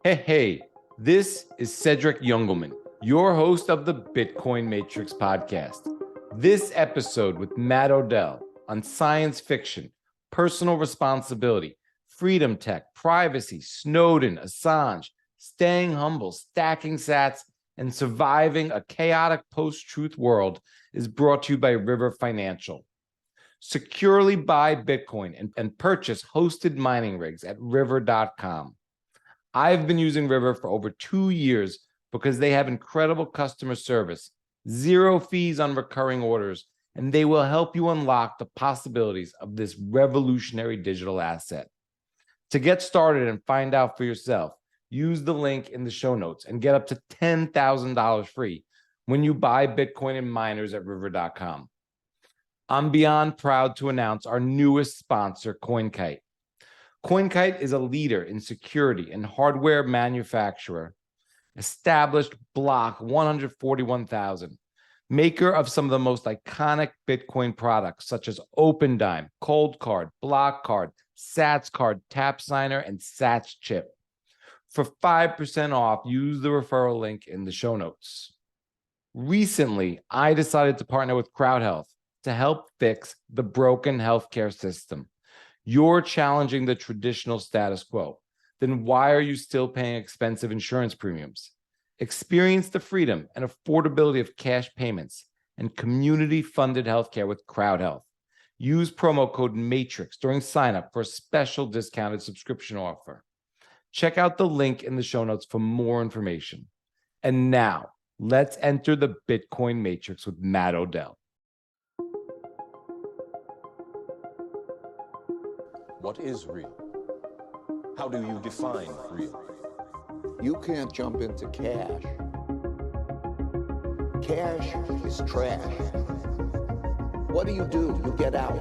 Hey, this is Cedric Youngelman, your host of the Bitcoin Matrix podcast. This episode with Matt Odell on science fiction, personal responsibility, freedom tech, privacy, Snowden, Assange, staying humble, stacking sats, and surviving a chaotic post-truth world is brought to you by River Financial. Securely buy Bitcoin and purchase hosted mining rigs at river.com. I've been using River for over 2 years because they have incredible customer service, zero fees on recurring orders, and they will help you unlock the possibilities of this revolutionary digital asset. To get started and find out for yourself, use the link in the show notes and get up to $10,000 free when you buy Bitcoin and miners at river.com. I'm beyond proud to announce our newest sponsor, CoinKite. CoinKite is a leader in security and hardware manufacturer, established Block 141,000, maker of some of the most iconic Bitcoin products such as OpenDime, Cold Card, Block Card, Sats Card, Tap Signer, and Sats Chip. For 5% off, use the referral link in the show notes. Recently, I decided to partner with CrowdHealth to help fix the broken healthcare system. You're challenging the traditional status quo. Then why are you still paying expensive insurance premiums? Experience the freedom and affordability of cash payments and community-funded healthcare with CrowdHealth. Use promo code MATRIX during sign-up for a special discounted subscription offer. Check out the link in the show notes for more information. And now, let's enter the Bitcoin Matrix with Matt Odell. What is real? How do you define real? You can't jump into cash. Cash is trash. What do? You get out.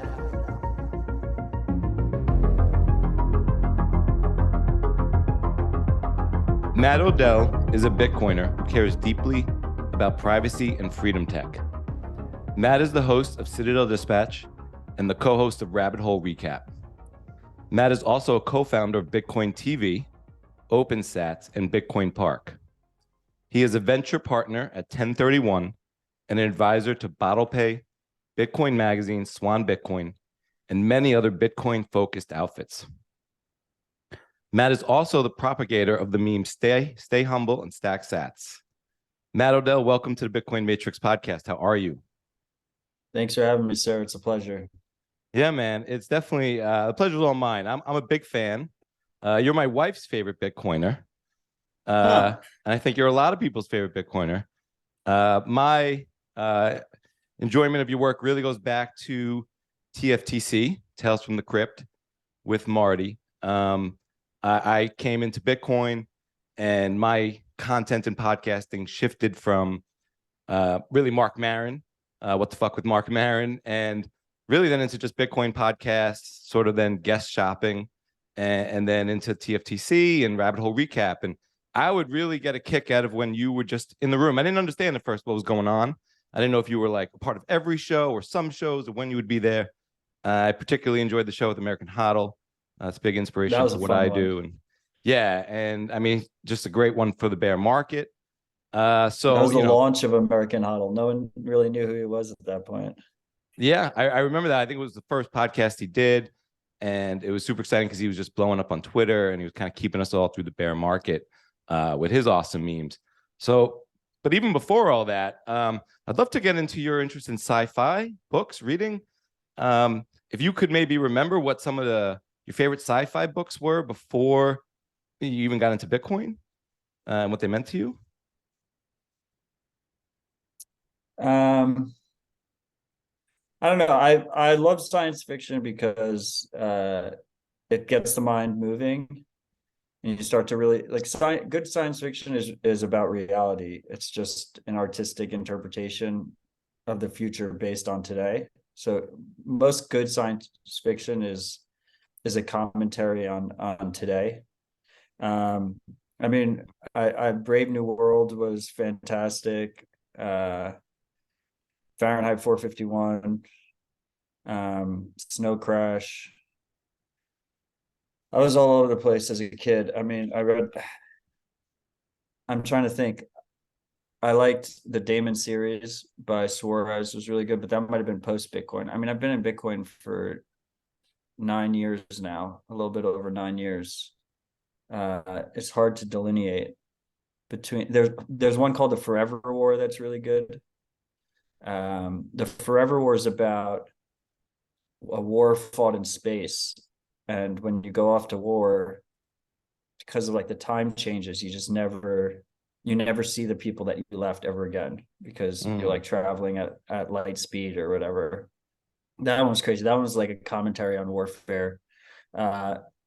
Matt Odell is a Bitcoiner who cares deeply about privacy and freedom tech. Matt is the host of Citadel Dispatch and the co-host of Rabbit Hole Recap. Matt is also a co-founder of Bitcoin TV, OpenSats, and Bitcoin Park. He is a venture partner at 1031 and an advisor to BottlePay, Bitcoin Magazine, Swan Bitcoin, and many other Bitcoin-focused outfits. Matt is also the propagator of the meme Stay Humble and Stack Sats. Matt Odell, welcome to the Bitcoin Matrix podcast. How are you? Thanks for having me, sir. It's a pleasure. Yeah, man, it's definitely the pleasure's all mine. I'm a big fan. You're my wife's favorite Bitcoiner, and I think you're a lot of people's favorite Bitcoiner. My enjoyment of your work really goes back to TFTC, Tales from the Crypt, with Marty. I came into Bitcoin, and my content and podcasting shifted from really Mark Maron, What the Fuck with Mark Maron, and really then into just Bitcoin podcasts, sort of then guest shopping, and then into TFTC and Rabbit Hole Recap. And I would really get a kick out of when you were just in the room. I didn't understand at first what was going on. I didn't know if you were like a part of every show or some shows or when you would be there. I particularly enjoyed the show with American Hodl. It's a big inspiration for what I do. And yeah, and I mean, just a great one for the bear market. So that was the launch of American Hodl. No one really knew who he was at that point. Yeah, I remember that. I think it was the first podcast he did, and it was super exciting because he was just blowing up on Twitter, and he was kind of keeping us all through the bear market with his awesome memes. So, but even before all that, I'd love to get into your interest in sci-fi books, reading. If you could maybe remember what some of your favorite sci-fi books were before you even got into Bitcoin, and what they meant to you. I don't know. I love science fiction because it gets the mind moving, and you start to really like good science fiction is about reality. It's just an artistic interpretation of the future based on today. So most good science fiction is a commentary on today. I mean, I Brave New World was fantastic. Fahrenheit 451, Snow Crash. I was all over the place as a kid. I mean, I read I'm trying to think. I liked the Damon series by Suarez, was really good, but that might have been post Bitcoin. I mean, I've been in Bitcoin for 9 years now, a little bit over 9 years. It's hard to delineate between. There's one called the Forever War that's really good. The Forever War is about a war fought in space, and when you go off to war, because of like the time changes, you never see the people that you left ever again, because you're like traveling at light speed or whatever. That one was crazy. That one was like a commentary on warfare.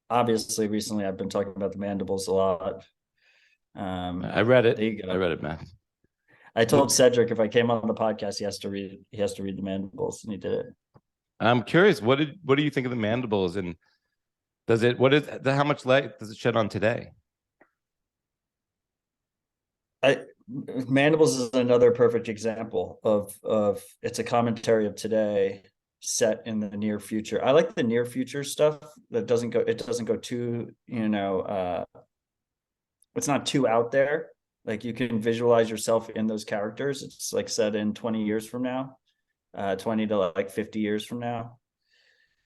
Obviously recently I've been talking about the Mandibles a lot. I read it. There you go. I read it, man. I told Cedric if I came on the podcast, he has to read the Mandibles, and he did it. I'm curious, what do you think of the Mandibles, and how much light does it shed on today? Mandibles is another perfect example of it's a commentary of today set in the near future. I like the near future stuff that doesn't go too, it's not too out there. Like you can visualize yourself in those characters. It's like set in 20 years from now, 20 to like 50 years from now.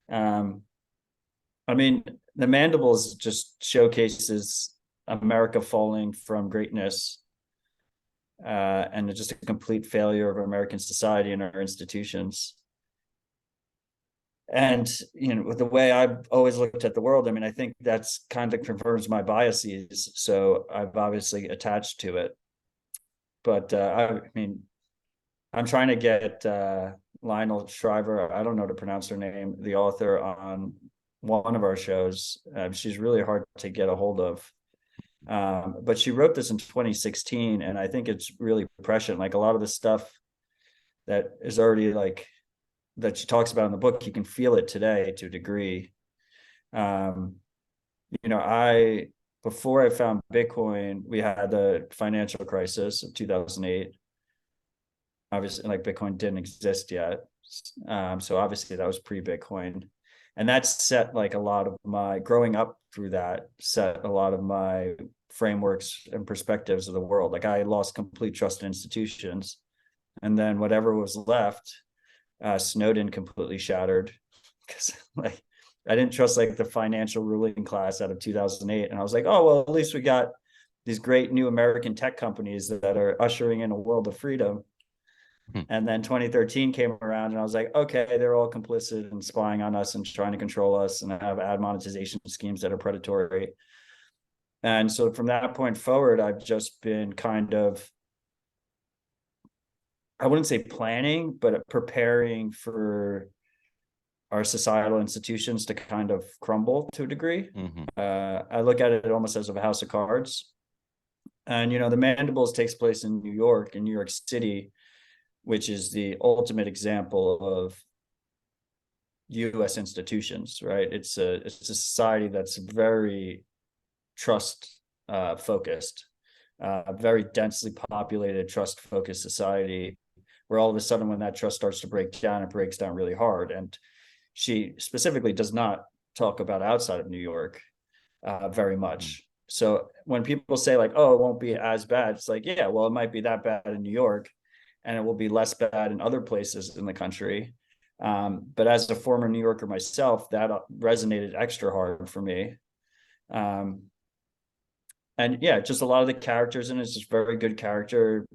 I mean, the Mandibles just showcases America falling from greatness, and just a complete failure of American society and our institutions. And, the way I've always looked at the world, I mean, I think that's kind of confirms my biases. So I've obviously attached to it. But I mean, I'm trying to get Lionel Shriver, I don't know how to pronounce her name, the author, on one of our shows. She's really hard to get a hold of. But she wrote this in 2016, and I think it's really prescient. Like a lot of the stuff that is already like that she talks about in the book, you can feel it today to a degree. Before I found Bitcoin, we had the financial crisis of 2008. Obviously, like Bitcoin didn't exist yet. So obviously that was pre-Bitcoin. And that set like a lot of my growing up through that set a lot of my frameworks and perspectives of the world. Like I lost complete trust in institutions. And then whatever was left, Snowden completely shattered, because like I didn't trust like the financial ruling class out of 2008. And I was like, oh, well, at least we got these great new American tech companies that are ushering in a world of freedom. And then 2013 came around, and I was like, okay, they're all complicit and spying on us and trying to control us and have ad monetization schemes that are predatory. And so from that point forward, I've just been kind of, I wouldn't say planning, but preparing for our societal institutions to kind of crumble to a degree. I look at it almost as a house of cards. And, the Mandibles takes place in New York City, which is the ultimate example of U.S. institutions, right? It's a society that's very trust focused, very densely populated, trust focused society, where all of a sudden when that trust starts to break down, it breaks down really hard. And she specifically does not talk about outside of New York very much. So when people say like, oh, it won't be as bad, it's like, yeah, well, it might be that bad in New York, and it will be less bad in other places in the country. But as a former New Yorker myself, that resonated extra hard for me. And yeah, just a lot of the characters in it is just very good character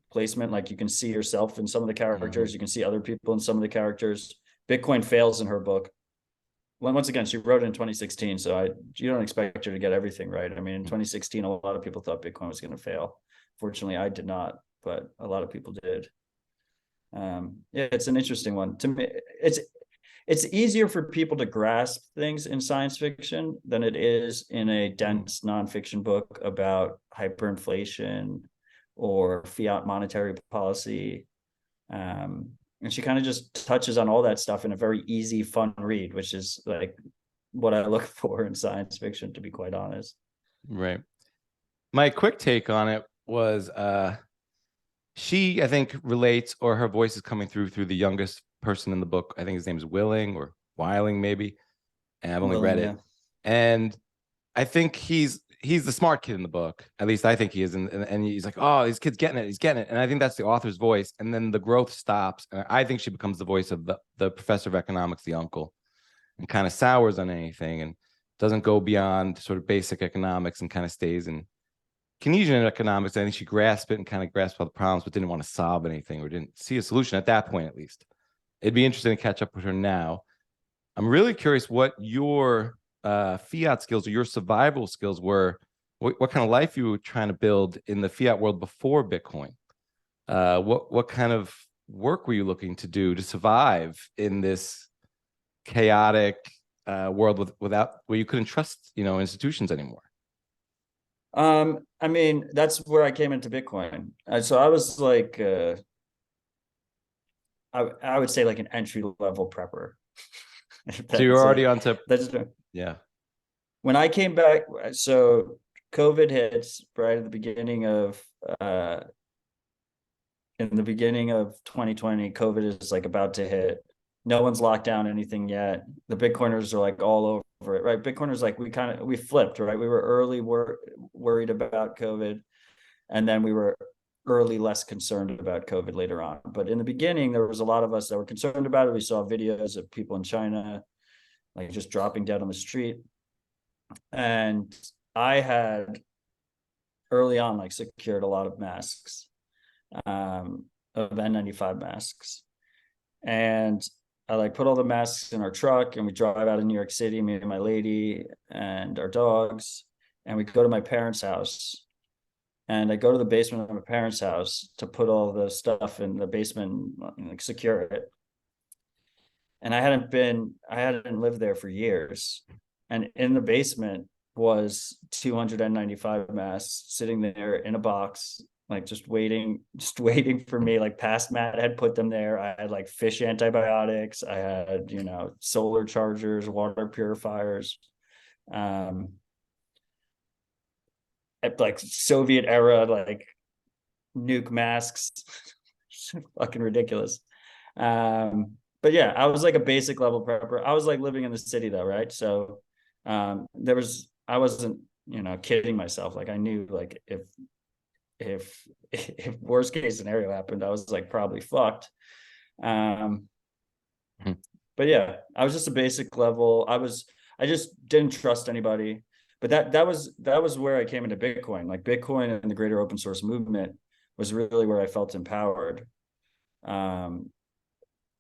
placement. Like you can see yourself in some of the characters, you can see other people in some of the characters. Bitcoin fails in her book. Well, once again, she wrote it in 2016, so you don't expect her to get everything right. I mean, in 2016, a lot of people thought Bitcoin was going to fail. Fortunately, I did not, but a lot of people did. Yeah, it's an interesting one. To me, it's easier for people to grasp things in science fiction than it is in a dense nonfiction book about hyperinflation or fiat monetary policy. And she kind of just touches on all that stuff in a very easy, fun read, which is like what I look for in science fiction, to be quite honest. Right. My quick take on it was she, I think, relates, or her voice is coming through the youngest person in the book. I think his name is Willing or Wiling, maybe. And I've only read it. And I think he's he's the smart kid in the book. At least I think he is. And he's like, oh, this kid's getting it. He's getting it. And I think that's the author's voice. And then the growth stops. And I think she becomes the voice of the professor of economics, the uncle, and kind of sours on anything and doesn't go beyond sort of basic economics and kind of stays in Keynesian economics. I think she grasped it and kind of grasped all the problems, but didn't want to solve anything or didn't see a solution at that point, at least. It'd be interesting to catch up with her now. I'm really curious what your fiat skills or your survival skills were, what kind of life you were trying to build in the fiat world before Bitcoin. What kind of work were you looking to do to survive in this chaotic world without where you couldn't trust, institutions anymore? I mean, that's where I came into Bitcoin. So I was like, I would say like an entry level prepper. So you're already onto, yeah. When I came back, so COVID hits right at the beginning of, in the beginning of 2020, COVID is like about to hit. No one's locked down anything yet. The Bitcoiners are like all over it, right? Bitcoiners, like we flipped, right? We were early worried about COVID, and then we were early less concerned about COVID later on. But in the beginning, there was a lot of us that were concerned about it. We saw videos of people in China, like just dropping dead on the street. And I had early on, like secured a lot of masks, of N95 masks. And I like put all the masks in our truck and we drive out of New York City, me and my lady and our dogs. And we go to my parents' house. And I go to the basement of my parents' house to put all the stuff in the basement, like secure it. And I hadn't lived there for years. And in the basement was 295 masks sitting there in a box, like just waiting for me. Like past Matt had put them there. I had like fish antibiotics. I had, solar chargers, water purifiers, like Soviet era, like nuke masks. Fucking ridiculous. But yeah, I was like a basic level prepper. I was like living in the city though, right? So I wasn't, kidding myself. Like I knew like if worst case scenario happened, I was like probably fucked. But yeah, I was just a basic level. I just didn't trust anybody. But that was where I came into Bitcoin. Like Bitcoin and the greater open source movement was really where I felt empowered.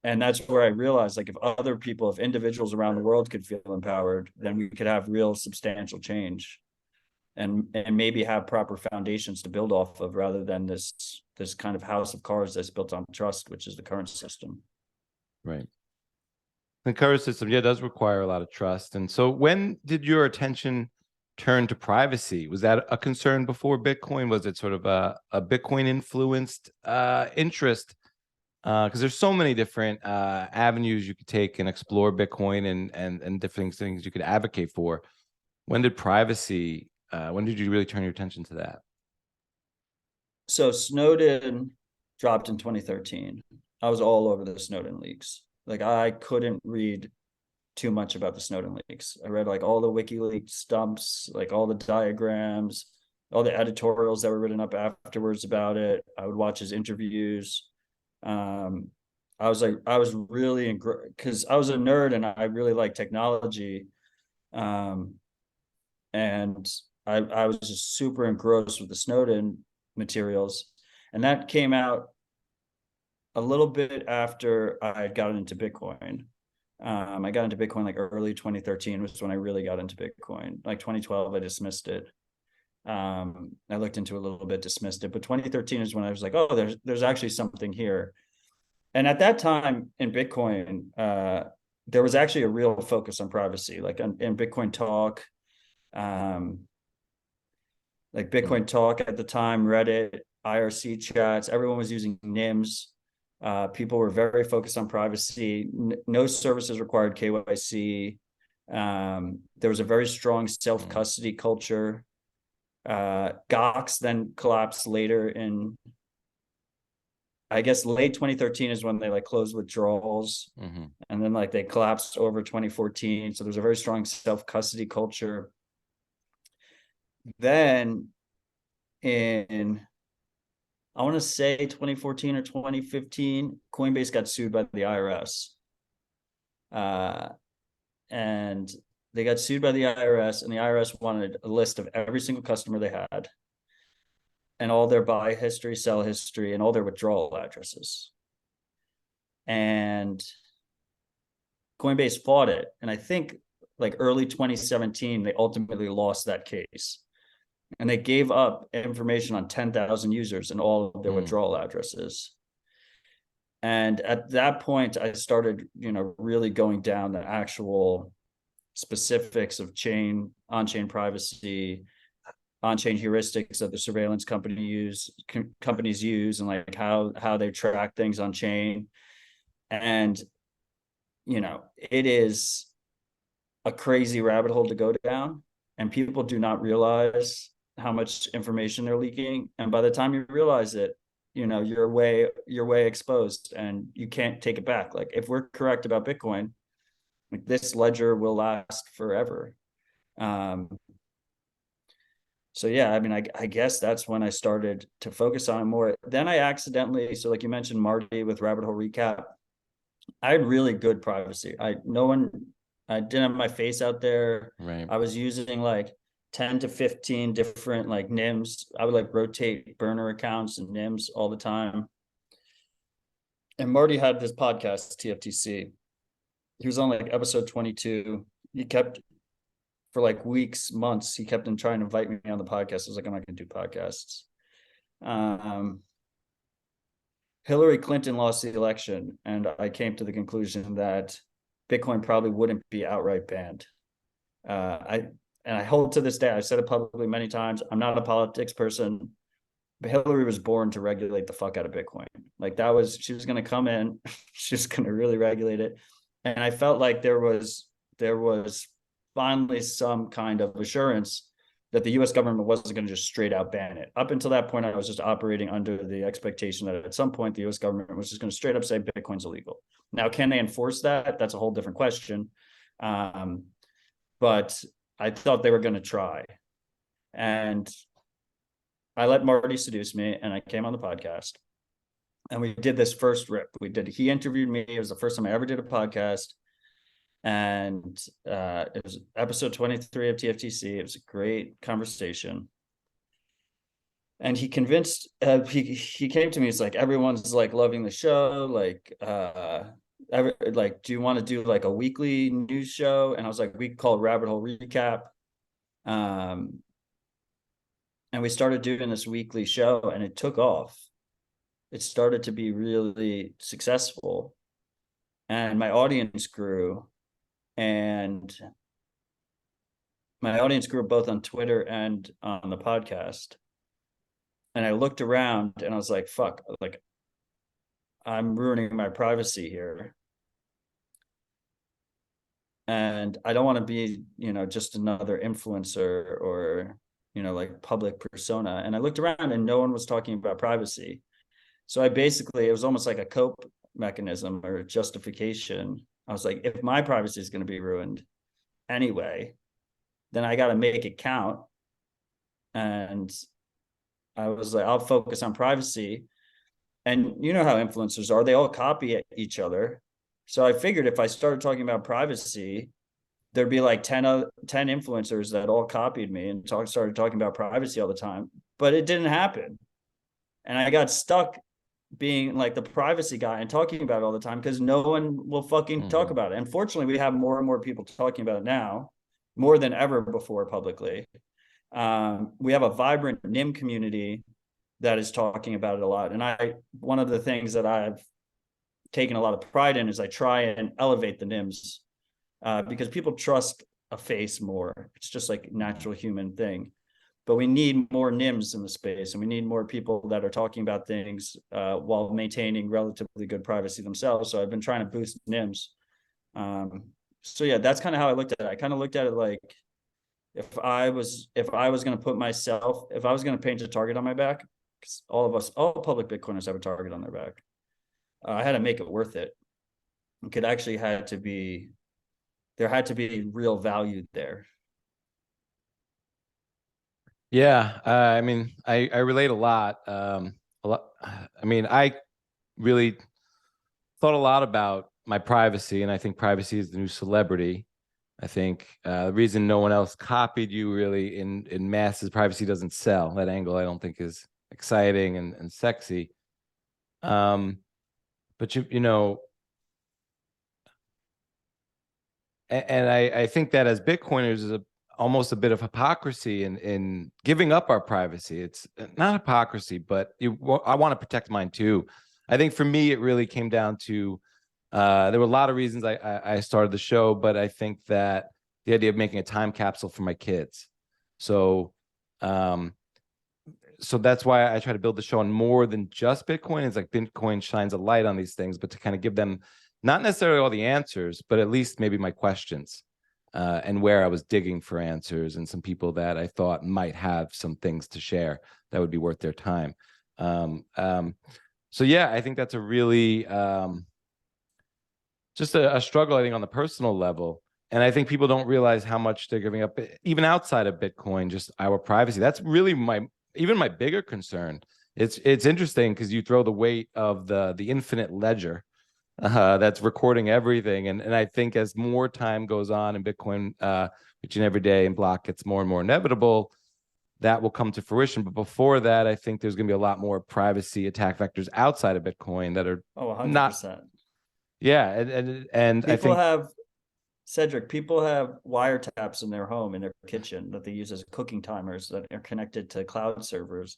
And that's where I realized, like, if individuals around the world could feel empowered, then we could have real substantial change and maybe have proper foundations to build off of, rather than this kind of house of cards that's built on trust, which is the current system. Right. The current system, does require a lot of trust. And so when did your attention turn to privacy? Was that a concern before Bitcoin? Was it sort of a Bitcoin influenced interest? Because there's so many different avenues you could take and explore Bitcoin and different things you could advocate for. When did you really turn your attention to that? So Snowden dropped in 2013. I was all over the Snowden leaks. Like I couldn't read too much about the Snowden leaks. I read like all the WikiLeaks dumps, like all the diagrams, all the editorials that were written up afterwards about it. I would watch his interviews. I was really because I was a nerd and I really like technology. And I was just super engrossed with the Snowden materials. And that came out a little bit after I had gotten into Bitcoin. I got into Bitcoin like early 2013 was when I really got into Bitcoin. Like 2012, I dismissed it. I looked into it a little bit, dismissed it, but 2013 is when I was like, oh, there's actually something here. And at that time in Bitcoin, there was actually a real focus on privacy, like in Bitcoin Talk, like Bitcoin Talk at the time, Reddit, IRC chats, everyone was using NIMs. People were very focused on privacy. No services required KYC. There was a very strong self-custody culture. Gox then collapsed later in, I guess, late 2013 is when they like closed withdrawals. And then like they collapsed over 2014. So there's a very strong self-custody culture. then in, I want to say 2014 or 2015, Coinbase got sued by the IRS. And they got sued by the IRS, and the IRS wanted a list of every single customer they had and all their buy history, sell history, and all their withdrawal addresses. And Coinbase fought it. And I think like early 2017, they ultimately lost that case. And they gave up information on 10,000 users and all of their withdrawal addresses. And at that point, I started, really going down the actual specifics of on-chain privacy, on-chain heuristics that the surveillance companies use, and like how they track things on chain. And, it is a crazy rabbit hole to go down, and people do not realize how much information they're leaking. And by the time you realize it, you're way exposed, and you can't take it back. Like, if we're correct about Bitcoin, like, this ledger will last forever. So yeah, I mean, I guess that's when I started to focus on it more. Then I accidentally, so like you mentioned Marty with Rabbit Hole Recap, I had really good privacy. I didn't have my face out there. Right. I was using like 10 to 15 different like NIMs. I would like rotate burner accounts and NIMs all the time. And Marty had this podcast, TFTC. He was on like episode 22. He kept, for like weeks, months, he kept on trying to invite me on the podcast. I was like, I'm not going to do podcasts. Hillary Clinton lost the election, and I came to the conclusion that Bitcoin probably wouldn't be outright banned. I hold to this day, I've said it publicly many times, I'm not a politics person, but Hillary was born to regulate the fuck out of Bitcoin. Like, she was going to come in, she's going to really regulate it. And I felt like there was finally some kind of assurance that the US government wasn't going to just straight out ban it. Up until that point, I was just operating under the expectation that at some point the US government was just going to straight up say Bitcoin's illegal. Now, can they enforce that? That's a whole different question. But I thought they were going to try. And I let Marty seduce me, and I came on the podcast. And we did this first rip. He interviewed me. It was the first time I ever did a podcast. And it was episode 23 of TFTC. It was a great conversation. And he convinced, he came to me, he's like, everyone's like loving the show. Like, do you want to do like a weekly news show? And I was like, we call it Rabbit Hole Recap. And we started doing this weekly show, and it took off. It started to be really successful, and my audience grew. And my audience grew both on Twitter and on the podcast. And I looked around, and I was like, fuck, like, I'm ruining my privacy here. And I don't want to be, just another influencer or, like public persona. And I looked around, and no one was talking about privacy. So it was almost like a cope mechanism or justification. I was like, if my privacy is going to be ruined anyway, then I got to make it count. And I was like, I'll focus on privacy. And you know how influencers are, they all copy each other. So I figured if I started talking about privacy, there'd be like 10 influencers that all copied me and started talking about privacy all the time. But it didn't happen. And I got stuck being like the privacy guy and talking about it all the time because no one will fucking talk about it. And fortunately, we have more and more people talking about it now, more than ever before publicly. We have a vibrant NIM community that is talking about it a lot. And one of the things that I've taken a lot of pride in is I try and elevate the NIMs because people trust a face more. It's just like a natural human thing. But we need more NIMs in the space, and we need more people that are talking about things while maintaining relatively good privacy themselves. So I've been trying to boost NIMs. So yeah, that's kind of how I looked at it. I kind of looked at it like if I was going to paint a target on my back, because all public Bitcoiners have a target on their back. I had to make it worth it. There had to be real value there. Yeah, I mean, I relate a lot. A lot. I mean, I really thought a lot about my privacy, and I think privacy is the new celebrity. I think the reason no one else copied you really in mass is privacy doesn't sell. That angle I don't think is exciting and sexy. Um, but and I think that as Bitcoiners is almost a bit of hypocrisy in giving up our privacy. It's not hypocrisy, but I want to protect mine too. I think for me, it really came down to there were a lot of reasons I started the show, but I think that the idea of making a time capsule for my kids. So, um, so that's why I try to build the show on more than just Bitcoin. It's like Bitcoin shines a light on these things, but to kind of give them not necessarily all the answers, but at least maybe my questions and where I was digging for answers and some people that I thought might have some things to share that would be worth their time. Um, um, so yeah, I think that's a really just a struggle, I think, on the personal level. And I think people don't realize how much they're giving up, even outside of Bitcoin, just our privacy. That's really even my bigger concern. It's interesting because you throw the weight of the infinite ledger that's recording everything, and I think as more time goes on in Bitcoin, each and every day, and block gets more and more inevitable, that will come to fruition. But before that, I think there's going to be a lot more privacy attack vectors outside of Bitcoin that are Oh, not. 100%. Yeah, and I People think have Cedric, people have wiretaps in their home, in their kitchen, that they use as cooking timers that are connected to cloud servers.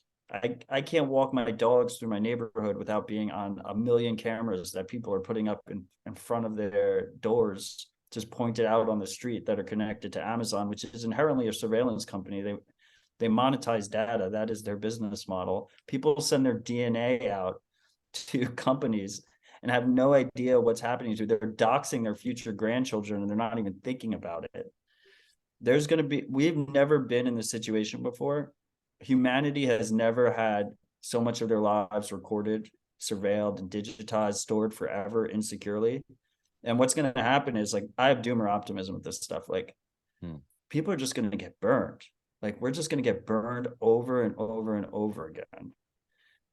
I can't walk my dogs through my neighborhood without being on a million cameras that people are putting up in front of their doors, just pointed out on the street, that are connected to Amazon, which is inherently a surveillance company. They monetize data. That is their business model. People send their DNA out to companies and have no idea what's happening to. They're doxing their future grandchildren and they're not even thinking about it. We've never been in this situation before. Humanity has never had so much of their lives recorded, surveilled, and digitized, stored forever insecurely. And what's going to happen is, like, I have doomer optimism with this stuff. Like, people are just going to get burned. Like, we're just going to get burned over and over and over again.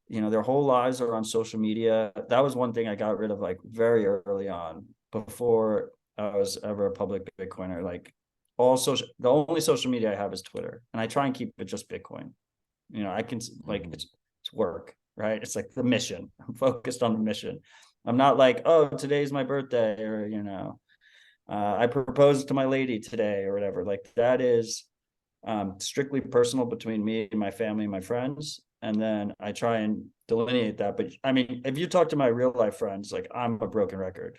Their whole lives are on social media. That was one thing I got rid of, like, very early on, before I was ever a public Bitcoiner. Like, the only social media I have is Twitter, and I try and keep it just Bitcoin. I can, like, it's work, right? It's like the mission. I'm focused on the mission. I'm not like, oh, today's my birthday, or I proposed to my lady today, or whatever. Like, that is strictly personal between me and my family and my friends. And then I try and delineate that. But I mean, if you talk to my real life friends, like, I'm a broken record.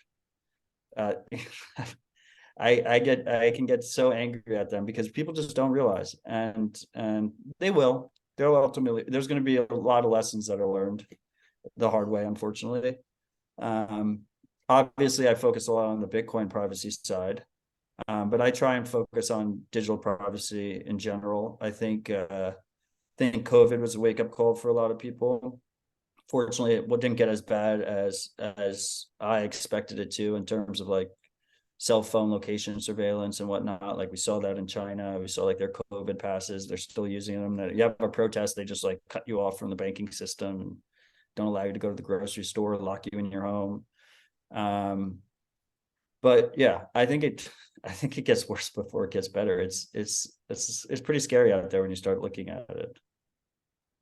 I can get so angry at them because people just don't realize, and they'll ultimately, there's going to be a lot of lessons that are learned the hard way, unfortunately. Obviously I focus a lot on the Bitcoin privacy side, but I try and focus on digital privacy in general. I think COVID was a wake-up call for a lot of people. Fortunately, it didn't get as bad as I expected it to, in terms of, like, cell phone location surveillance and whatnot. Like, we saw that in China. We saw, like, their COVID passes, they're still using them. That you have a protest, they just, like, cut you off from the banking system and don't allow you to go to the grocery store, lock you in your home. But yeah, I think it gets worse before it gets better. It's pretty scary out there when you start looking at it.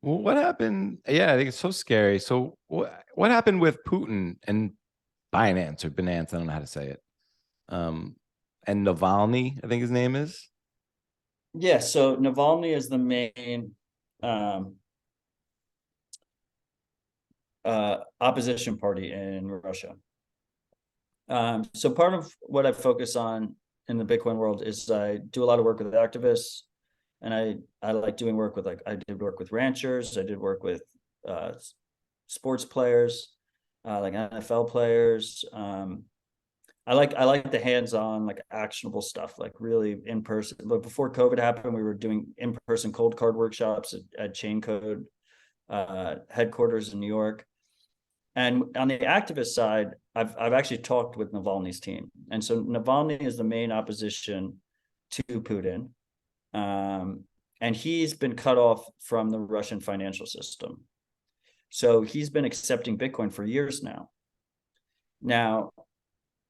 Well, what happened? Yeah, I think it's so scary. So what happened with Putin and Binance or Binance? I don't know how to say it. And Navalny, I think his name is. Yeah, so Navalny is the main opposition party in Russia. So part of what I focus on in the Bitcoin world is I do a lot of work with activists, and I like doing work with, like, I did work with ranchers, I did work with sports players, like NFL players. I like the hands-on, like, actionable stuff, like, really in person. But before COVID happened, we were doing in-person cold card workshops at Chain Code headquarters in New York. And on the activist side, I've actually talked with Navalny's team, and so Navalny is the main opposition to Putin. and he's been cut off from the Russian financial system. So he's been accepting Bitcoin for years now. Now,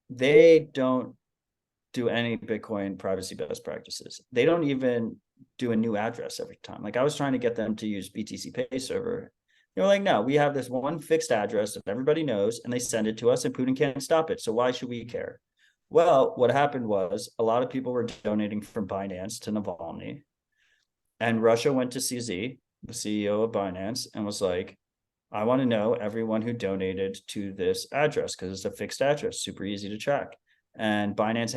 they don't do any Bitcoin privacy best practices. They don't even do a new address every time. Like I was trying to get them to use BTC Pay server. They were like, no, we have this one fixed address that everybody knows, and they send it to us, and Putin can't stop it. So why should we care? Well, what happened was a lot of people were donating from Binance to Navalny, and Russia went to CZ, the CEO of Binance, and was like, I want to know everyone who donated to this address because it's a fixed address, super easy to track. And Binance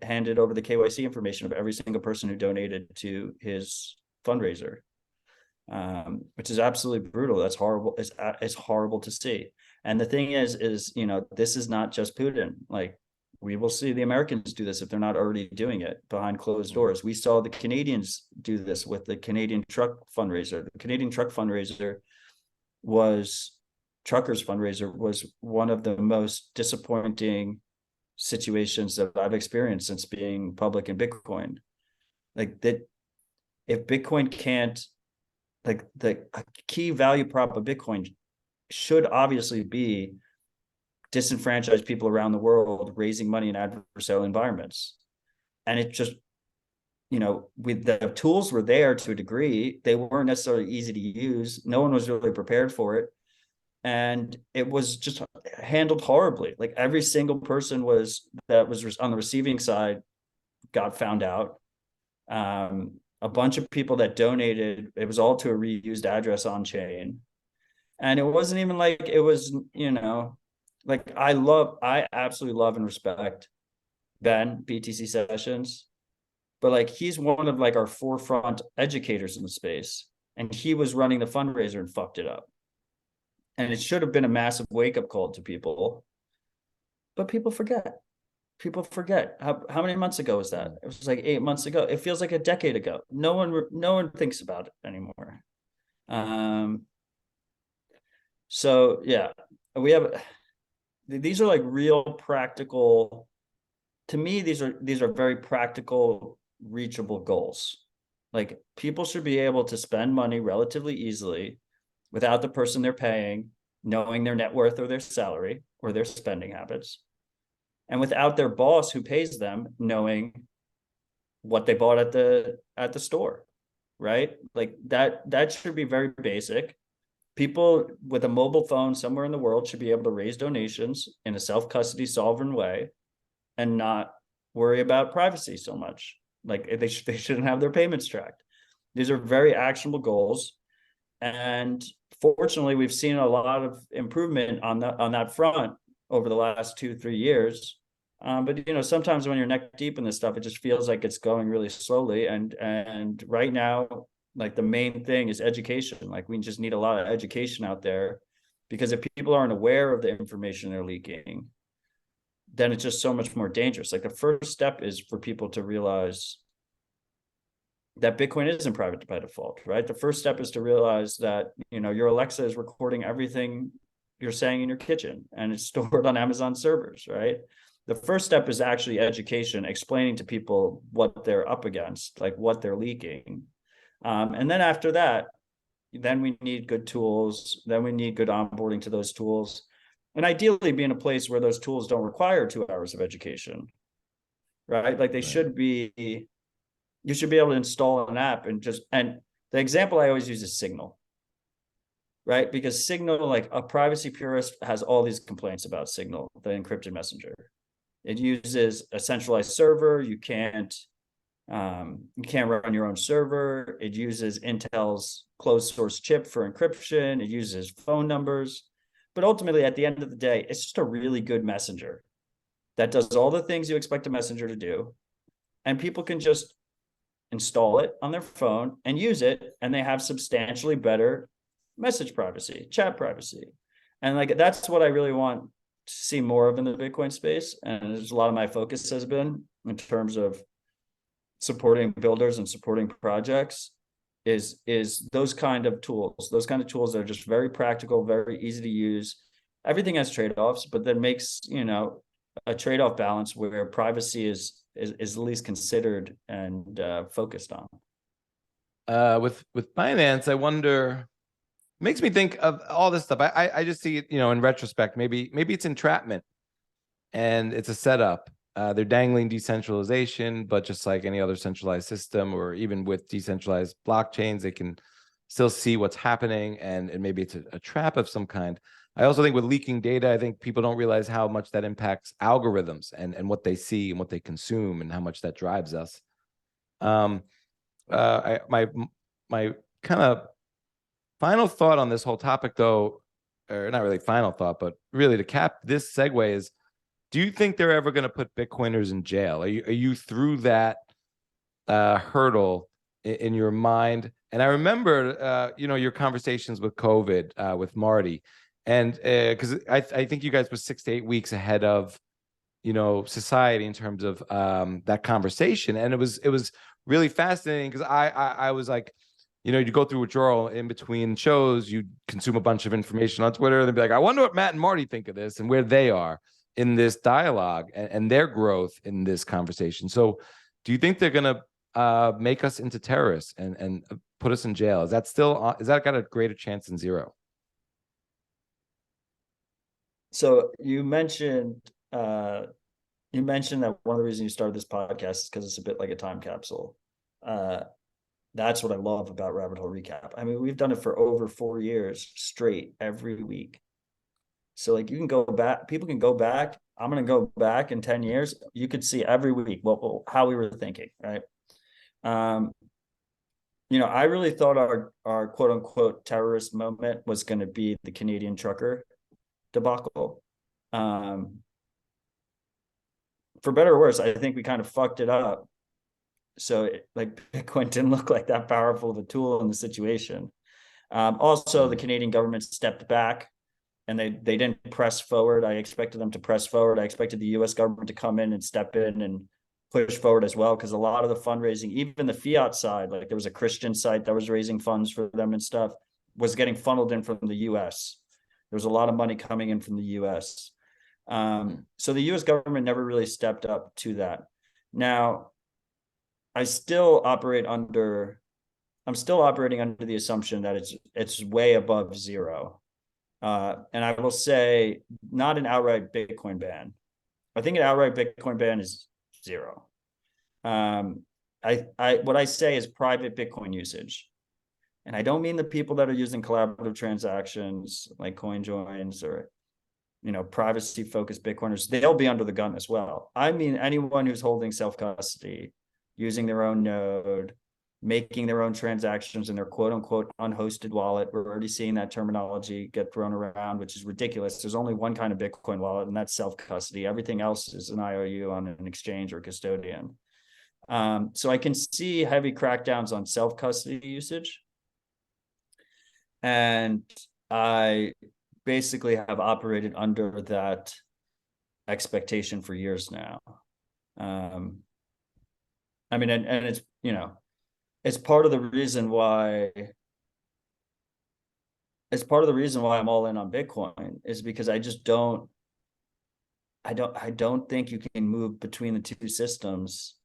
handed over the KYC information of every single person who donated to his fundraiser, which is absolutely brutal. That's horrible. It's horrible to see. And the thing is, this is not just Putin. Like, we will see the Americans do this if they're not already doing it behind closed doors. We saw the Canadians do this with the Canadian truck fundraiser. The Canadian truck fundraiser truckers fundraiser was one of the most disappointing situations that I've experienced since being public in Bitcoin. Like that, if Bitcoin can't, like the key value prop of Bitcoin should obviously be disenfranchised people around the world raising money in adversarial environments. And it just, with the tools were there to a degree, they weren't necessarily easy to use. No one was really prepared for it. And it was just handled horribly. Like every single person that was on the receiving side got found out. A bunch of people that donated, it was all to a reused address on chain. And it wasn't even like it was, like I absolutely love and respect Ben BTC Sessions, but like he's one of like our forefront educators in the space, and he was running the fundraiser and fucked it up. And it should have been a massive wake-up call to people, but people forget. People forget. How many months ago was that? It was like 8 months ago. It feels like a decade ago. No one thinks about it anymore. So yeah, these are like real practical. To me, these are very practical, reachable goals. Like people should be able to spend money relatively easily without the person they're paying knowing their net worth or their salary or their spending habits, and without their boss who pays them knowing what they bought at the store, right? Like that should be very basic. People with a mobile phone somewhere in the world should be able to raise donations in a self-custody sovereign way and not worry about privacy so much. Like they shouldn't have their payments tracked. These are very actionable goals. And fortunately, we've seen a lot of improvement on that front over the last 2-3 years. But sometimes when you're neck deep in this stuff, it just feels like it's going really slowly. And right now, like the main thing is education. Like we just need a lot of education out there, because if people aren't aware of the information they're leaking, then it's just so much more dangerous. Like the first step is for people to realize that Bitcoin isn't private by default, right? The first step is to realize that, your Alexa is recording everything you're saying in your kitchen and it's stored on Amazon servers, right? The first step is actually education, explaining to people what they're up against, like what they're leaking. And then after that, then we need good tools. Then we need good onboarding to those tools. And ideally be in a place where those tools don't require 2 hours of education, right? Like they should be, you should be able to install an app and the example I always use is Signal, right? Because Signal, like a privacy purist has all these complaints about Signal, the encrypted messenger. It uses a centralized server. You can't run your own server. It uses Intel's closed source chip for encryption. It uses phone numbers. But ultimately, at the end of the day, it's just a really good messenger that does all the things you expect a messenger to do. And people can just install it on their phone and use it, and they have substantially better message privacy, chat privacy. And like that's what I really want to see more of in the Bitcoin space. And there's a lot of my focus has been in terms of supporting builders and supporting projects is those kind of tools that are just very practical, very easy to use. Everything has trade-offs, but that makes, a trade-off balance where privacy is at least considered and focused on. with Binance, I wonder. Makes me think of all this stuff. I just see it, in retrospect. Maybe it's entrapment, and it's a setup. They're dangling decentralization, but just like any other centralized system, or even with decentralized blockchains, they can still see what's happening, and maybe it's a trap of some kind. I also think with leaking data, I think people don't realize how much that impacts algorithms and what they see and what they consume and how much that drives us. My kind of final thought on this whole topic, though, or not really final thought, but really to cap this segue is, do you think they're ever going to put Bitcoiners in jail? Are you through that hurdle in your mind? And I remember, your conversations with COVID with Marty, and because I think you guys were 6 to 8 weeks ahead of society in terms of that conversation, and it was really fascinating because I was like, you go through withdrawal in between shows, you consume a bunch of information on Twitter, and then be like, I wonder what Matt and Marty think of this and where they are in this dialogue and their growth in this conversation. So do you think they're going to make us into terrorists and put us in jail? Is that got a greater chance than zero? So you mentioned that one of the reasons you started this podcast is because it's a bit like a time capsule. That's what I love about Rabbit Hole Recap. I mean, we've done it for over 4 years straight every week. So like you can go back, people can go back. I'm going to go back in 10 years. You could see every week how we were thinking, right? I really thought our quote unquote terrorist moment was going to be the Canadian trucker debacle. For better or worse, I think we kind of fucked it up. So Bitcoin didn't look like that powerful of a tool in the situation. Also, the Canadian government stepped back and they didn't press forward. I expected them to press forward. I expected the US government to come in and step in and push forward as well, because a lot of the fundraising, even the fiat side, like there was a Christian site that was raising funds for them and stuff, was getting funneled in from the US. There was a lot of money coming in from the US. So the US government never really stepped up to that. Now, I'm still operating under the assumption that it's way above zero. And I will say not an outright Bitcoin ban. I think an outright Bitcoin ban is zero. What I say is private Bitcoin usage. And I don't mean the people that are using collaborative transactions like coin joins or privacy focused Bitcoiners. They'll be under the gun as well. I mean anyone who's holding self-custody, using their own node, making their own transactions in their quote unquote unhosted wallet. We're already seeing that terminology get thrown around, which is ridiculous. There's only one kind of Bitcoin wallet, and that's self-custody. Everything else is an IOU on an exchange or custodian. So I can see heavy crackdowns on self-custody usage. And I basically have operated under that expectation for years now. I mean, and it's, it's part of the reason why I'm all in on Bitcoin, is because I don't think you can move between the two systems,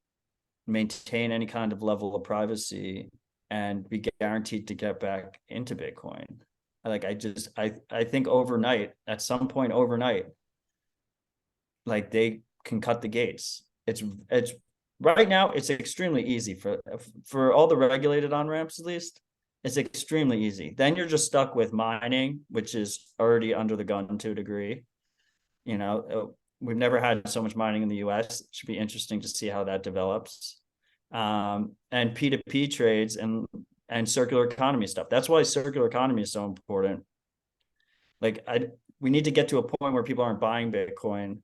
maintain any kind of level of privacy, and be guaranteed to get back into Bitcoin. I think at some point overnight, like they can cut the gates. It's right now, it's extremely easy for all the regulated on-ramps, at least. It's extremely easy. Then you're just stuck with mining, which is already under the gun to a degree. We've never had so much mining in the US. It should be interesting to see how that develops. And P2P trades and circular economy stuff. That's why circular economy is so important. We need to get to a point where people aren't buying Bitcoin,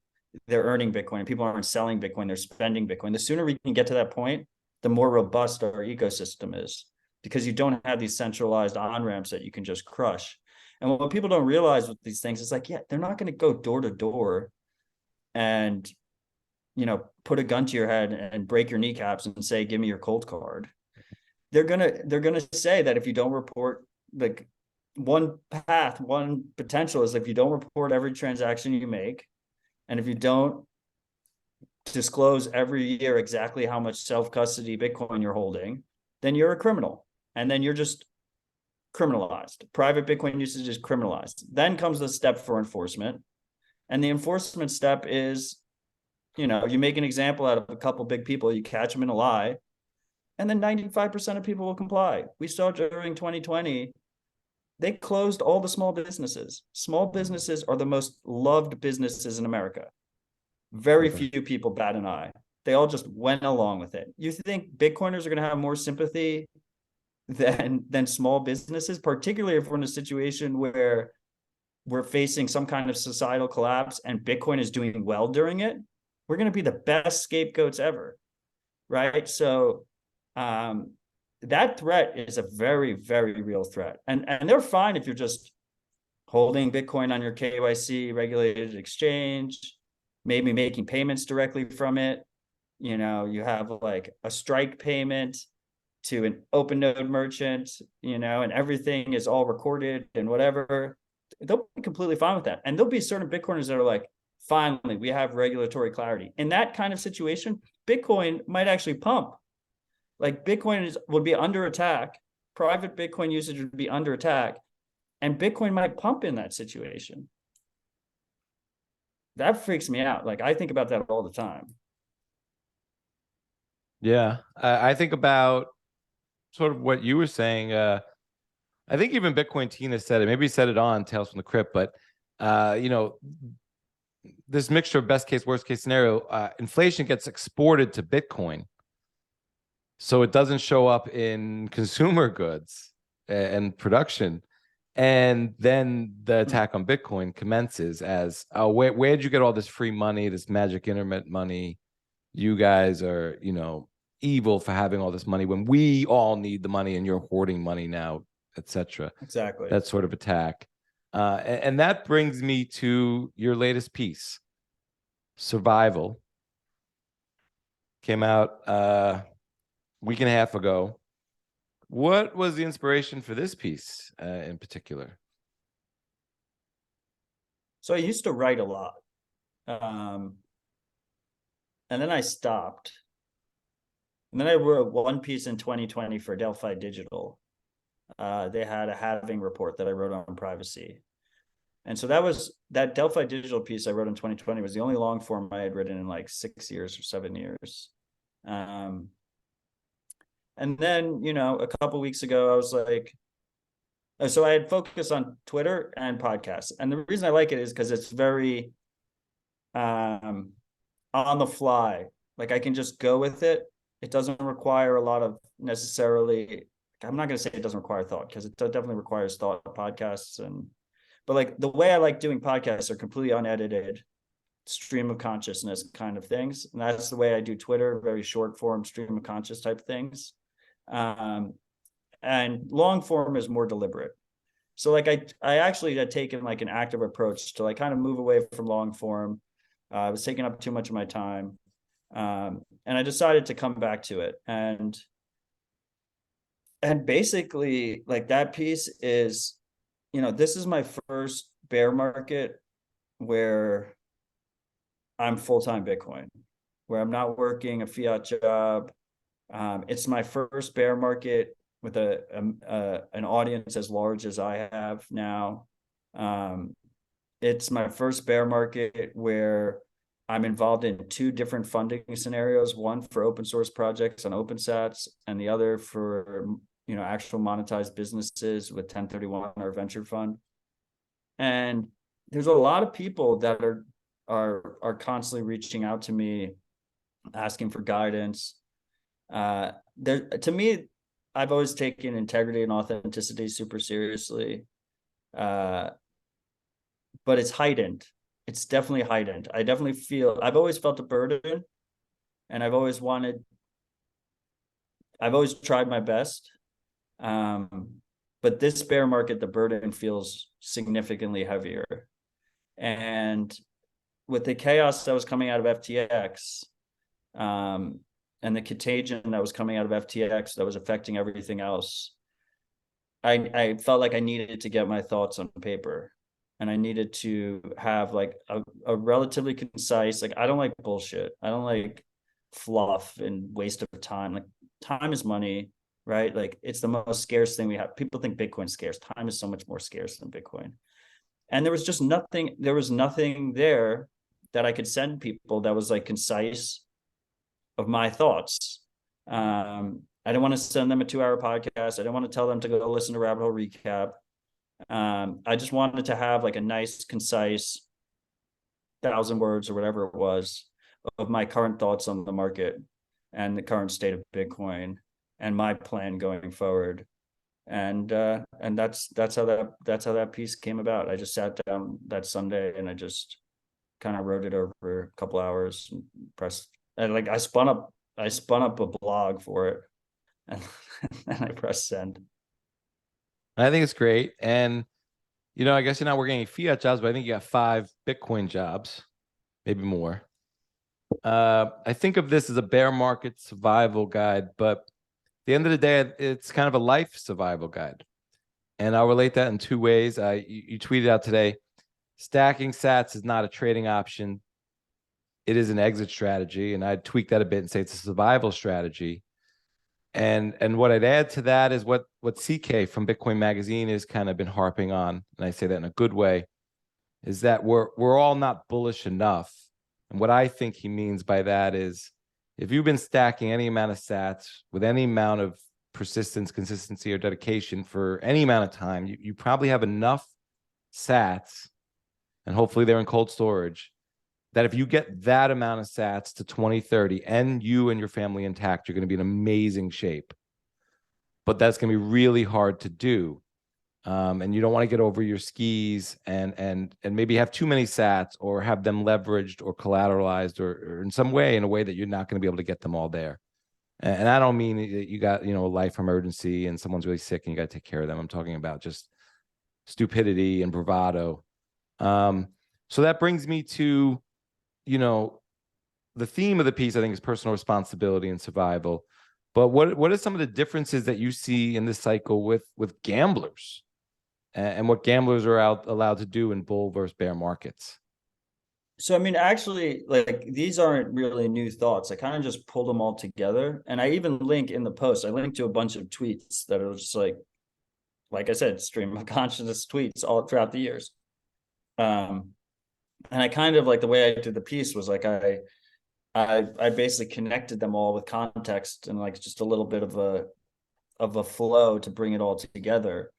they're earning Bitcoin. People aren't selling Bitcoin, they're spending Bitcoin. The sooner we can get to that point, the more robust our ecosystem is, because you don't have these centralized on-ramps that you can just crush. And what people don't realize with these things is they're not going to go door to door and, put a gun to your head and break your kneecaps and say, give me your cold card. They're going to say that if you don't report, one potential is if you don't report every transaction you make, and if you don't disclose every year exactly how much self-custody Bitcoin you're holding, then you're a criminal. and then you're just criminalized. Private Bitcoin usage is criminalized. Then comes the step for enforcement. And the enforcement step is, you make an example out of a couple big people, you catch them in a lie, and then 95% of people will comply. We saw during 2020, they closed all the small businesses. Small businesses are the most loved businesses in America. Very few people bat an eye. They all just went along with it. You think Bitcoiners are going to have more sympathy than small businesses, particularly if we're in a situation where we're facing some kind of societal collapse and Bitcoin is doing well during it? We're going to be the best scapegoats ever, right? So that threat is a very, very real threat. And they're fine if you're just holding Bitcoin on your KYC regulated exchange, maybe making payments directly from it. You have like a strike payment to an open node merchant, and everything is all recorded and whatever. They'll be completely fine with that. And there'll be certain Bitcoiners that are like, finally, we have regulatory clarity. In that kind of situation, Bitcoin might actually pump. Like Bitcoin would be under attack. Private Bitcoin usage would be under attack. And Bitcoin might pump in that situation. That freaks me out. Like I think about that all the time. Yeah. I think about sort of what you were saying. I think even Bitcoin Tina said it. Maybe he said it on Tales from the Crypt, but this mixture of best case, worst case scenario, inflation gets exported to Bitcoin. So it doesn't show up in consumer goods and production. And then the attack on Bitcoin commences as, where'd you get all this free money, this magic internet money? You guys are, evil for having all this money when we all need the money and you're hoarding money now, etc. Exactly. That sort of attack. And that brings me to your latest piece, Survival. Came out a week and a half ago. What was the inspiration for this piece in particular? So I used to write a lot. And then I stopped. And then I wrote one piece in 2020 for Delphi Digital. They had a halving report that I wrote on privacy. And so that Delphi Digital piece I wrote in 2020 was the only long form I had written in like 6 years or 7 years. And then, a couple of weeks ago, I was like, so I had focused on Twitter and podcasts. And the reason I like it is because it's very on the fly. Like I can just go with it. It doesn't require a lot of necessarily, I'm not going to say it doesn't require thought because it definitely requires thought podcasts. But like the way I like doing podcasts are completely unedited, stream of consciousness kind of things. And that's the way I do Twitter, very short form, stream of conscious type things. And long form is more deliberate. So like I actually had taken like an active approach to like kind of move away from long form. I was taking up too much of my time. And I decided to come back to it. And basically like that piece is, this is my first bear market where I'm full-time Bitcoin, where I'm not working a fiat job. It's my first bear market with an audience as large as I have now. It's my first bear market where I'm involved in two different funding scenarios, one for open source projects on OpenSats and the other for, actual monetized businesses with 1031 or venture fund. And there's a lot of people that are constantly reaching out to me, asking for guidance. To me, I've always taken integrity and authenticity super seriously. But it's heightened. It's definitely heightened. I've always felt a burden, and I've always tried my best. But this bear market, the burden feels significantly heavier. And with the chaos that was coming out of FTX, and the contagion that was coming out of FTX that was affecting everything else, I felt like I needed to get my thoughts on paper. And I needed to have like a relatively concise, like I don't like bullshit. I don't like fluff and waste of time. Like time is money, right? Like it's the most scarce thing we have. People think Bitcoin's scarce. Time is so much more scarce than Bitcoin. And there was just nothing, there was nothing there that I could send people that was like concise of my thoughts. I didn't want to send them a 2-hour podcast. I didn't want to tell them to go listen to Rabbit Hole Recap. I just wanted to have like a nice, concise 1,000 words or whatever it was of my current thoughts on the market and the current state of Bitcoin and my plan going forward. And that's how that piece came about. I just sat down that Sunday and I just kind of wrote it over a couple hours and pressed, and like I spun up a blog for it, and I pressed send. I think it's great. And, you know, I guess you're not working any fiat jobs, but I think you got 5 Bitcoin jobs, maybe more. I think of this as a bear market survival guide, but at the end of the day, it's kind of a life survival guide. And I'll relate that in 2 ways. You tweeted out today, stacking sats is not a trading option. It is an exit strategy. And I'd tweak that a bit and say it's a survival strategy. And what I'd add to that is what CK from Bitcoin Magazine has kind of been harping on, and I say that in a good way, is that we're all not bullish enough. And what I think he means by that is, if you've been stacking any amount of sats with any amount of persistence, consistency, or dedication for any amount of time, you probably have enough sats, and hopefully they're in cold storage, that if you get that amount of sats to 2030 and you and your family intact, you're going to be in amazing shape. But that's going to be really hard to do. And you don't want to get over your skis and maybe have too many sats or have them leveraged or collateralized or in some way, in a way that you're not going to be able to get them all there. And I don't mean that you got, you know, a life emergency and someone's really sick and you got to take care of them. I'm talking about just stupidity and bravado. So that brings me to, you know, the theme of the piece, I think, is personal responsibility and survival. But what are some of the differences that you see in this cycle with gamblers and what gamblers are allowed to do in bull versus bear markets? So, I mean, actually, like, these aren't really new thoughts. I kind of just pulled them all together. And I even link in the post, I linked to a bunch of tweets that are just like I said, stream of consciousness tweets all throughout the years. And I kind of, like, the way I did the piece was like, I basically connected them all with context and like just a little bit of a flow to bring it all together.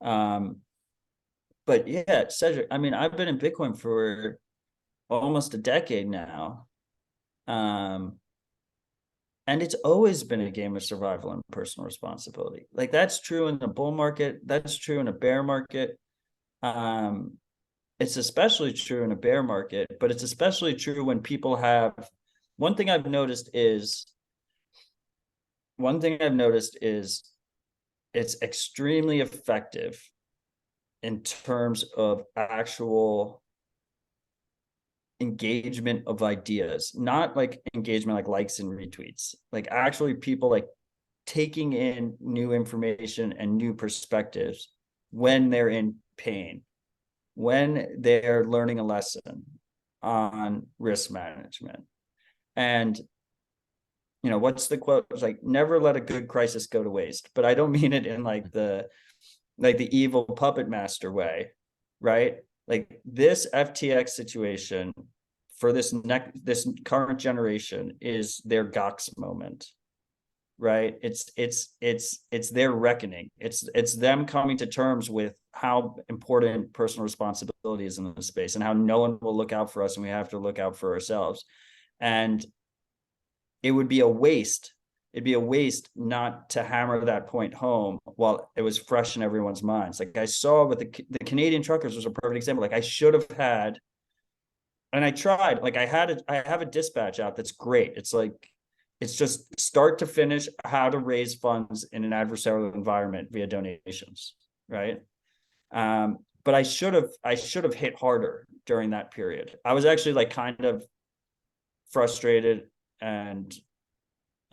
But yeah, Cedric, I mean, I've been in Bitcoin for almost a decade now. And it's always been a game of survival and personal responsibility. Like, that's true in the bull market, that's true in a bear market. It's especially true in a bear market, but it's especially true when people have, one thing I've noticed is it's extremely effective in terms of actual engagement of ideas, not like engagement like likes and retweets, like actually people like taking in new information and new perspectives when they're in pain, when they're learning a lesson on risk management. And, you know, what's the quote? It's like, never let a good crisis go to waste. But I don't mean it in like the evil puppet master way, right? Like, this FTX situation for this current generation is their Gox moment, right? It's their reckoning. It's them coming to terms with how important personal responsibility is in this space and how no one will look out for us and we have to look out for ourselves. And it would be a waste. It'd be a waste not to hammer that point home while it was fresh in everyone's minds. Like I saw with the Canadian truckers was a perfect example. Like I should have had, and I tried, like I have a dispatch app that's great. It's like, it's just start to finish how to raise funds in an adversarial environment via donations, right? But I should have hit harder during that period. I was actually like kind of frustrated and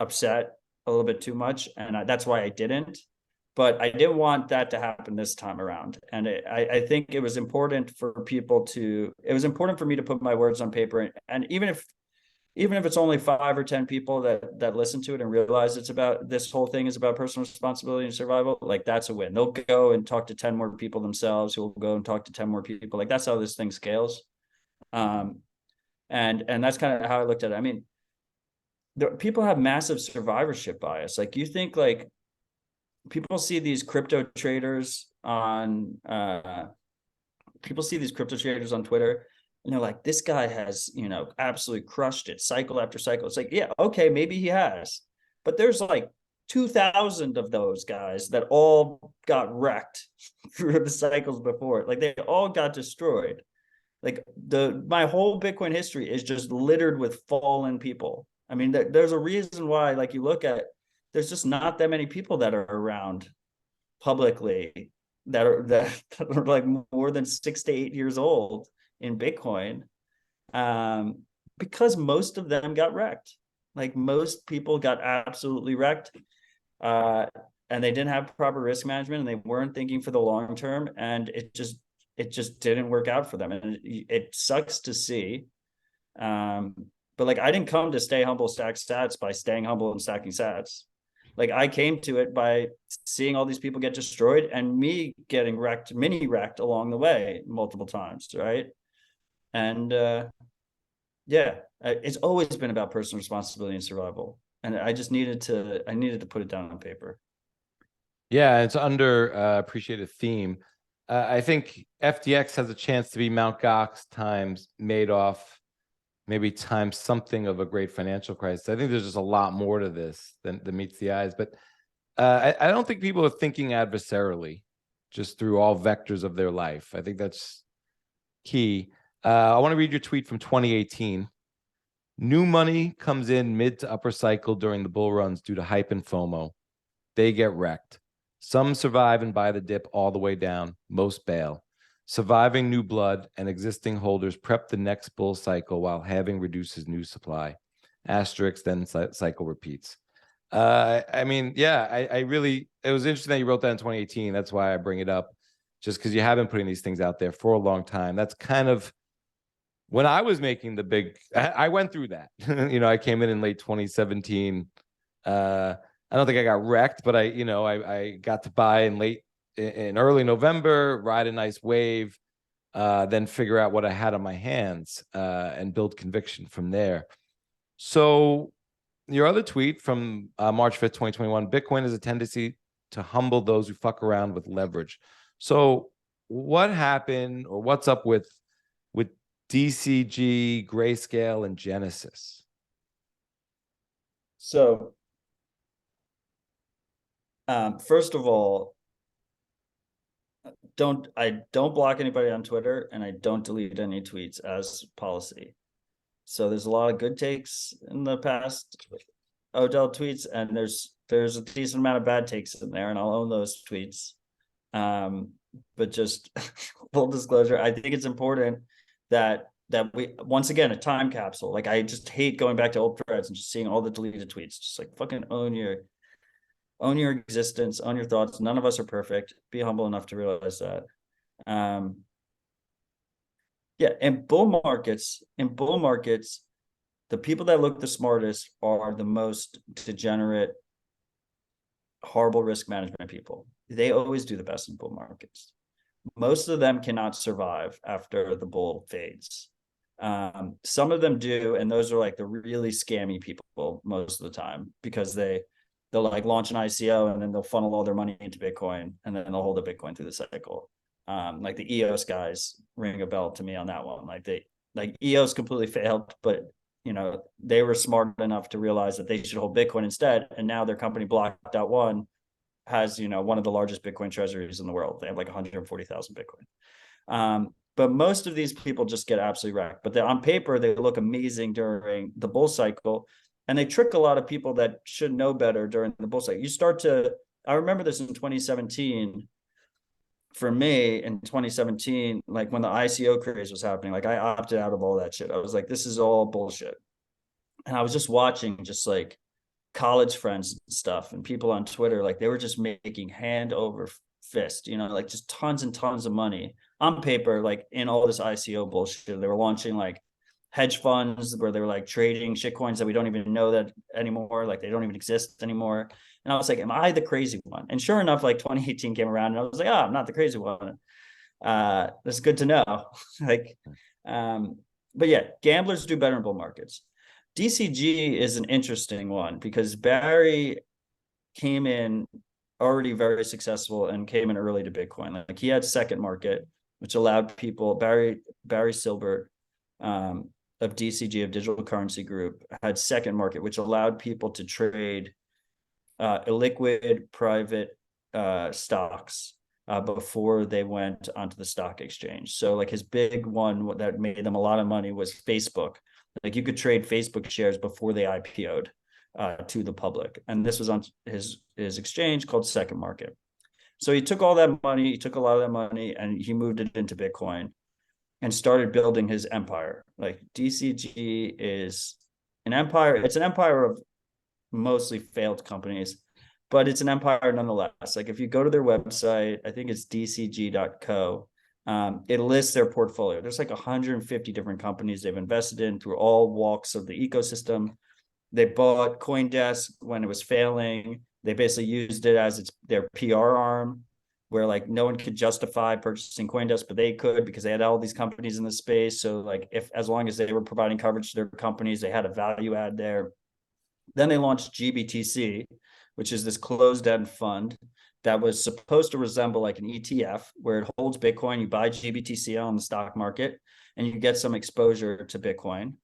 upset a little bit too much, and that's why I didn't. But I didn't want that to happen this time around. And I think it was important for me to put my words on paper. And even if even if it's only 5 or 10 people that listen to it and realize it's about, this whole thing is about personal responsibility and survival, like that's a win. They'll go and talk to 10 more people themselves, who will go and talk to 10 more people. Like that's how this thing scales. And that's kind of how I looked at it. I mean, people have massive survivorship bias. Like you think, like people see these crypto traders on Twitter, and they're like, this guy has, absolutely crushed it cycle after cycle. It's like, yeah, okay, maybe he has, but there's like 2,000 of those guys that all got wrecked through the cycles before. Like they all got destroyed. Like my whole Bitcoin history is just littered with fallen people. I mean, there's a reason why, like you look at, there's just not that many people that are around publicly that are like more than 6 to 8 years old in Bitcoin, because most of them got wrecked. Like most people got absolutely wrecked, and they didn't have proper risk management, and they weren't thinking for the long term, and it just didn't work out for them, and it sucks to see. But like I didn't come to stay humble, stack sats by staying humble and stacking sats. Like I came to it by seeing all these people get destroyed and me getting wrecked, mini wrecked along the way multiple times, right? And it's always been about personal responsibility and survival. And I needed to put it down on paper. Yeah, it's under appreciated theme. I think FTX has a chance to be Mt. Gox times Madoff, maybe times something of a great financial crisis. I think there's just a lot more to this than meets the eyes. But I don't think people are thinking adversarially, just through all vectors of their life. I think that's key. I want to read your tweet from 2018. New money comes in mid to upper cycle during the bull runs due to hype and FOMO. They get wrecked. Some survive and buy the dip all the way down. Most bail. Surviving new blood and existing holders prep the next bull cycle while halving reduces new supply. Asterisk, then cycle repeats. I mean, yeah, I really, it was interesting that you wrote that in 2018. That's why I bring it up, just because you have been putting these things out there for a long time. That's kind of when I was making the big, I went through that. I came in late 2017. I don't think I got wrecked, but I got to buy in early November, ride a nice wave, then figure out what I had on my hands, and build conviction from there. So your other tweet from March 5th, 2021, Bitcoin has a tendency to humble those who fuck around with leverage. So what happened, or what's up with DCG, Grayscale, and Genesis? So first of all, I don't block anybody on Twitter, and I don't delete any tweets as policy. So there's a lot of good takes in the past Odell tweets, and there's a decent amount of bad takes in there, and I'll own those tweets. But just full disclosure, I think it's important that we, once again, a time capsule. Like I just hate going back to old threads and just seeing all the deleted tweets. Just like fucking own your existence, own your thoughts. None of us are perfect. Be humble enough to realize that. In bull markets, the people that look the smartest are the most degenerate, horrible risk management people. They always do the best in bull markets. Most of them cannot survive after the bull fades. Some of them do, and those are like the really scammy people most of the time, because they'll like launch an ICO and then they'll funnel all their money into Bitcoin, and then they'll hold the Bitcoin through the cycle. Like the EOS guys ring a bell to me on that one. Like EOS completely failed, but they were smart enough to realize that they should hold Bitcoin instead. And now their company Blocked Out One has, one of the largest Bitcoin treasuries in the world. They have like 140,000 Bitcoin. But most of these people just get absolutely wrecked. But on paper, they look amazing during the bull cycle. And they trick a lot of people that should know better during the bull cycle. I remember this in 2017. For me, in 2017, like when the ICO craze was happening, like I opted out of all that shit. I was like, this is all bullshit. And I was just watching just like college friends and stuff, and people on Twitter, like they were just making hand over fist, like just tons and tons of money on paper, like in all this ICO bullshit. They were launching like hedge funds where they were like trading shitcoins that we don't even know that anymore, like they don't even exist anymore. And I was like, am I the crazy one? And sure enough, like 2018 came around and I was like, I'm not the crazy one. That's good to know. Like, but yeah, gamblers do better in bull markets. DCG is an interesting one because Barry came in already very successful and came in early to Bitcoin. Like he had second market, which allowed people, Barry Silbert, of DCG, of Digital Currency Group, had second market, which allowed people to trade illiquid private stocks before they went onto the stock exchange. So like his big one that made them a lot of money was Facebook. Like you could trade Facebook shares before they IPO'd to the public. And this was on his exchange called Second Market. So he took all that money, he took a lot of that money and he moved it into Bitcoin and started building his empire. Like DCG is an empire. It's an empire of mostly failed companies, but it's an empire nonetheless. Like if you go to their website, I think it's dcg.co, it lists their portfolio. There's like 150 different companies they've invested in through all walks of the ecosystem. They bought CoinDesk when it was failing. They basically used it as their PR arm, where like no one could justify purchasing CoinDesk, but they could because they had all these companies in the space. So like as long as they were providing coverage to their companies, they had a value add there. Then they launched GBTC, which is this closed-end fund that was supposed to resemble like an ETF where it holds Bitcoin. You buy GBTC on the stock market and you get some exposure to Bitcoin.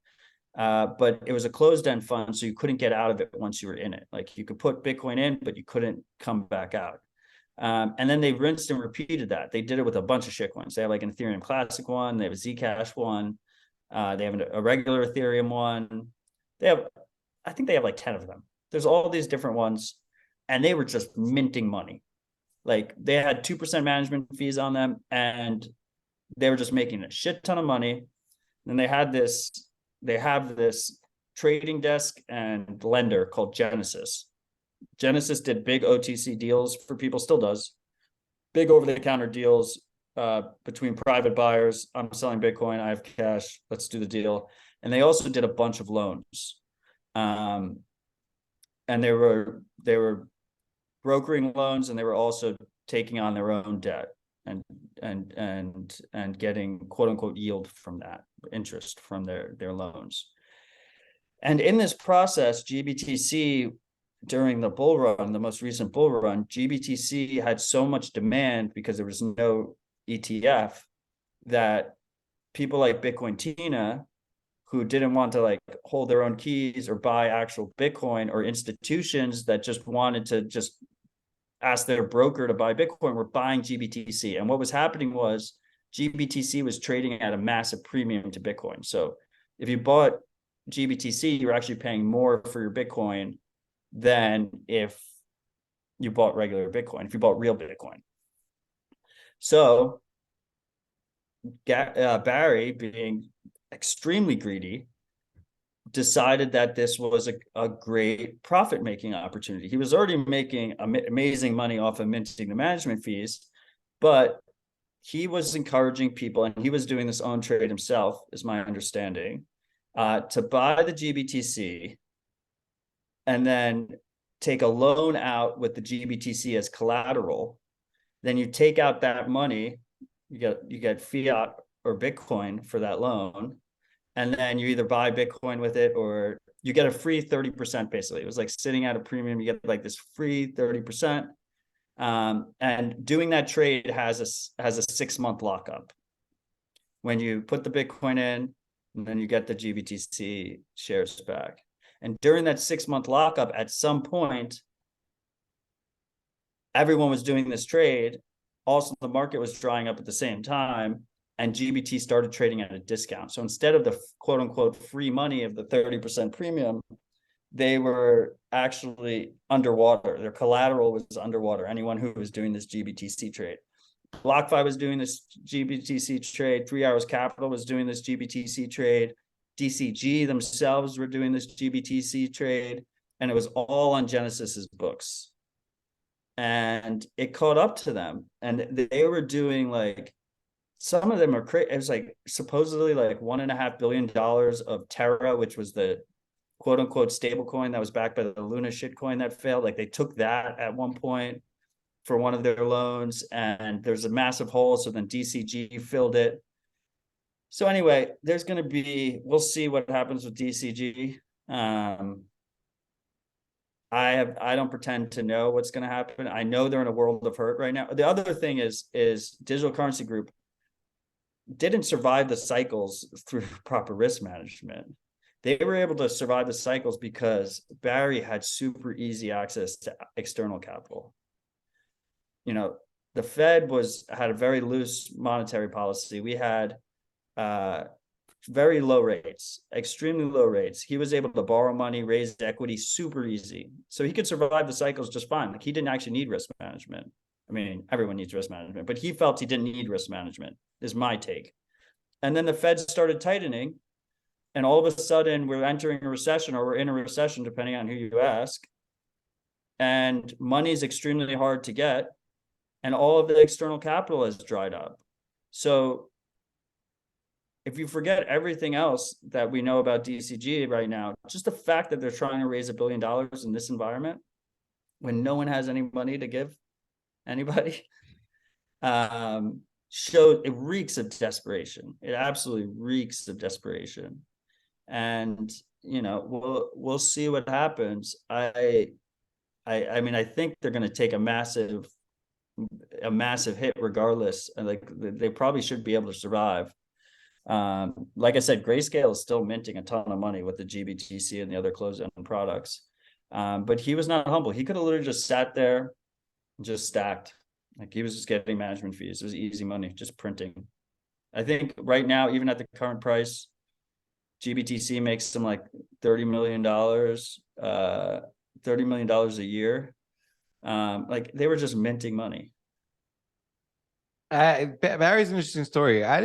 But it was a closed-end fund, so you couldn't get out of it once you were in it. Like you could put Bitcoin in, but you couldn't come back out. And then they rinsed and repeated that. They did it with a bunch of shitcoins. They have like an Ethereum Classic one. They have a Zcash one. They have a regular Ethereum one. I think they have like 10 of them. There's all these different ones. And they were just minting money. Like they had 2% management fees on them. And they were just making a shit ton of money. And they have this trading desk and lender called Genesis. Genesis did big OTC deals for people, still does. Big over-the-counter deals between private buyers. I'm selling Bitcoin, I have cash, let's do the deal. And they also did a bunch of loans. And they were brokering loans, and they were also taking on their own debt and getting quote unquote yield from that, interest from their loans. And in this process, GBTC, during the bull run, the most recent bull run, GBTC had so much demand because there was no ETF that people like Bitcoin Tina, who didn't want to like hold their own keys or buy actual Bitcoin, or institutions that just wanted to just ask their broker to buy Bitcoin, were buying GBTC. And what was happening was GBTC was trading at a massive premium to Bitcoin. So if you bought GBTC, you're actually paying more for your Bitcoin than if you bought regular Bitcoin, if you bought real Bitcoin. So Barry, being extremely greedy, decided that this was a great profit-making opportunity. He was already making amazing money off of minting the management fees, but he was encouraging people, and he was doing this on trade himself, is my understanding, to buy the GBTC and then take a loan out with the GBTC as collateral. Then you take out that money, you get fiat or Bitcoin for that loan, and then you either buy Bitcoin with it or you get a free 30%. Basically, it was like sitting at a premium. You get like this free 30%. And doing that trade has a 6-month lockup. When you put the Bitcoin in, and then you get the GBTC shares back. And during that 6-month lockup, at some point, everyone was doing this trade. Also, the market was drying up at the same time, and GBT started trading at a discount. So instead of the quote unquote free money of the 30% premium, they were actually underwater. Their collateral was underwater. Anyone who was doing this GBTC trade. BlockFi was doing this GBTC trade. 3 Hours Capital was doing this GBTC trade. DCG themselves were doing this GBTC trade. And it was all on Genesis's books. And it caught up to them. And they were doing like some of them are crazy. It was like supposedly like $1.5 billion of Terra, which was the quote unquote stablecoin that was backed by the Luna shitcoin that failed. Like they took that at one point for one of their loans, and there's a massive hole. So then DCG filled it. So anyway, there's going to be, we'll see what happens with DCG. I don't pretend to know what's going to happen. I know they're in a world of hurt right now. The other thing is Digital Currency Group didn't survive the cycles through proper risk management. They were able to survive the cycles because Barry had super easy access to external capital. You know, the Fed had a very loose monetary policy. We had very low rates, extremely low rates. He was able to borrow money, raise equity super easy. So he could survive the cycles just fine. Like he didn't actually need risk management. I mean, everyone needs risk management, but he felt he didn't need risk management, is my take. And then the Fed started tightening, and all of a sudden we're entering a recession, or we're in a recession, depending on who you ask. And money is extremely hard to get, and all of the external capital has dried up. So if you forget everything else that we know about DCG right now, just the fact that they're trying to raise $1 billion in this environment when no one has any money to give anybody, it reeks of desperation. It absolutely reeks of desperation. And, you know, we'll see what happens. I mean, I think they're going to take a massive hit regardless. Like they probably should be able to survive. Like I said, Grayscale is still minting a ton of money with the GBTC and the other closed-end products. But he was not humble. He could have literally just sat there, just stacked. Like he was just getting management fees. It was easy money, just printing. I think right now, even at the current price, GBTC makes some like $30 million, $30 million a year. Like they were just minting money. Barry's an interesting story. I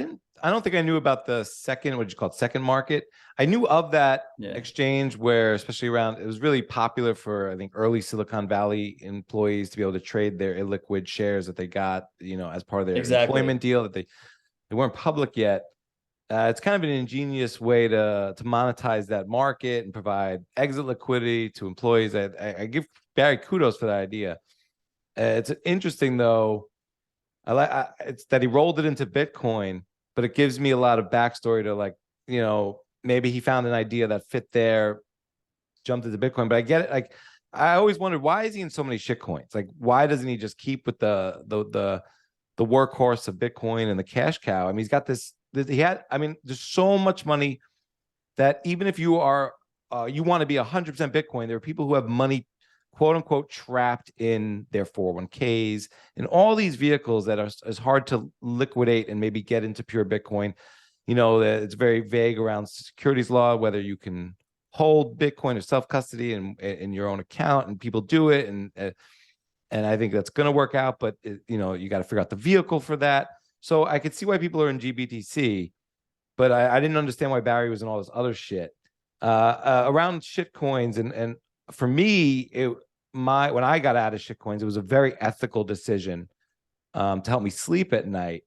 don't think I knew about the second, what you call it, second market. I knew of that exchange where, especially around, it was really popular for, I think, early Silicon Valley employees to be able to trade their illiquid shares that they got, you know, as part of their employment deal, that they weren't public yet. It's kind of an ingenious way to monetize that market and provide exit liquidity to employees. I give Barry kudos for that idea. It's interesting though. It's that he rolled it into Bitcoin, but it gives me a lot of backstory to, like, you know, maybe he found an idea that fit there, jumped into Bitcoin. But I get it. Like, I always wondered, why is he in so many shit coins? Like, why doesn't he just keep with the workhorse of Bitcoin and the cash cow? I mean, he's got this. I mean, there's so much money that even if you are, you want to be 100% Bitcoin, there are people who have money, quote unquote, trapped in their 401ks and all these vehicles that are as hard to liquidate and maybe get into pure Bitcoin. You know, it's very vague around securities law, whether you can hold Bitcoin or self-custody in your own account, and people do it. And I think that's going to work out, but you know, you got to figure out the vehicle for that. So I could see why people are in GBTC, but I didn't understand why Barry was in all this other shit around shit coins. And for me, when I got out of shit coins, it was a very ethical decision to help me sleep at night.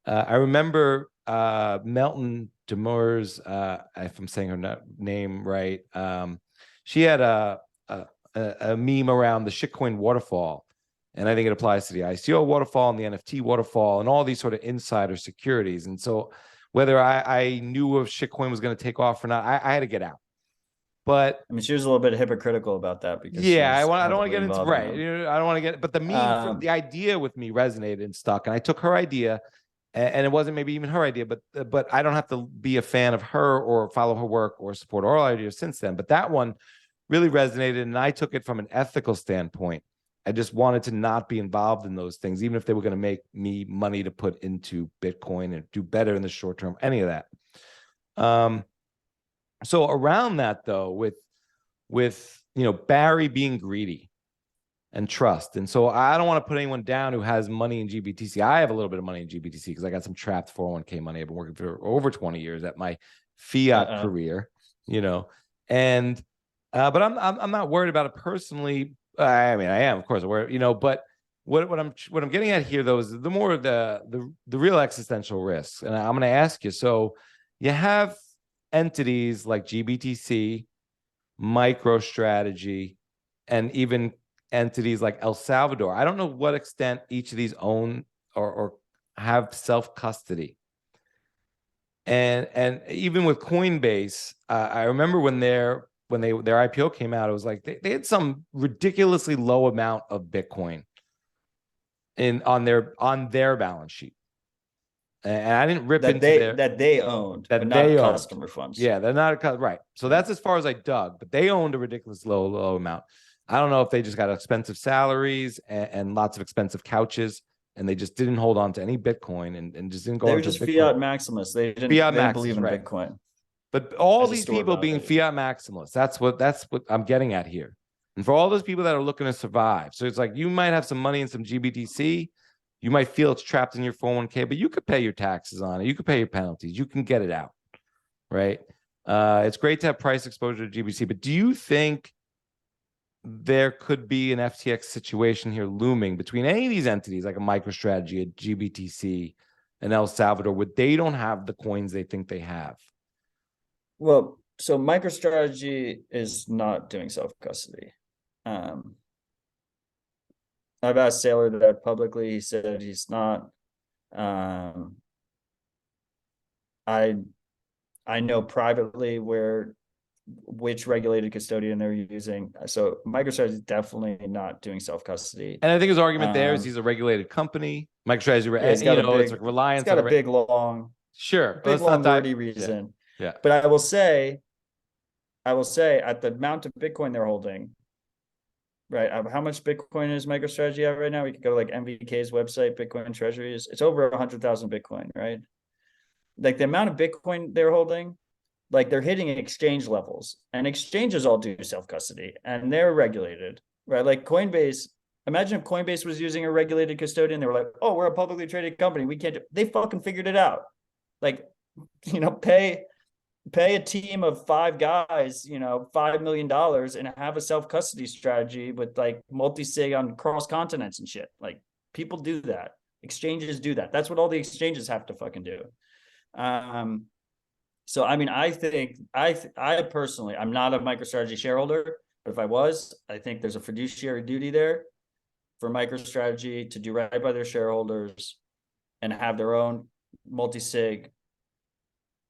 I remember Melton Demers, if I'm saying her name right, she had a meme around the shitcoin waterfall. And I think it applies to the ICO waterfall and the NFT waterfall and all these sort of insider securities. And so whether I knew if shitcoin was going to take off or not, I had to get out. But I mean, she was a little bit hypocritical about that because I don't want to get into right. I don't want to get, but the meme, the idea with me resonated and stuck. And I took her idea, and it wasn't maybe even her idea, but I don't have to be a fan of her or follow her work or support all ideas since then. But that one really resonated, and I took it from an ethical standpoint. I just wanted to not be involved in those things, even if they were going to make me money to put into Bitcoin and do better in the short term, any of that. So around that though, with you know, Barry being greedy and trust. And so I don't want to put anyone down who has money in GBTC. I have a little bit of money in GBTC because I got some trapped 401k money. I've been working for over 20 years at my fiat career, you know, and but I'm not worried about it personally. I mean, I am, of course, aware, you know, but what I'm getting at here though is the more the real existential risks, and I'm going to ask you. So you have entities like GBTC, MicroStrategy, and even entities like El Salvador. I don't know what extent each of these own or have self custody. And even with Coinbase, I remember when their IPO came out, it was like they had some ridiculously low amount of Bitcoin on their balance sheet, and I didn't rip into that they owned, that but they not owned. customer funds. Yeah, they're not right. So that's as far as I dug, but they owned a ridiculous low amount. I don't know if they just got expensive salaries and lots of expensive couches, and they just didn't hold on to any Bitcoin and just didn't go. They were just Bitcoin. fiat maximalists. They didn't believe in right. Bitcoin. But all these people being fiat maximalists, that's what I'm getting at here. And for all those people that are looking to survive, so it's like you might have some money in some GBTC, you might feel it's trapped in your 401k, but you could pay your taxes on it, you could pay your penalties, you can get it out, right? It's great to have price exposure to GBTC, but do you think there could be an FTX situation here looming between any of these entities, like a MicroStrategy, a GBTC, and El Salvador, where they don't have the coins they think they have? Well, so MicroStrategy is not doing self-custody. I've asked Saylor that publicly. He said he's not. I know privately which regulated custodian they're using. So MicroStrategy is definitely not doing self-custody. And I think his argument there is he's a regulated company. MicroStrategy, yeah, it's got it's like reliance. It's got a big long, sure, big long wordy reason. Yeah. But I will say at the amount of Bitcoin they're holding, right? How much Bitcoin is MicroStrategy at right now? We could go to like MVK's website, Bitcoin Treasuries. It's over 100,000 Bitcoin, right? Like the amount of Bitcoin they're holding, like they're hitting exchange levels, and exchanges all do self-custody and they're regulated, right? Like Coinbase, imagine if Coinbase was using a regulated custodian. They were like, oh, we're a publicly traded company, we can't they fucking figured it out. Like, pay a team of 5 guys, $5 million and have a self-custody strategy with like multi-sig on cross continents and shit. Like people do that. Exchanges do that. That's what all the exchanges have to fucking do. So, I mean, I think I personally, I'm not a MicroStrategy shareholder, but if I was, I think there's a fiduciary duty there for MicroStrategy to do right by their shareholders and have their own multi-sig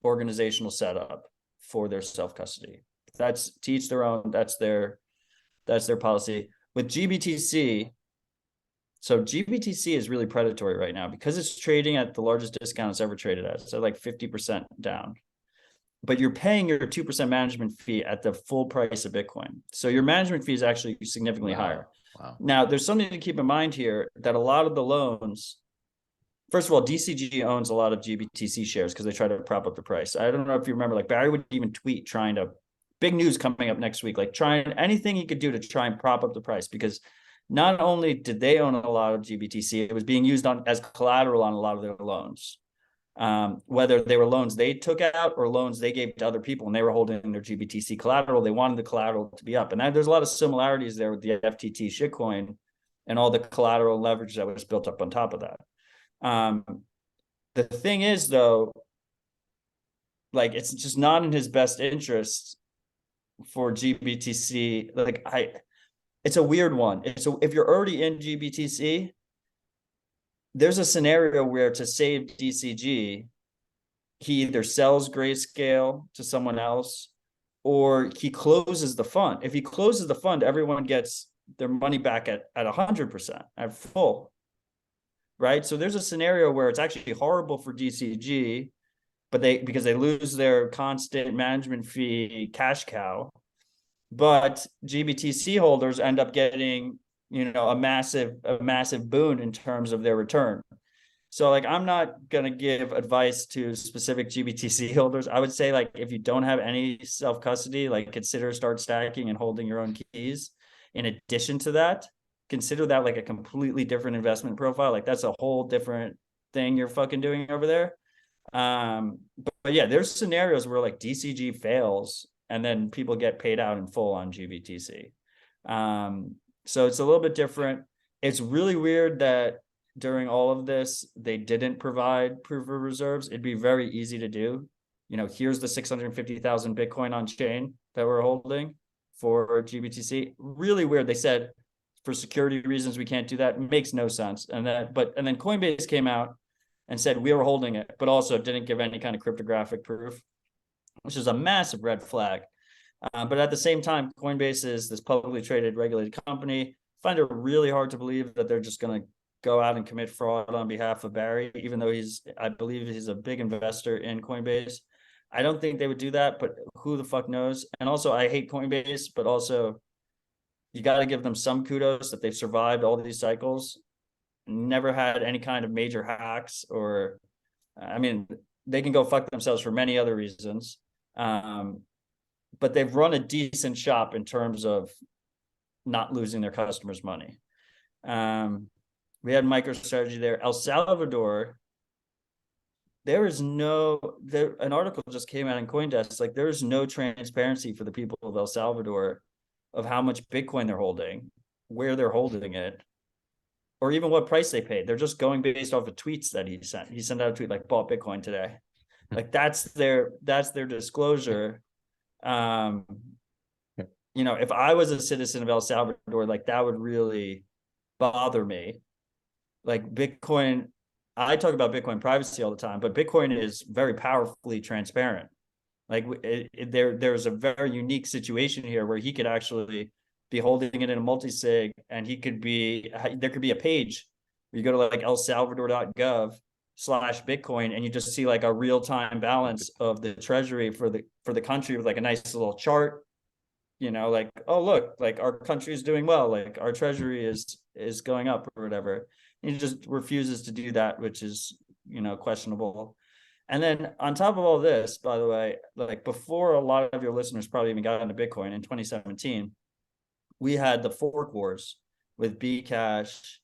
organizational setup for their self-custody. That's to each their own. That's their policy. With GBTC, so GBTC is really predatory right now because it's trading at the largest discount it's ever traded at. So like 50% down. But you're paying your 2% management fee at the full price of Bitcoin. So your management fee is actually significantly higher. Wow. Now, there's something to keep in mind here that a lot of the loans, first of all, DCG owns a lot of GBTC shares because they try to prop up the price. I don't know if you remember, like Barry would even tweet trying to, big news coming up next week, like trying anything he could do to try and prop up the price, because not only did they own a lot of GBTC, it was being used as collateral on a lot of their loans. Whether they were loans they took out or loans they gave to other people and they were holding their GBTC collateral, they wanted the collateral to be up. And there's a lot of similarities there with the FTT shitcoin and all the collateral leverage that was built up on top of that. The thing is, though, like it's just not in his best interest for GBTC. It's a weird one. If you're already in GBTC, there's a scenario where to save DCG, he either sells Grayscale to someone else or he closes the fund. If he closes the fund, everyone gets their money back at 100%, at full, right? So there's a scenario where it's actually horrible for DCG, but because they lose their constant management fee cash cow, but GBTC holders end up getting a massive boon in terms of their return. So like, I'm not going to give advice to specific GBTC holders. I would say, like, if you don't have any self-custody, like consider start stacking and holding your own keys. In addition to that, consider that like a completely different investment profile. Like that's a whole different thing you're fucking doing over there. But yeah, there's scenarios where like DCG fails and then people get paid out in full on GBTC. So it's a little bit different. It's really weird that during all of this, they didn't provide proof of reserves. It'd be very easy to do. Here's the 650,000 Bitcoin on chain that we're holding for GBTC. Really weird. They said for security reasons, we can't do that. It makes no sense. And then Coinbase came out and said we were holding it, but also didn't give any kind of cryptographic proof, which is a massive red flag. But at the same time, Coinbase is this publicly traded, regulated company. I find it really hard to believe that they're just going to go out and commit fraud on behalf of Barry, even though I believe he's a big investor in Coinbase. I don't think they would do that, but who the fuck knows? And also, I hate Coinbase, but also you got to give them some kudos that they've survived all these cycles, never had any kind of major hacks, or, I mean, they can go fuck themselves for many other reasons. But they've run a decent shop in terms of not losing their customers' money. We had MicroStrategy there. El Salvador, an article just came out in CoinDesk, like there is no transparency for the people of El Salvador of how much Bitcoin they're holding, where they're holding it, or even what price they paid. They're just going based off of tweets that he sent. He sent out a tweet like, bought Bitcoin today. Like that's their disclosure. If I was a citizen of El Salvador, like that would really bother me. Like Bitcoin, I talk about Bitcoin privacy all the time, but Bitcoin is very powerfully transparent. Like there's a very unique situation here where he could actually be holding it in a multi-sig, and there could be a page where you go to like elsalvador.gov/Bitcoin, and you just see like a real-time balance of the treasury for the country with like a nice little chart, like, oh look, like our country is doing well, like our treasury is going up or whatever. He just refuses to do that, which is, questionable. And then on top of all this, by the way, like before a lot of your listeners probably even got into Bitcoin in 2017, we had the fork wars with Bcash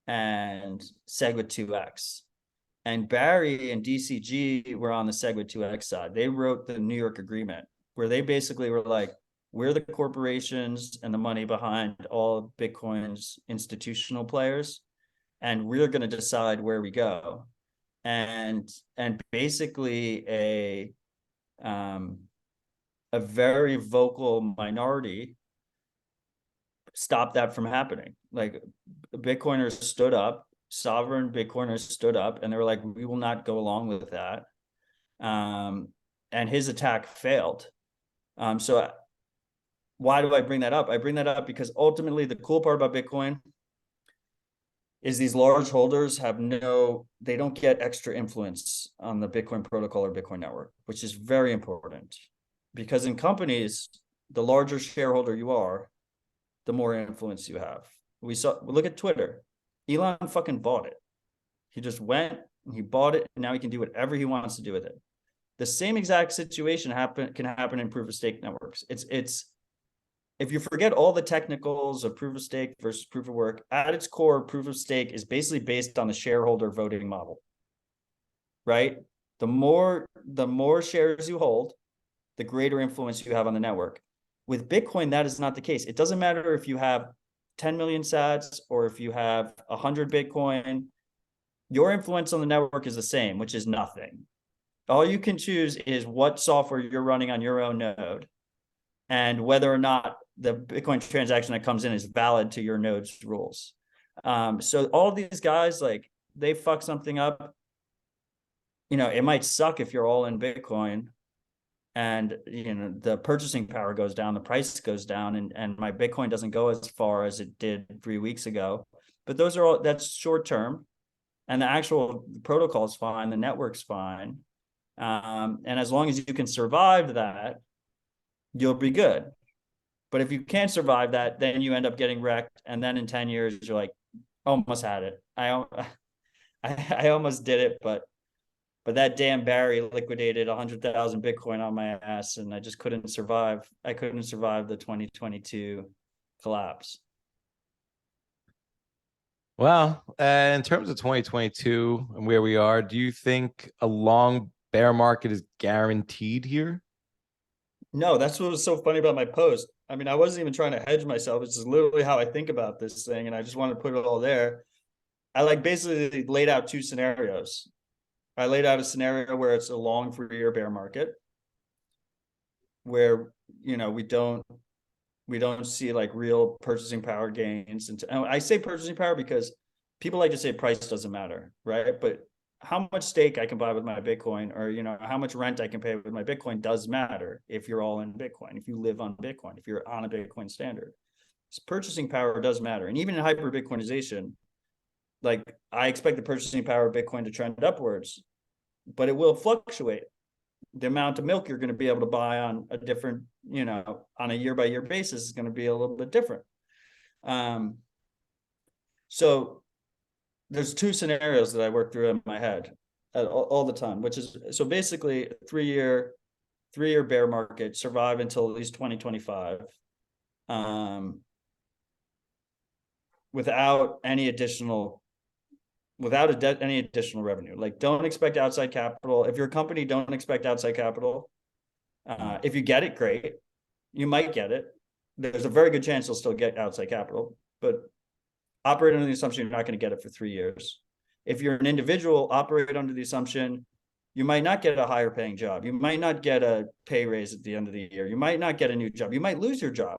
and SegWit 2x. And Barry and DCG were on the SegWit 2x side. They wrote the New York Agreement, where they basically were like, we're the corporations and the money behind all Bitcoin's institutional players, and we're going to decide where we go. And basically a very vocal minority stopped that from happening. Like Bitcoiners stood up, sovereign Bitcoiners stood up, and they were like, we will not go along with that. And his attack failed. So why do I bring that up? I bring that up because ultimately the cool part about Bitcoin is these large holders they don't get extra influence on the Bitcoin protocol or Bitcoin network, which is very important, because in companies, the larger shareholder you are, the more influence you have. Look at Twitter. Elon fucking bought it. He just went and he bought it, and now he can do whatever he wants to do with it. The same exact situation can happen in proof of stake networks. It's if you forget all the technicals of proof of stake versus proof of work, at its core, proof of stake is basically based on the shareholder voting model, right? The more shares you hold, the greater influence you have on the network. With Bitcoin, that is not the case. It doesn't matter if you have 10 million sats or if you have 100 Bitcoin, your influence on the network is the same, which is nothing. All you can choose is what software you're running on your own node and whether or not the Bitcoin transaction that comes in is valid to your node's rules. So all of these guys, like, they fuck something up. It might suck if you're all in Bitcoin and, the purchasing power goes down, the price goes down, and my Bitcoin doesn't go as far as it did 3 weeks ago. But that's short term. And the actual protocol is fine. The network's fine. And as long as you can survive that, you'll be good. But if you can't survive that, then you end up getting wrecked. And then in 10 years, you're like, almost had it. I almost did it, but that damn Barry liquidated 100,000 Bitcoin on my ass, and I just couldn't survive. I couldn't survive the 2022 collapse. Well, in terms of 2022 and where we are, do you think a long bear market is guaranteed here? No, that's what was so funny about my post. I mean, I wasn't even trying to hedge myself. It's just literally how I think about this thing. And I just wanted to put it all there. I like basically laid out two scenarios. I laid out a scenario where it's a long 3-year bear market, where, you know, we don't see like real purchasing power gains. And I say purchasing power because people like to say price doesn't matter, right? But how much stake I can buy with my Bitcoin, or, you know, how much rent I can pay with my Bitcoin does matter if you're all in Bitcoin, if you live on Bitcoin, if you're on a Bitcoin standard. So purchasing power does matter. And even in hyper Bitcoinization, like I expect the purchasing power of Bitcoin to trend upwards, but it will fluctuate. The amount of milk you're going to be able to buy on a different, you know, on a year by year basis is going to be a little bit different. So there's two scenarios that I work through in my head all the time, which is, so basically 3-year bear market, survive until at least 2025, without any additional revenue. Like, don't expect outside capital. If you're a company, don't expect outside capital. If you get it, great. You might get it. There's a very good chance you'll still get outside capital, but operate under the assumption you're not going to get it for 3 years. If you're an individual, operate under the assumption you might not get a higher paying job. You might not get a pay raise at the end of the year. You might not get a new job. You might lose your job,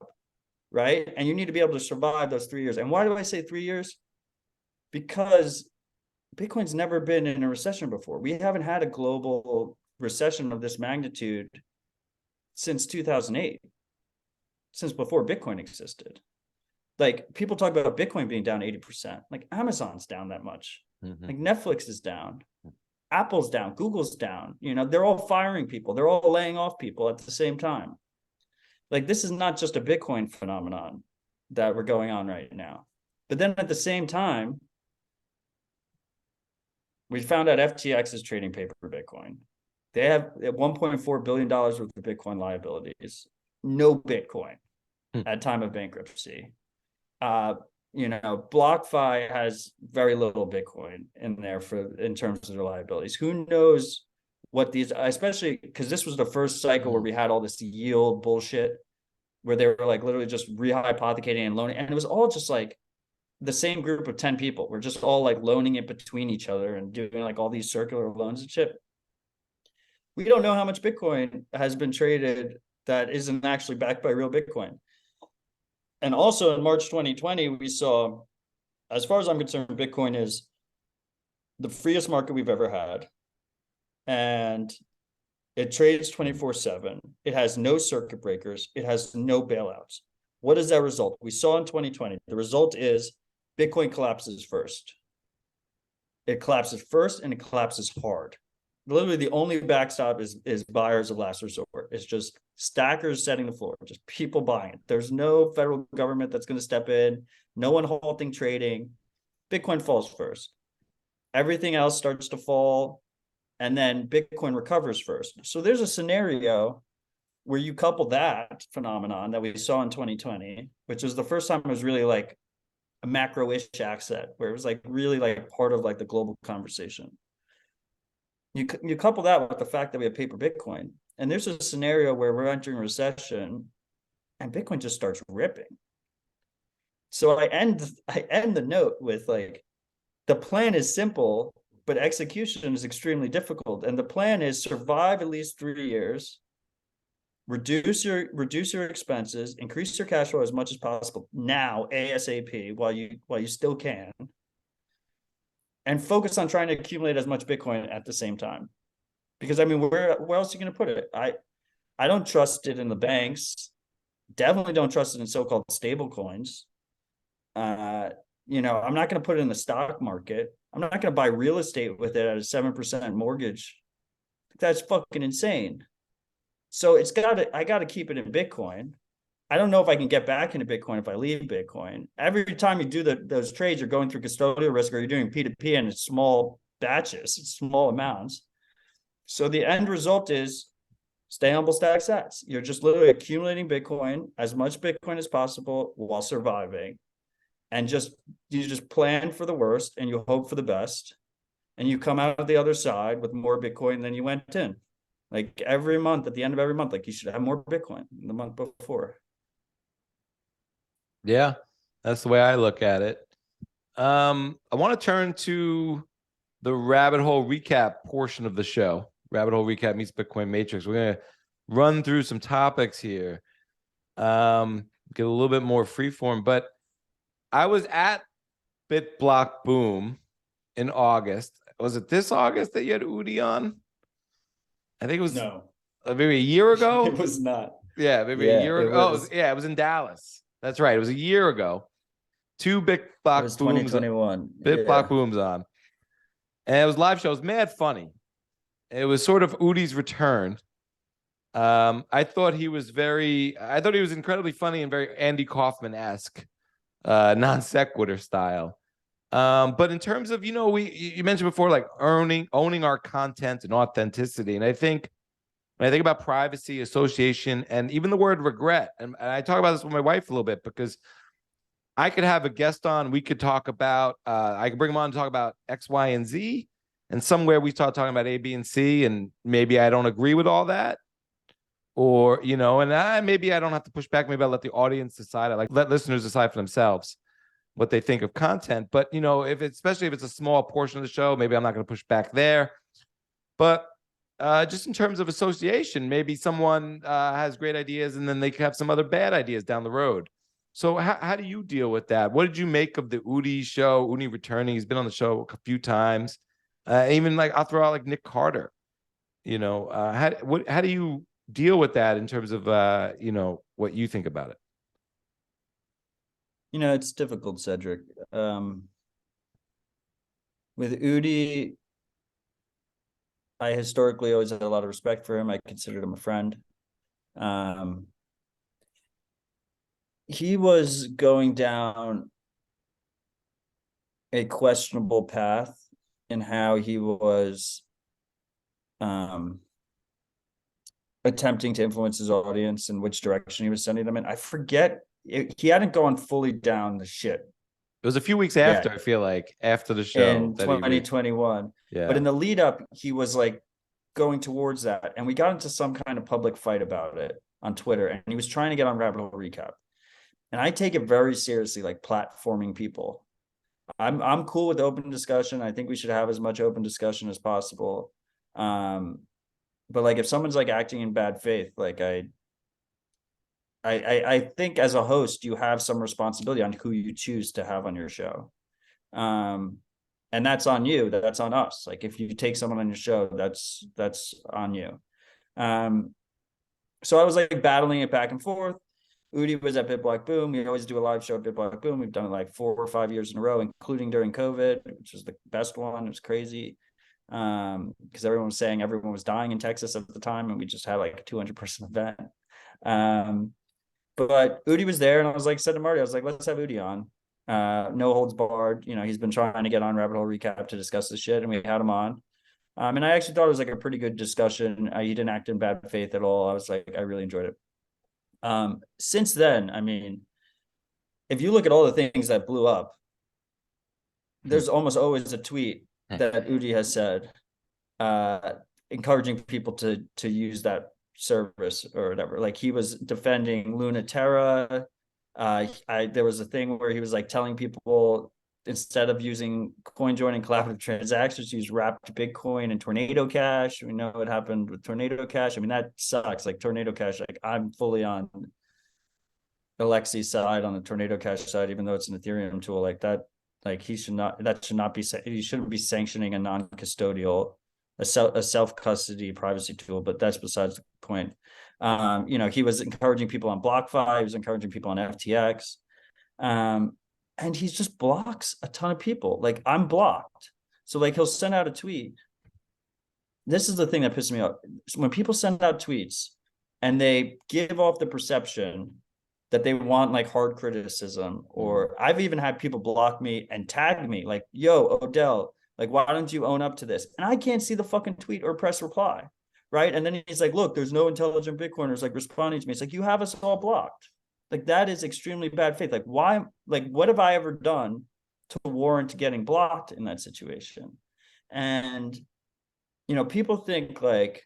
right? And you need to be able to survive those 3 years. And why do I say 3 years? Because Bitcoin's never been in a recession before. We haven't had a global recession of this magnitude since 2008, since before Bitcoin existed. Like, people talk about Bitcoin being down 80%. Like, Amazon's down that much. Like, Netflix is down. Apple's down. Google's down. You know, they're all firing people. They're all laying off people at the same time. Like, this is not just a Bitcoin phenomenon that we're going on right now. But then at the same time, we found out FTX is trading paper Bitcoin. They have $1.4 billion worth of Bitcoin liabilities. No Bitcoin at time of bankruptcy. You know, BlockFi has very little Bitcoin in there in terms of their liabilities. Who knows what these, especially because this was the first cycle where we had all this yield bullshit, where they were like literally just rehypothecating and loaning. And it was all just like the same group of 10 people. We're just all like loaning it between each other and doing like all these circular loans and shit. We don't know how much Bitcoin has been traded that isn't actually backed by real Bitcoin. And also in March 2020, we saw, as far as I'm concerned, Bitcoin is the freest market we've ever had. And it trades 24/7. It has no circuit breakers. It has no bailouts. What is that result? We saw in 2020, the result is Bitcoin collapses first. It collapses first and it collapses hard. Literally the only backstop is buyers of last resort. It's just stackers setting the floor, just people buying it. There's no federal government that's going to step in, no one halting trading. Bitcoin falls first. Everything else starts to fall, and then Bitcoin recovers first. So there's a scenario where you couple that phenomenon that we saw in 2020, which was the first time it was really like a macro-ish asset, where it was like really like part of like the global conversation. You couple that with the fact that we have paper Bitcoin, and there's a scenario where we're entering a recession and Bitcoin just starts ripping. So I end the note with like, the plan is simple, but execution is extremely difficult. And the plan is survive at least 3 years, reduce your expenses, increase your cash flow as much as possible now, ASAP, while you still can, and focus on trying to accumulate as much Bitcoin at the same time. Because I mean, where else are you going to put it? I don't trust it in the banks. Definitely don't trust it in so-called stable coins. You know, I'm not going to put it in the stock market. I'm not going to buy real estate with it at a 7% mortgage. That's fucking insane. So I got to keep it in Bitcoin. I don't know if I can get back into Bitcoin if I leave Bitcoin. Every time you do those trades, you're going through custodial risk, or you're doing P2P, and it's small batches, it's small amounts. So the end result is stay humble, stack sats. You're just literally accumulating Bitcoin, as much Bitcoin as possible, while surviving. And you just plan for the worst and you hope for the best. And you come out of the other side with more Bitcoin than you went in. Like every month, at the end of every month, like you should have more Bitcoin than the month before. Yeah, that's the way I look at it. I want to turn to the rabbit hole recap portion of the show. Rabbit hole recap meets Bitcoin Matrix. We're gonna run through some topics here. Get a little bit more freeform, but I was at BitBlock Boom in August. Was it this August that you had Udi on? I think it was No, maybe a year ago. it was not. Yeah, maybe a year ago. It was in Dallas. That's right. It was a year ago. Two It BitBlock was Booms, 2021. BitBlock Booms on, and it was live show. It was mad funny. It was sort of Udi's return. I thought he was incredibly funny and very Andy Kaufman-esque, non sequitur style. But in terms of, you mentioned before, like owning our content and authenticity. And I think when I think about privacy, association, and even the word regret, and I talk about this with my wife a little bit, because I could have a guest on, we could talk about, I could bring him on to talk about X, Y, and Z. And somewhere we start talking about A, B, and C, and maybe I don't agree with all that. Or, maybe I don't have to push back. Maybe I'll let the audience decide. I let listeners decide for themselves what they think of content. But, especially if it's a small portion of the show, maybe I'm not going to push back there. But just in terms of association, maybe someone has great ideas and then they have some other bad ideas down the road. So how do you deal with that? What did you make of the Udi show? Udi returning, he's been on the show a few times. Even like I'll throw out like Nick Carter. How do you deal with that in terms of what you think about it? It's difficult, Cedric. With Udi, I historically always had a lot of respect for him. I considered him a friend. He was going down a questionable path in how he was attempting to influence his audience and which direction he was sending them in. I forget. He hadn't gone fully down the shit. It was a few weeks after, I feel like, after the show. In 2021. Yeah. But in the lead up, he was like going towards that. And we got into some kind of public fight about it on Twitter. And he was trying to get on Rabbit Hole Recap. And I take it very seriously, like platforming people. I'm cool with open discussion. I think we should have as much open discussion as possible. But like if someone's like acting in bad faith, like I think as a host, you have some responsibility on who you choose to have on your show. And that's on you. That's on us. Like if you take someone on your show, that's on you. So I was like battling it back and forth. Udi was at BitBlock Boom. We always do a live show at BitBlock Boom. We've done it like 4 or 5 years in a row, including during COVID, which was the best one. It was crazy. Because everyone was saying everyone was dying in Texas at the time, and we just had like a 200-person event. But Udi was there, and I was like, said to Marty, I was like, let's have Udi on. No holds barred. He's been trying to get on Rabbit Hole Recap to discuss this shit, and we had him on. And I actually thought it was like a pretty good discussion. He didn't act in bad faith at all. I was like, I really enjoyed it. Since then, I mean, if you look at all the things that blew up, there's almost always a tweet that Udi has said, encouraging people to use that service or whatever. Like he was defending Luna Terra. There was a thing where he was like telling people, instead of using CoinJoin and collaborative transactions, use wrapped Bitcoin and Tornado Cash. We know what happened with Tornado Cash. I mean, that sucks. Like Tornado Cash, like I'm fully on Alexi's side, on the Tornado Cash side, even though it's an Ethereum tool like that. Like he shouldn't be sanctioning a non-custodial, a self-custody privacy tool, but that's besides the point. He was encouraging people on BlockFi. He was encouraging people on FTX. And he just blocks a ton of people. Like I'm blocked. So like he'll send out a tweet. This is the thing that pisses me off. When people send out tweets and they give off the perception that they want like hard criticism, or I've even had people block me and tag me like, yo, Odell, like, why don't you own up to this? And I can't see the fucking tweet or press reply. Right. And then he's like, look, there's no intelligent Bitcoiners like responding to me. It's like, you have us all blocked. Like that is extremely bad faith. Like why, like what have I ever done to warrant getting blocked in that situation? And, people think like,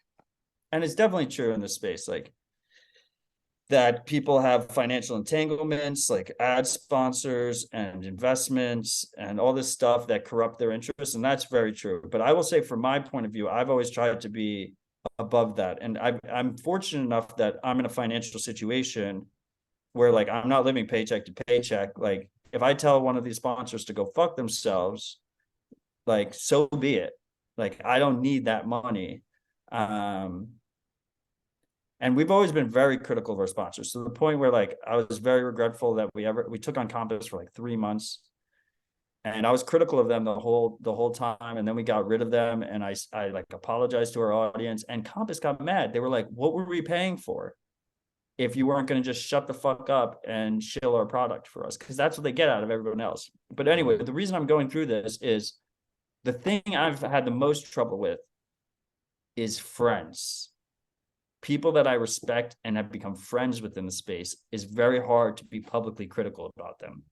and it's definitely true in this space, like that people have financial entanglements like ad sponsors and investments and all this stuff that corrupt their interests. And that's very true. But I will say, from my point of view, I've always tried to be above that. And I'm fortunate enough that I'm in a financial situation where like I'm not living paycheck to paycheck. Like if I tell one of these sponsors to go fuck themselves, like so be it. Like I don't need that money. And we've always been very critical of our sponsors, to the point where like I was very regretful that we took on Compass for like 3 months, and I was critical of them the whole time, and then we got rid of them, and I like apologized to our audience, and Compass got mad. They were like, "What were we paying for if you weren't going to just shut the fuck up and shill our product for us?" Because that's what they get out of everyone else. But anyway, the reason I'm going through this is the thing I've had the most trouble with is friends. People that I respect and have become friends within the space. Is very hard to be publicly critical about them.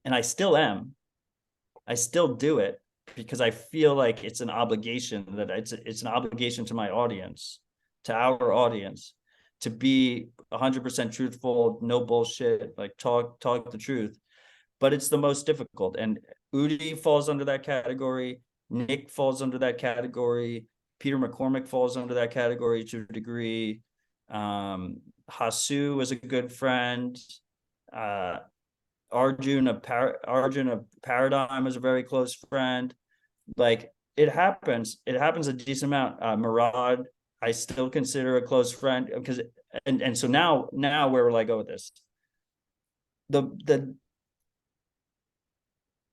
And I still am. I still do it because I feel like it's an obligation, that it's an obligation to my audience, to our audience, to be 100% truthful, no bullshit, like talk the truth. But it's the most difficult. And Udi falls under that category. Nick falls under that category. Peter McCormick falls under that category to a degree. Hasu was a good friend. Arjun of Paradigm is a very close friend. Like it happens a decent amount. Murad, I still consider a close friend, because and so now where will I go with this? The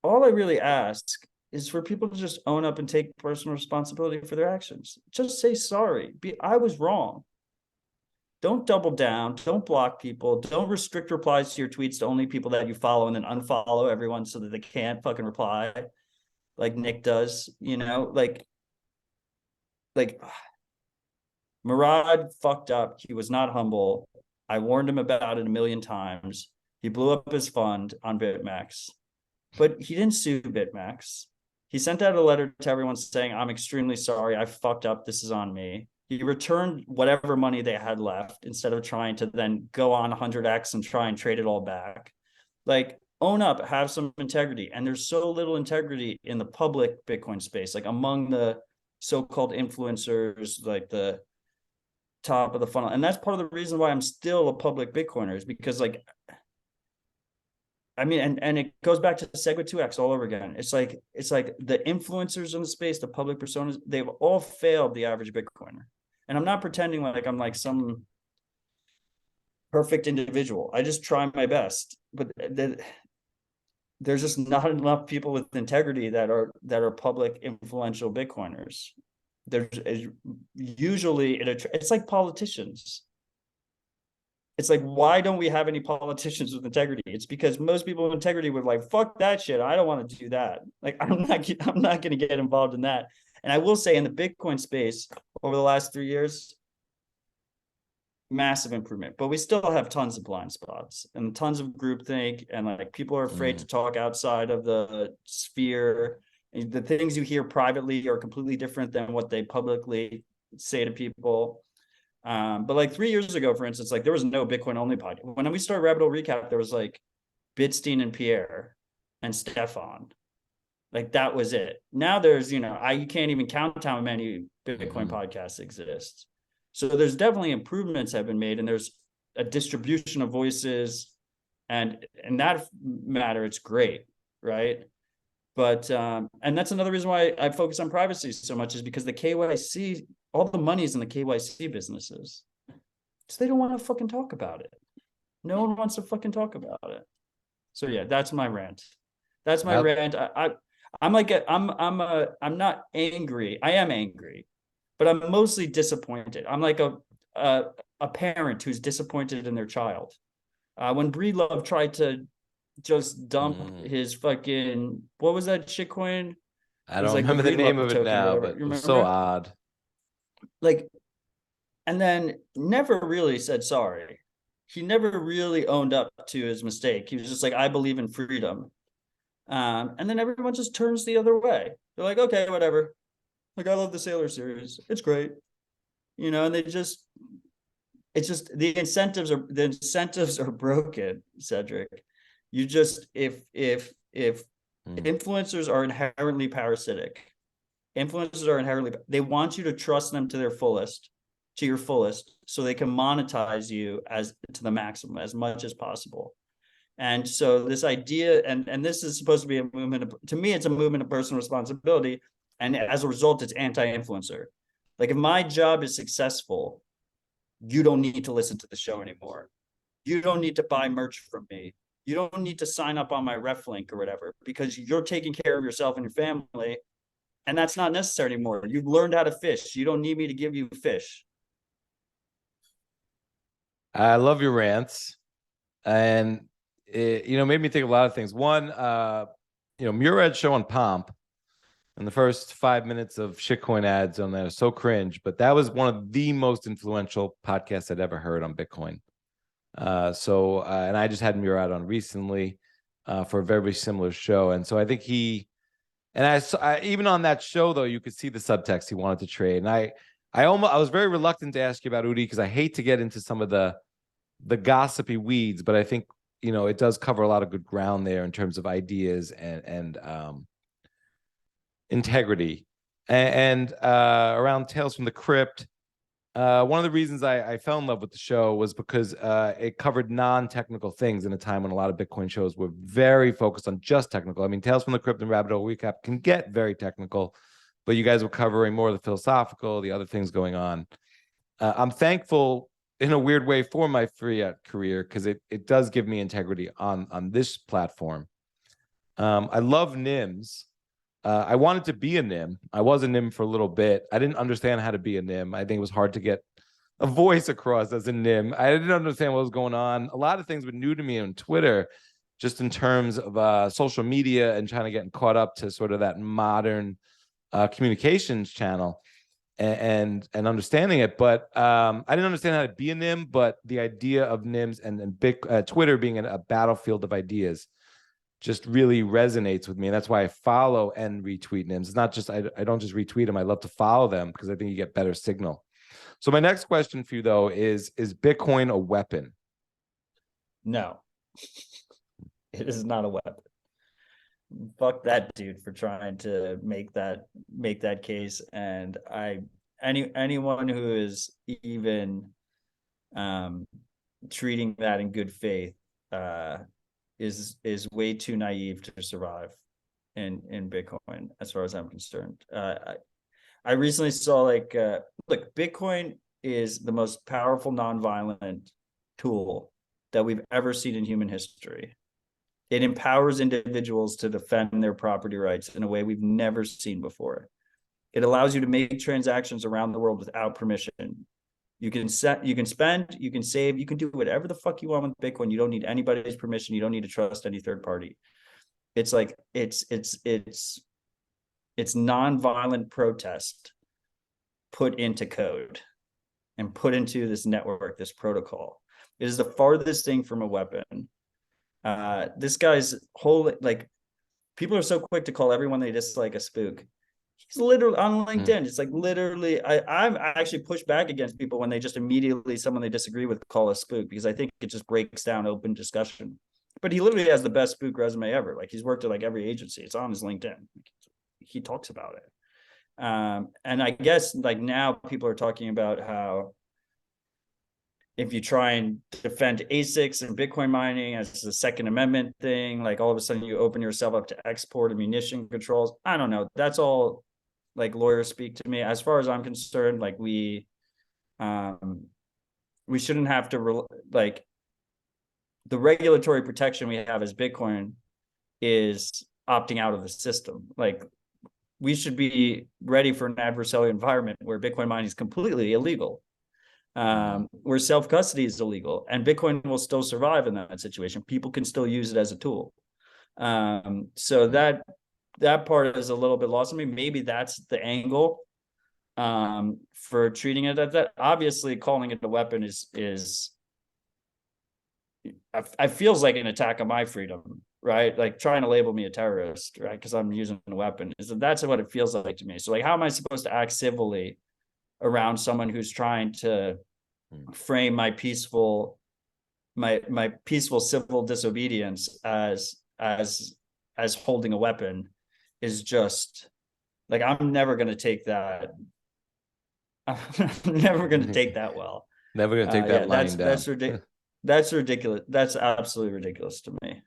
all I really ask is for people to just own up and take personal responsibility for their actions. Just say sorry. I was wrong. Don't double down. Don't block people. Don't restrict replies to your tweets to only people that you follow, and then unfollow everyone so that they can't fucking reply, like Nick does. Like Murad fucked up. He was not humble. I warned him about it a million times. He blew up his fund on BitMEX, but he didn't sue BitMEX. He sent out a letter to everyone saying, "I'm extremely sorry. I fucked up. This is on me." He returned whatever money they had left instead of trying to then go on 100x and try and trade it all back. Like, own up, have some integrity. And there's so little integrity in the public Bitcoin space, like among the so-called influencers, like the top of the funnel. And that's part of the reason why I'm still a public Bitcoiner, is because like, I mean, and it goes back to Segwit 2x all over again. It's like the influencers in the space, the public personas, they've all failed the average Bitcoiner. And I'm not pretending like I'm like some perfect individual. I just try my best. But there's just not enough people with integrity that are public influential Bitcoiners. There's usually it's like politicians. It's like, why don't we have any politicians with integrity? It's because most people with integrity would like, fuck that shit. I don't want to do that. Like, I'm not going to get involved in that. And I will say, in the Bitcoin space over the last 3 years, massive improvement, but we still have tons of blind spots and tons of groupthink, and like people are afraid to talk outside of the sphere. The things you hear privately are completely different than what they publicly say to people. But like 3 years ago, for instance, like there was no Bitcoin only podcast. When we started Rabbit Hole Recap, there was like Bitstein and Pierre and Stefan. Like that was it. Now there's, you can't even count how many Bitcoin podcasts exist. So there's definitely improvements have been made, and there's a distribution of voices, and in that matter, it's great, right? But and that's another reason why I focus on privacy so much, is because the KYC, all the money is in the KYC businesses. So they don't want to fucking talk about it. No one wants to fucking talk about it. So yeah, that's my rant. That's my rant. I'm not angry. I am angry, but I'm mostly disappointed. I'm like a parent who's disappointed in their child. When Breedlove tried to just dump his fucking, what was that shitcoin? I don't remember the name of it now, but it was so odd. Like, and then never really said sorry. He never really owned up to his mistake. He was just like, I believe in freedom. And then everyone just turns the other way. They're like, okay, whatever. Like, I love the Sailor series. It's great. And they just, it's just the incentives are broken, Cedric. You just if influencers are inherently parasitic, they want you to trust them to your fullest, so they can monetize you as to the maximum, as much as possible. And so this idea, and this is supposed to be a movement to me, it's a movement of personal responsibility. And as a result, it's anti-influencer. Like, if my job is successful, you don't need to listen to the show anymore. You don't need to buy merch from me. You don't need to sign up on my ref link or whatever, because you're taking care of yourself and your family. And that's not necessary anymore. You've learned how to fish. You don't need me to give you fish. I love your rants, and it, made me think of a lot of things. One, Murad's show on Pomp, and the first 5 minutes of shitcoin ads on there are so cringe, but that was one of the most influential podcasts I'd ever heard on Bitcoin. And I just had Murad on recently for a very similar show, and so I think I even on that show though, you could see the subtext he wanted to trade, and I was very reluctant to ask you about Udi because I hate to get into some of the gossipy weeds, but I think it does cover a lot of good ground there in terms of ideas and integrity and around Tales from the Crypt. One of the reasons I fell in love with the show was because it covered non-technical things in a time when a lot of Bitcoin shows were very focused on just technical. I mean, Tales from the Crypt and Rabbit Hole Recap can get very technical, but you guys were covering more of the philosophical, the other things going on. I'm thankful in a weird way for my fiat career because it does give me integrity on this platform. I love NIMS. I wanted to be a NIM. I was a NIM for a little bit. I didn't understand how to be a NIM. I think it was hard to get a voice across as a NIM. I didn't understand what was going on. A lot of things were new to me on Twitter, just in terms of social media and trying to get caught up to sort of that modern communications channel and understanding it. But I didn't understand how to be a NIM, but the idea of NIMs and big Twitter being a battlefield of ideas just really resonates with me. And that's why I follow and retweet NIMs. It's not just, I don't just retweet them. I love to follow them because I think you get better signal. So my next question for you though is Bitcoin a weapon? No, it is not a weapon. Fuck that dude for trying to make that case. And anyone who is even treating that in good faith is way too naive to survive in Bitcoin, as far as I'm concerned. I recently saw look, Bitcoin is the most powerful nonviolent tool that we've ever seen in human history. It empowers individuals to defend their property rights in a way we've never seen before. It allows you to make transactions around the world without permission. You can spend, you can save, you can do whatever the fuck you want with Bitcoin. You don't need anybody's permission. You don't need to trust any third party. It's like it's nonviolent protest put into code and put into this network, this protocol. It is the farthest thing from a weapon. This guy's whole, people are so quick to call everyone they dislike a spook. He's literally on LinkedIn. It's like literally, I actually push back against people when they just immediately, someone they disagree with, call a spook, because I think it just breaks down open discussion. But he literally has the best spook resume ever. Like, he's worked at every agency. It's on his LinkedIn. He talks about it. And I guess now people are talking about how if you try and defend ASICs and Bitcoin mining as the Second Amendment thing, all of a sudden you open yourself up to export ammunition controls. I don't know. That's all lawyers speak to me. As far as I'm concerned, we shouldn't have to the regulatory protection we have as Bitcoin is opting out of the system. We should be ready for an adversarial environment where Bitcoin mining is completely illegal. Where self-custody is illegal, and Bitcoin will still survive in that situation. People can still use it as a tool. So that part is a little bit lost on me. Maybe that's the angle for treating it as that. Obviously, calling it a weapon is I feels like an attack on my freedom, right? Trying to label me a terrorist, right? Because I'm using a weapon. That's what it feels like to me. So how am I supposed to act civilly around someone who's trying to frame my peaceful civil disobedience as holding a weapon is just like, I'm never going to take that. I'm never going to take that well. Never going to take that line down. That's ridiculous. That's ridiculous. That's absolutely ridiculous to me.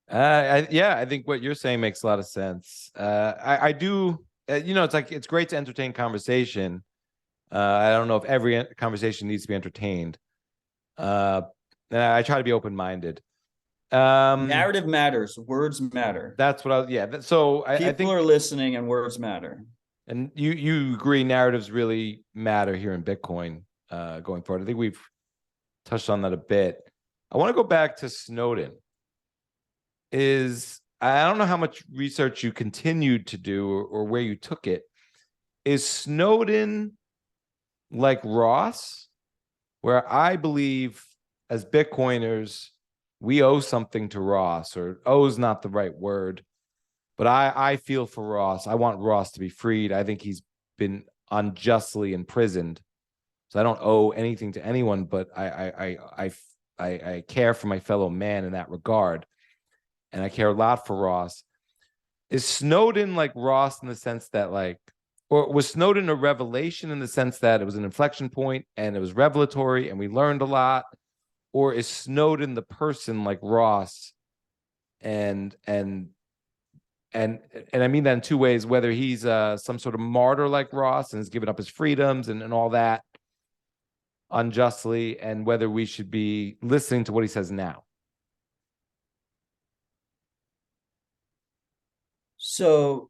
I think what you're saying makes a lot of sense. I do, it's great to entertain conversation. I don't know if every conversation needs to be entertained. And I try to be open-minded. Narrative matters. Words matter. That's what So I think people are listening and words matter. And you agree narratives really matter here in Bitcoin going forward. I think we've touched on that a bit. I want to go back to Snowden. I don't know how much research you continued to do or where you took it. Is Snowden like Ross, where I believe as Bitcoiners, we owe something to Ross, or owe is not the right word, but I feel for Ross. I want Ross to be freed. I think he's been unjustly imprisoned. So I don't owe anything to anyone, but I care for my fellow man in that regard. And I care a lot for Ross. Is Snowden like Ross in the sense that or was Snowden a revelation in the sense that it was an inflection point and it was revelatory and we learned a lot? Or is Snowden the person like Ross? And I mean that in two ways, whether he's some sort of martyr like Ross and has given up his freedoms and all that unjustly, and whether we should be listening to what he says now. So,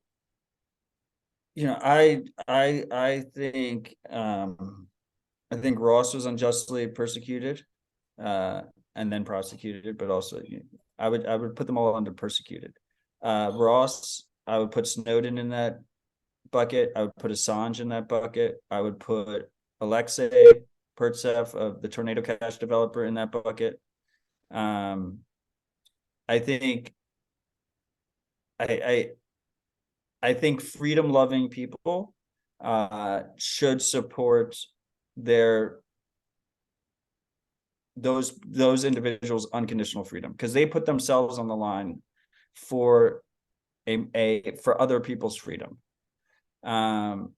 I think Ross was unjustly persecuted, and then prosecuted, but also I would put them all under persecuted. Ross, I would put Snowden in that bucket. I would put Assange in that bucket. I would put Alexei Pertsev of the Tornado Cash developer in that bucket. I think freedom-loving people should support those individuals' unconditional freedom, because they put themselves on the line for for other people's freedom.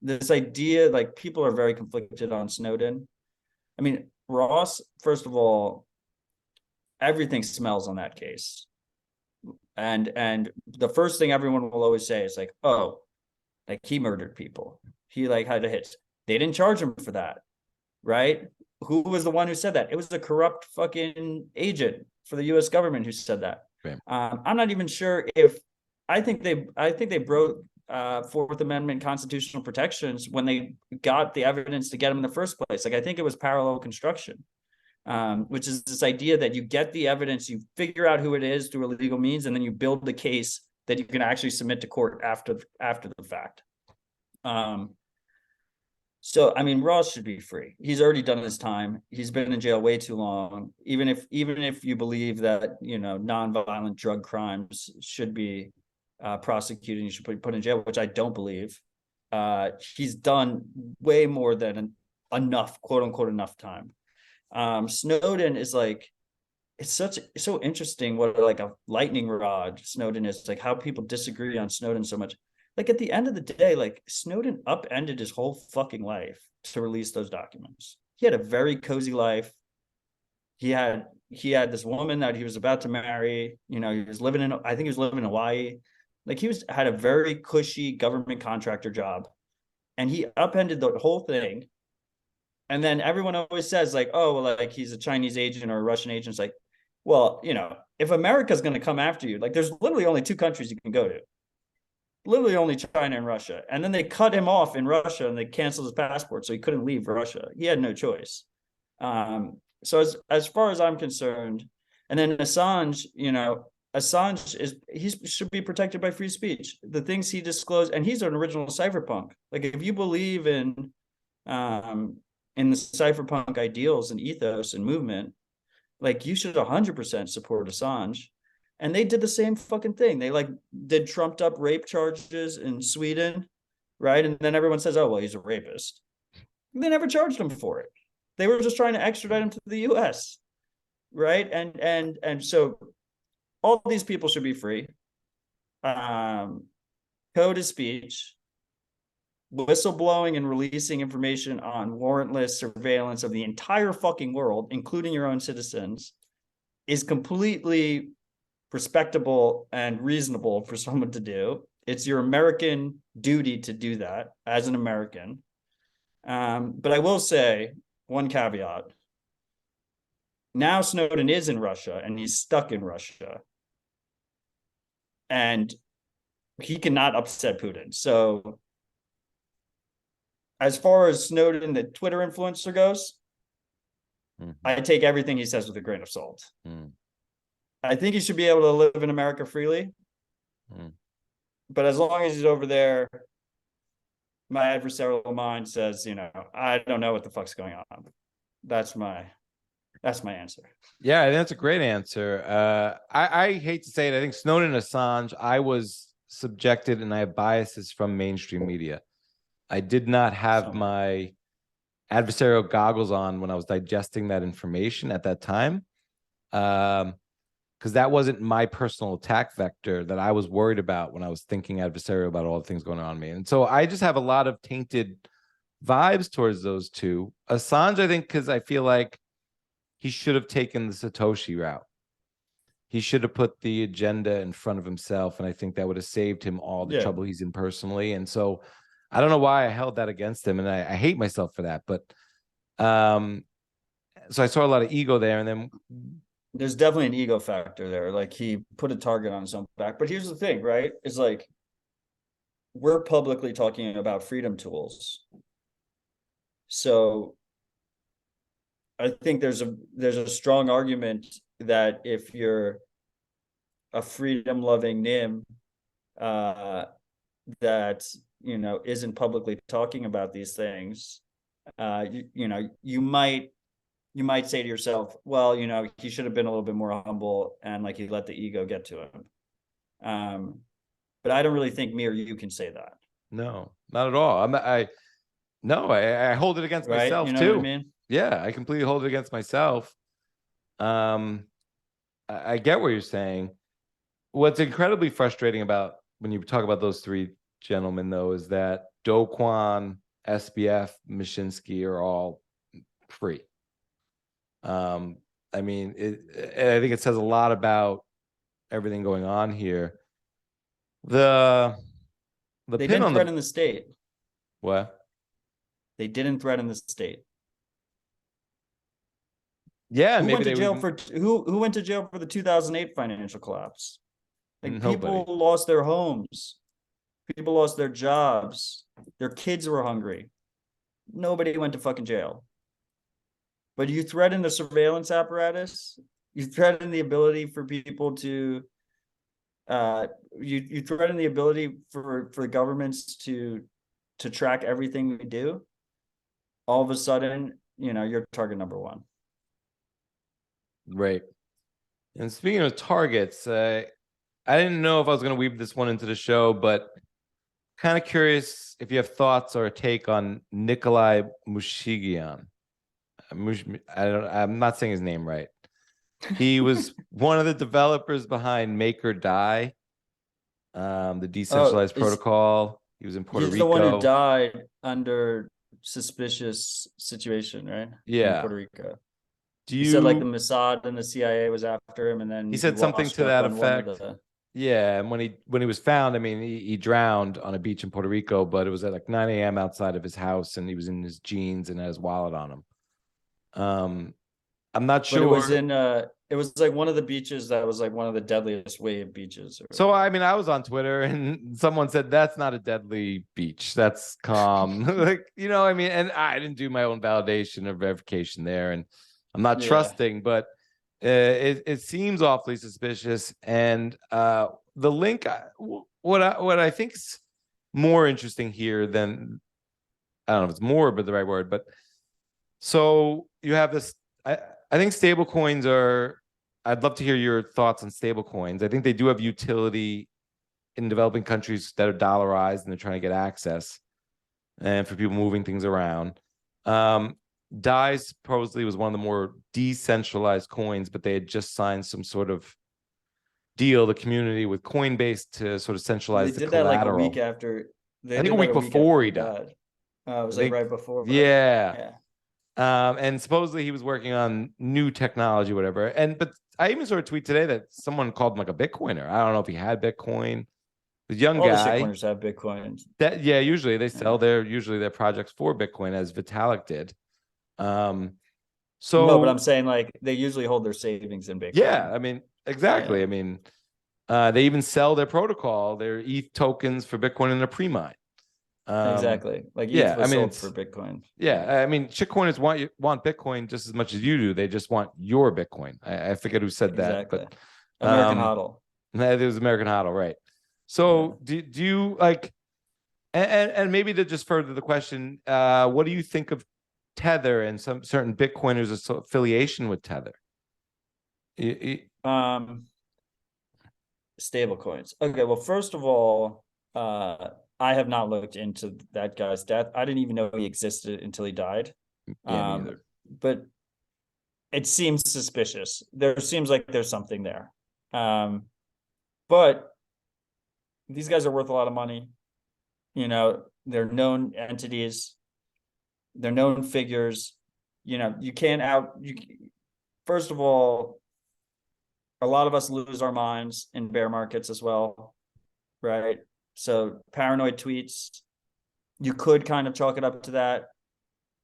This idea, like, people are very conflicted on Snowden. I mean, Ross, first of all, everything smells on that case. And the first thing everyone will always say is like, oh, like he murdered people. He had hits. They didn't charge him for that, right? Who was the one who said that? It was the corrupt fucking agent for the U.S. government who said that. Right. I'm not even sure if I think they broke Fourth Amendment constitutional protections when they got the evidence to get him in the first place. Like, I think it was parallel construction. Which is this idea that you get the evidence, you figure out who it is through a legal means, and then you build the case that you can actually submit to court after the fact. So, I mean, Ross should be free. He's already done his time. He's been in jail way too long. Even if you believe that, nonviolent drug crimes should be prosecuted and you should be put in jail, which I don't believe, he's done way more than enough, quote unquote, enough time. Snowden is it's so interesting what a lightning rod Snowden is, like how people disagree on Snowden so much. Like, at the end of the day, Snowden upended his whole fucking life to release those documents. He had a very cozy life. He had this woman that he was about to marry. He was living in Hawaii. Like, he had a very cushy government contractor job, and he upended the whole thing. And then everyone always says he's a Chinese agent or a Russian agent. It's like, well, if America's going to come after you, there's literally only two countries you can go to. Literally only China and Russia. And then they cut him off in Russia and they canceled his passport, so he couldn't leave Russia. He had no choice. So as far as I'm concerned, and then Assange, he should be protected by free speech. The things he disclosed, and he's an original cypherpunk. Like, if you believe in the cypherpunk ideals and ethos and movement, you should 100% support Assange. And they did the same fucking thing. They did trumped up rape charges in Sweden, right? And then everyone says, oh, well, he's a rapist. They never charged him for it. They were just trying to extradite him to the US, right? And so all these people should be free. Code of speech, whistleblowing and releasing information on warrantless surveillance of the entire fucking world, including your own citizens, is completely respectable and reasonable for someone to do. It's your American duty to do that as an American. But I will say one caveat. Now Snowden is in Russia and he's stuck in Russia. And he cannot upset Putin. So as far as Snowden, the Twitter influencer goes, I take everything he says with a grain of salt. I think he should be able to live in America freely. But as long as he's over there, my adversarial mind says, I don't know what the fuck's going on. That's my answer. Yeah, that's a great answer. I hate to say it. I think Snowden and Assange, I was subjected and I have biases from mainstream media. I did not have my adversarial goggles on when I was digesting that information at that time. Because that wasn't my personal attack vector that I was worried about when I was thinking adversarial about all the things going on in me. And so I just have a lot of tainted vibes towards those two. Assange, I think, because I feel like he should have taken the Satoshi route. He should have put the agenda in front of himself, and I think that would have saved him all the trouble he's in personally. And so I don't know why I held that against him, and I hate myself for that. But so I saw a lot of ego there, and then there's definitely an ego factor there. Like, he put a target on his own back. But here's the thing, right? It's like, we're publicly talking about freedom tools. So I think there's a strong argument that if you're a freedom-loving NIM that isn't publicly talking about these things, you might say to yourself, well, he should have been a little bit more humble and he let the ego get to him. But I don't really think me or you can say that. No, not at all. I hold it against myself too. What I mean? Yeah, I completely hold it against myself. I get what you're saying. What's incredibly frustrating about when you talk about those three gentlemen, though, is that Do Kwon, SBF, Mashinsky are all free. I think it says a lot about everything going on here. They didn't threaten the state. What? They didn't threaten the state. Yeah, who went to jail for the 2008 financial collapse? People lost their homes, people lost their jobs, their kids were hungry. Nobody went to fucking jail. But you threaten the surveillance apparatus. You threaten the ability for people to. You threaten the ability for governments to track everything we do. All of a sudden, you're target number one. Right. And speaking of targets, I didn't know if I was going to weave this one into the show, but kind of curious if you have thoughts or a take on Nikolai Mushigian. I'm not saying his name right. He was one of the developers behind Make or Die, the decentralized protocol. He was in Puerto Rico. He's the one who died under suspicious situation, right? Yeah. In Puerto Rico. He said the Mossad and the CIA was after him, and then he said something to that effect. Yeah, and when he was found, he drowned on a beach in Puerto Rico, but it was at 9 a.m. outside of his house, and he was in his jeans and had his wallet on him. I'm not sure. But it was one of the beaches that was one of the deadliest wave beaches. So I was on Twitter and someone said that's not a deadly beach. That's calm. And I didn't do my own validation or verification there, and I'm not trusting, but it seems awfully suspicious. And the link, what I think is more interesting here than, I don't know if it's more, but the right word, but so you have this. I think stablecoins are. I'd love to hear your thoughts on stablecoins. I think they do have utility in developing countries that are dollarized and they're trying to get access, and for people moving things around. DAI supposedly was one of the more decentralized coins, but they had just signed some sort of deal, the community, with Coinbase to sort of centralize They the did that like a collateral. week after. They I think did a like week before after he died. It was I like think, right before. yeah. Yeah. And supposedly he was working on new technology, whatever. But I even saw a tweet today that someone called him like a Bitcoiner. I don't know if he had Bitcoin. The young All the guy. shitcoiners have Bitcoin. Usually they sell their projects for Bitcoin, as Vitalik did. So No, but I'm saying like they usually hold their savings in Bitcoin. yeah, I mean, exactly. Yeah. I mean, they even sell their protocol, their ETH tokens for Bitcoin in a pre-mine. Exactly. Like yeah, ETH was I mean, sold for Bitcoin. Yeah, I mean, shitcoiners want Bitcoin just as much as you do. They just want your Bitcoin. I forget who said Exactly. that, but American HODL. it was American HODL, right? So do you like, and maybe to just further the question, what do you think of Tether and some certain Bitcoiners' affiliation with Tether? Stablecoins. Okay, well, first of all, I have not looked into that guy's death. I didn't even know he existed until he died. Yeah, me either. But it seems suspicious. There seems like there's something there. But these guys are worth a lot of money. You know, they're known entities. They're known figures. You know, you can't first of all, a lot of us lose our minds in bear markets as well, right? So paranoid tweets, you could kind of chalk it up to that.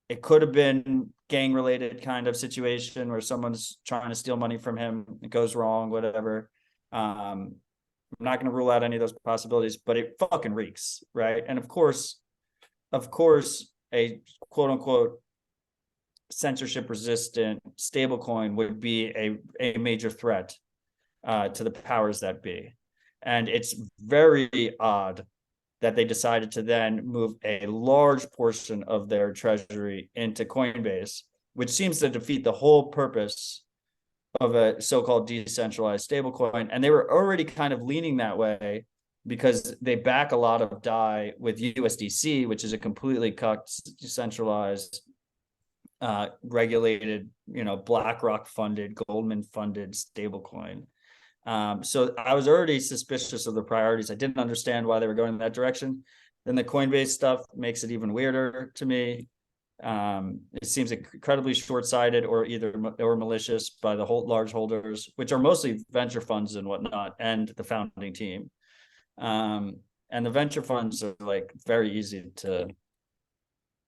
It could have been gang related kind of situation where someone's trying to steal money from him. It goes wrong, whatever. I'm not going to rule out any of those possibilities, but it fucking reeks, right? And of course, a quote unquote censorship resistant stablecoin would be a major threat to the powers that be. And it's very odd that they decided to then move a large portion of their treasury into Coinbase, which seems to defeat the whole purpose of a so-called decentralized stablecoin. And they were already kind of leaning that way because they back a lot of DAI with USDC, which is a completely cucked, decentralized, regulated, BlackRock funded, Goldman funded stablecoin. So I was already suspicious of the priorities. I didn't understand why they were going in that direction. Then the Coinbase stuff makes it even weirder to me. It seems incredibly short-sighted or malicious by the large holders, which are mostly venture funds and whatnot, and the founding team. And the venture funds are like very easy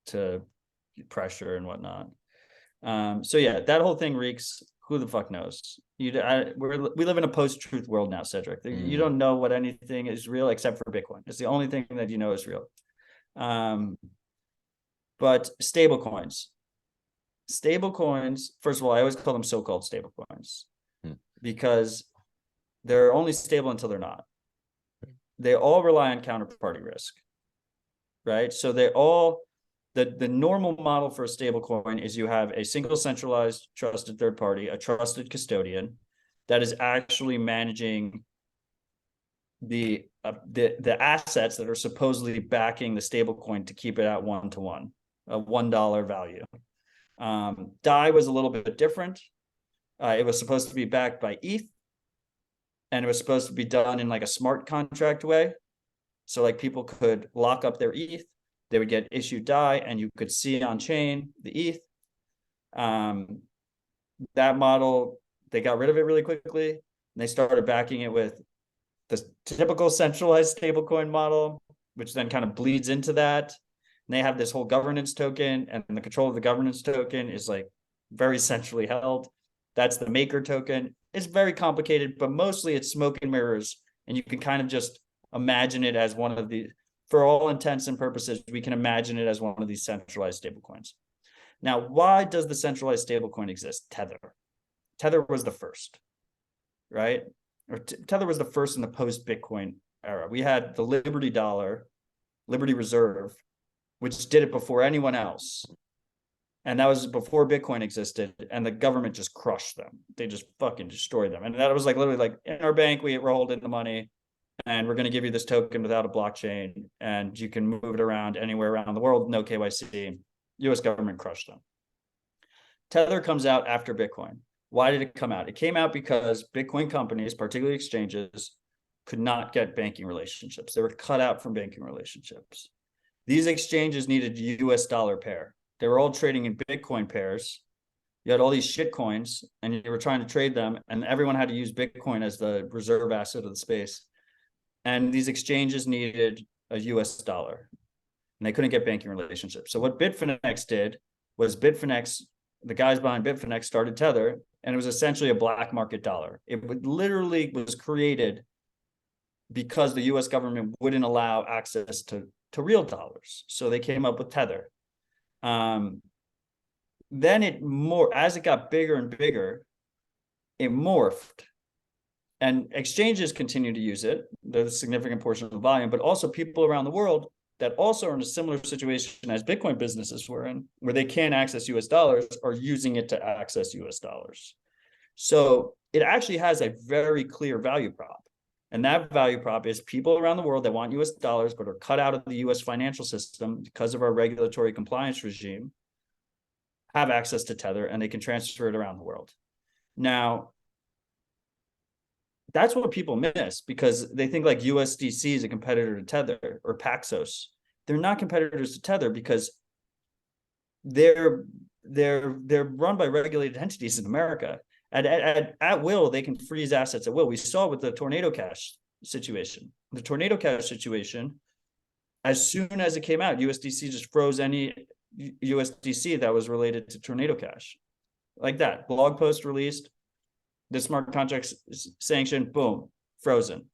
to pressure and whatnot. So yeah, that whole thing reeks. Who the fuck knows? We live in a post-truth world now, Cedric. You don't know what anything is real except for Bitcoin. It's the only thing that you know is real. But stablecoins, first of all, I always call them so-called stablecoins because they're only stable until they're not. They all rely on counterparty risk, right? So the normal model for a stablecoin is you have a single centralized trusted third party, a trusted custodian that is actually managing the assets that are supposedly backing the stablecoin to keep it at 1-to-1, a $1 value. DAI was a little bit different. It was supposed to be backed by ETH, and it was supposed to be done in like a smart contract way. So like people could lock up their ETH, they would get issued DAI, and you could see on chain the ETH. That model, they got rid of it really quickly, and they started backing it with the typical centralized stablecoin model, which then kind of bleeds into that. And they have this whole governance token, and the control of the governance token is like very centrally held. That's the maker token. It's very complicated, but mostly it's smoke and mirrors, and you can kind of just imagine it as one of the, for all intents and purposes, we can imagine it as one of these centralized stablecoins. Now, why does the centralized stablecoin exist? Tether was the first, right? Or Tether was the first in the post-Bitcoin era. We had the Liberty Dollar, Liberty Reserve, which did it before anyone else. And that was before Bitcoin existed, and the government just crushed them. They just fucking destroyed them. And that was like literally like, in our bank, we're holding the money, and we're going to give you this token without a blockchain, and you can move it around anywhere around the world, no KYC. US government crushed them. Tether comes out after Bitcoin. Why did it come out? It came out because Bitcoin companies, particularly exchanges, could not get banking relationships. They were cut out from banking relationships. These exchanges needed US dollar pair. They were all trading in Bitcoin pairs. You had all these shit coins and you were trying to trade them, and everyone had to use Bitcoin as the reserve asset of the space. And these exchanges needed a US dollar and they couldn't get banking relationships. So what Bitfinex did was the guys behind Bitfinex started Tether, and it was essentially a black market dollar. It literally was created because the US government wouldn't allow access to real dollars. So they came up with Tether. Then as it got bigger and bigger, it morphed. And exchanges continue to use it. They're a significant portion of the volume, but also people around the world that also are in a similar situation as Bitcoin businesses were in, where they can't access US dollars, are using it to access US dollars. So it actually has a very clear value prop. And that value prop is people around the world that want US dollars, but are cut out of the US financial system because of our regulatory compliance regime, have access to Tether, and they can transfer it around the world. Now, that's what people miss, because they think like USDC is a competitor to Tether, or Paxos. They're not competitors to Tether because they're run by regulated entities in America. At will, they can freeze assets at will. We saw with the Tornado Cash situation. The Tornado Cash situation, as soon as it came out, USDC just froze any USDC that was related to Tornado Cash. Like that. Blog post released, the smart contracts sanctioned, boom, frozen.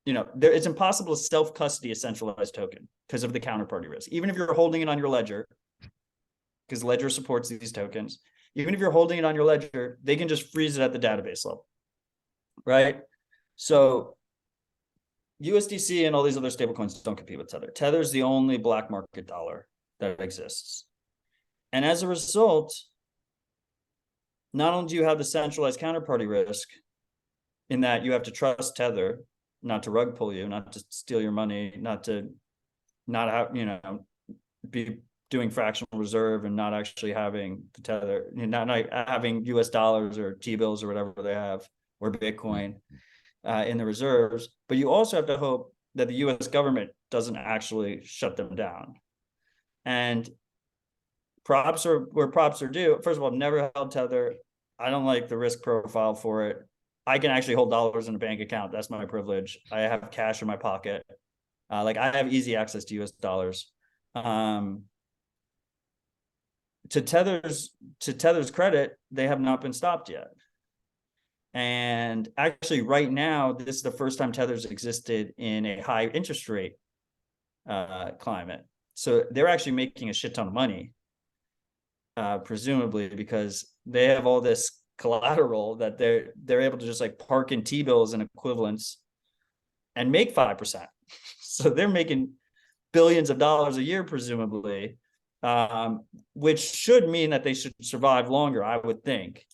It's impossible to self-custody a centralized token because of the counterparty risk. Even if you're holding it on your ledger, because Ledger supports these tokens, even if you're holding it on your ledger, they can just freeze it at the database level, right? So USDC and all these other stablecoins don't compete with Tether. Tether is the only black market dollar that exists. And as a result, not only do you have the centralized counterparty risk in that you have to trust Tether not to rug pull you, not to steal your money, not be doing fractional reserve and not actually having the Tether, not having US dollars or T-bills or whatever they have, or Bitcoin in the reserves. But you also have to hope that the US government doesn't actually shut them down. And props are where props are due. First of all, I've never held Tether. I don't like the risk profile for it. I can actually hold dollars in a bank account. That's my privilege. I have cash in my pocket. I have easy access to US dollars. To Tether's credit, they have not been stopped yet. And actually right now, this is the first time Tether's existed in a high interest rate climate. So they're actually making a shit ton of money, presumably because they have all this collateral that they're able to just like park in T-bills and equivalents and make 5%. So they're making billions of dollars a year, presumably, which should mean that they should survive longer, I would think.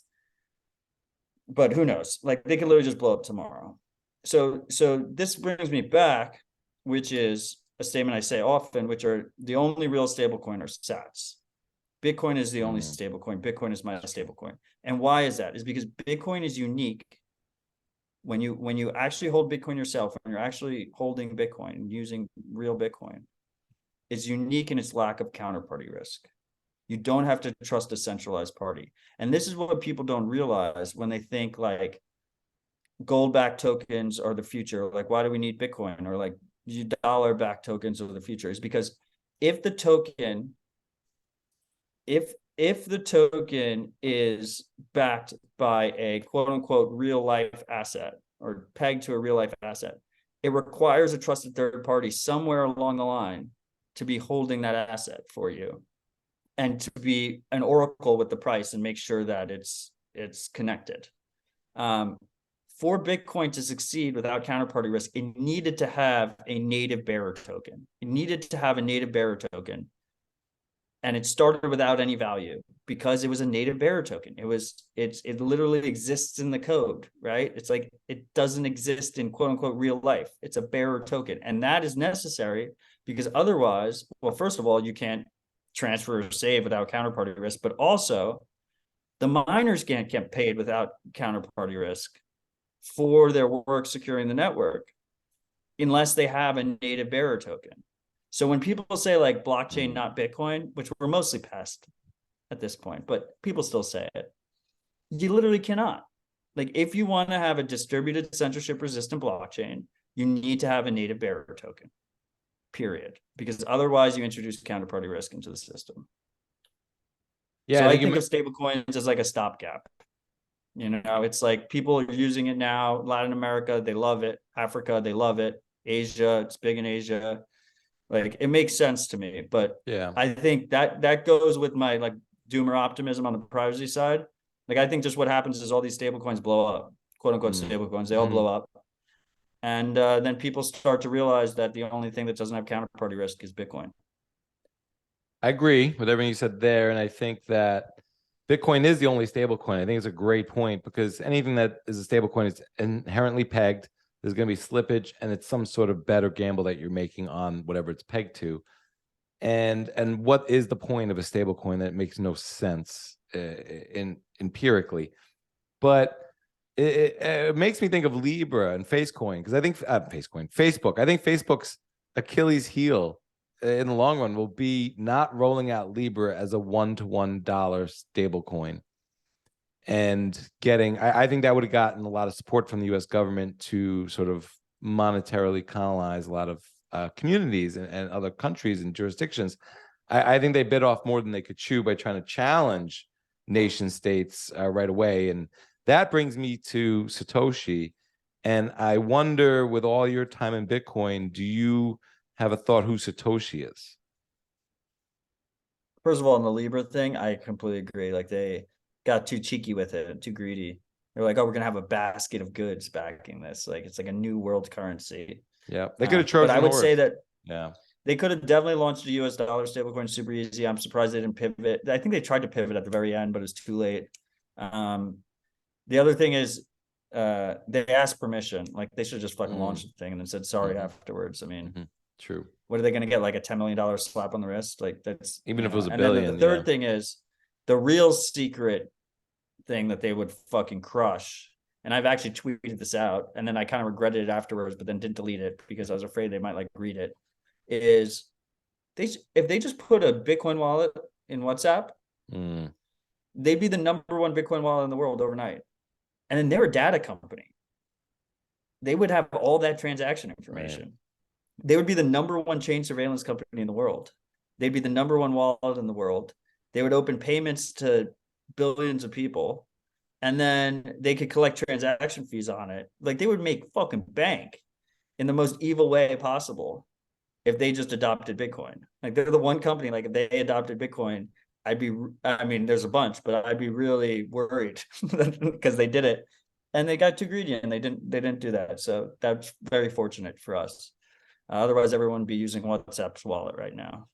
But who knows? Like they could literally just blow up tomorrow. So this brings me back, which is a statement I say often, which are the only real stablecoin are sats. Bitcoin is the only stablecoin. Bitcoin is my stablecoin. And why is that? Is because Bitcoin is unique. When you actually hold Bitcoin yourself, when you're actually holding Bitcoin and using real Bitcoin, it's unique in its lack of counterparty risk. You don't have to trust a centralized party. And this is what people don't realize when they think like gold-backed tokens are the future. Like, why do we need Bitcoin? Or like dollar-backed tokens are the future. Is because if the token is backed by a quote unquote real life asset or pegged to a real life asset, it requires a trusted third party somewhere along the line to be holding that asset for you and to be an oracle with the price and make sure that it's connected. For Bitcoin to succeed without counterparty risk, it needed to have a native bearer token. And it started without any value because it was a native bearer token. It literally exists in the code, right? It's like it doesn't exist in quote unquote real life. It's a bearer token. And that is necessary because otherwise, well, first of all, you can't transfer or save without counterparty risk, but also the miners can't get paid without counterparty risk for their work securing the network unless they have a native bearer token. So when people say like blockchain, not Bitcoin, which we're mostly past at this point, but people still say it, you literally cannot. Like, if you want to have a distributed censorship resistant blockchain, you need to have a native bearer token, period. Because otherwise you introduce counterparty risk into the system. Yeah, so I think of stablecoins as like a stopgap. You know, it's like people are using it now. Latin America, they love it. Africa, they love it. Asia, it's big in Asia. Like, it makes sense to me. But yeah, I think that goes with my like doomer optimism on the privacy side. Like, I think just what happens is all these stablecoins blow up, quote unquote stablecoins. They all blow up. And then people start to realize that the only thing that doesn't have counterparty risk is Bitcoin. I agree with everything you said there. And I think that Bitcoin is the only stable coin. I think it's a great point, because anything that is a stable coin is inherently pegged. There's going to be slippage, and it's some sort of better gamble that you're making on whatever it's pegged to. And what is the point of a stable coin? That makes no sense empirically. But it makes me think of Libra and Facecoin, because I think Facebook. I think Facebook's Achilles heel in the long run will be not rolling out Libra as a $1-to-$1 stable coin, and getting. I think that would have gotten a lot of support from the U.S. government to sort of monetarily colonize a lot of communities and other countries and jurisdictions. I think they bit off more than they could chew by trying to challenge nation states right away. And that brings me to Satoshi. And I wonder, with all your time in Bitcoin, do you have a thought who Satoshi is? First of all, on the Libra thing, I completely agree. Like, they got too cheeky with it and too greedy. They're like, oh, we're going to have a basket of goods backing this. Like, it's like a new world currency. Yeah, they could have Trojan But I would horse. say that Yeah, they could have definitely launched a US dollar stablecoin super easy. I'm surprised they didn't pivot. I think they tried to pivot at the very end, but it was too late. The other thing is, they asked permission. Like, they should just fucking launch the thing and then said sorry afterwards. I mean, true. What are they going to get? Like a $10 million slap on the wrist? Like, that's, Even if it was a and billion. then the third thing is the real secret thing that they would fucking crush. And I've actually tweeted this out, and then I kind of regretted it afterwards, but then didn't delete it because I was afraid they might like read it. Is if they just put a Bitcoin wallet in WhatsApp, they'd be the number one Bitcoin wallet in the world overnight. And then they're a data company. They would have all that transaction information. Right. They would be the number one chain surveillance company in the world. They'd be the number one wallet in the world. They would open payments to billions of people, and then they could collect transaction fees on it. Like, they would make fucking bank in the most evil way possible if they just adopted Bitcoin. Like, they're the one company, like, if they adopted Bitcoin, I mean, there's a bunch, but I'd be really worried because they did it and they got too greedy and they didn't do that. So that's very fortunate for us. Otherwise, everyone would be using WhatsApp's wallet right now.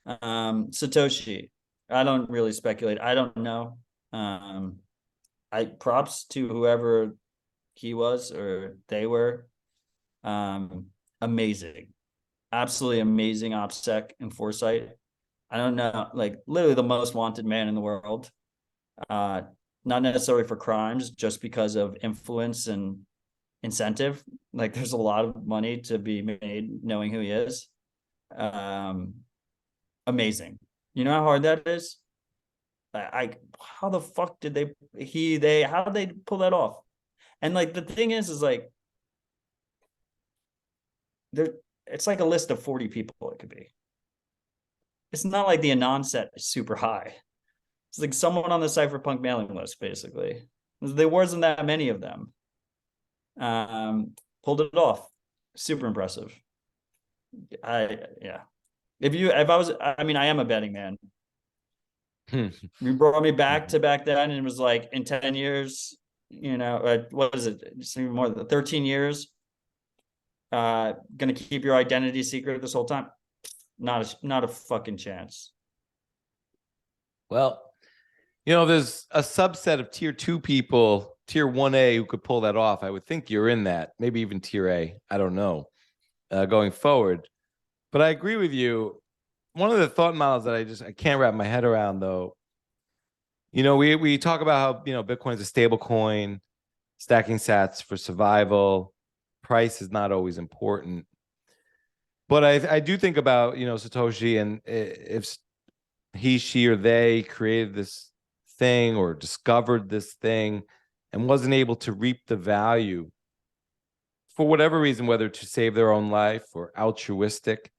Satoshi, I don't really speculate. I don't know. I props to whoever he was or they were. Amazing, absolutely amazing OPSEC and foresight. I don't know, like, literally the most wanted man in the world. Not necessarily for crimes, just because of influence and incentive. Like, there's a lot of money to be made knowing who he is. Amazing. You know how hard that is? How the fuck did how did they pull that off? And like, the thing is like, it's like a list of 40 people it could be. It's not like the Anon set is super high. It's like someone on the cypherpunk mailing list, basically. There wasn't that many of them. Pulled it off. Super impressive. Yeah. I am a betting man. You brought me back to back then, and it was like, in 10 years, what is it? It's even more than 13 years. Gonna keep your identity secret this whole time? Not a fucking chance. Well, there's a subset of tier 2 people, tier 1A, who could pull that off. I would think you're in that, maybe even tier A. I don't know, going forward. But I agree with you. one of the thought models that I can't wrap my head around though. We talk about how Bitcoin is a stable coin, stacking sats for survival. Price is not always important. But I do think about, Satoshi, and if he, she, or they created this thing or discovered this thing and wasn't able to reap the value for whatever reason, whether to save their own life or altruistic.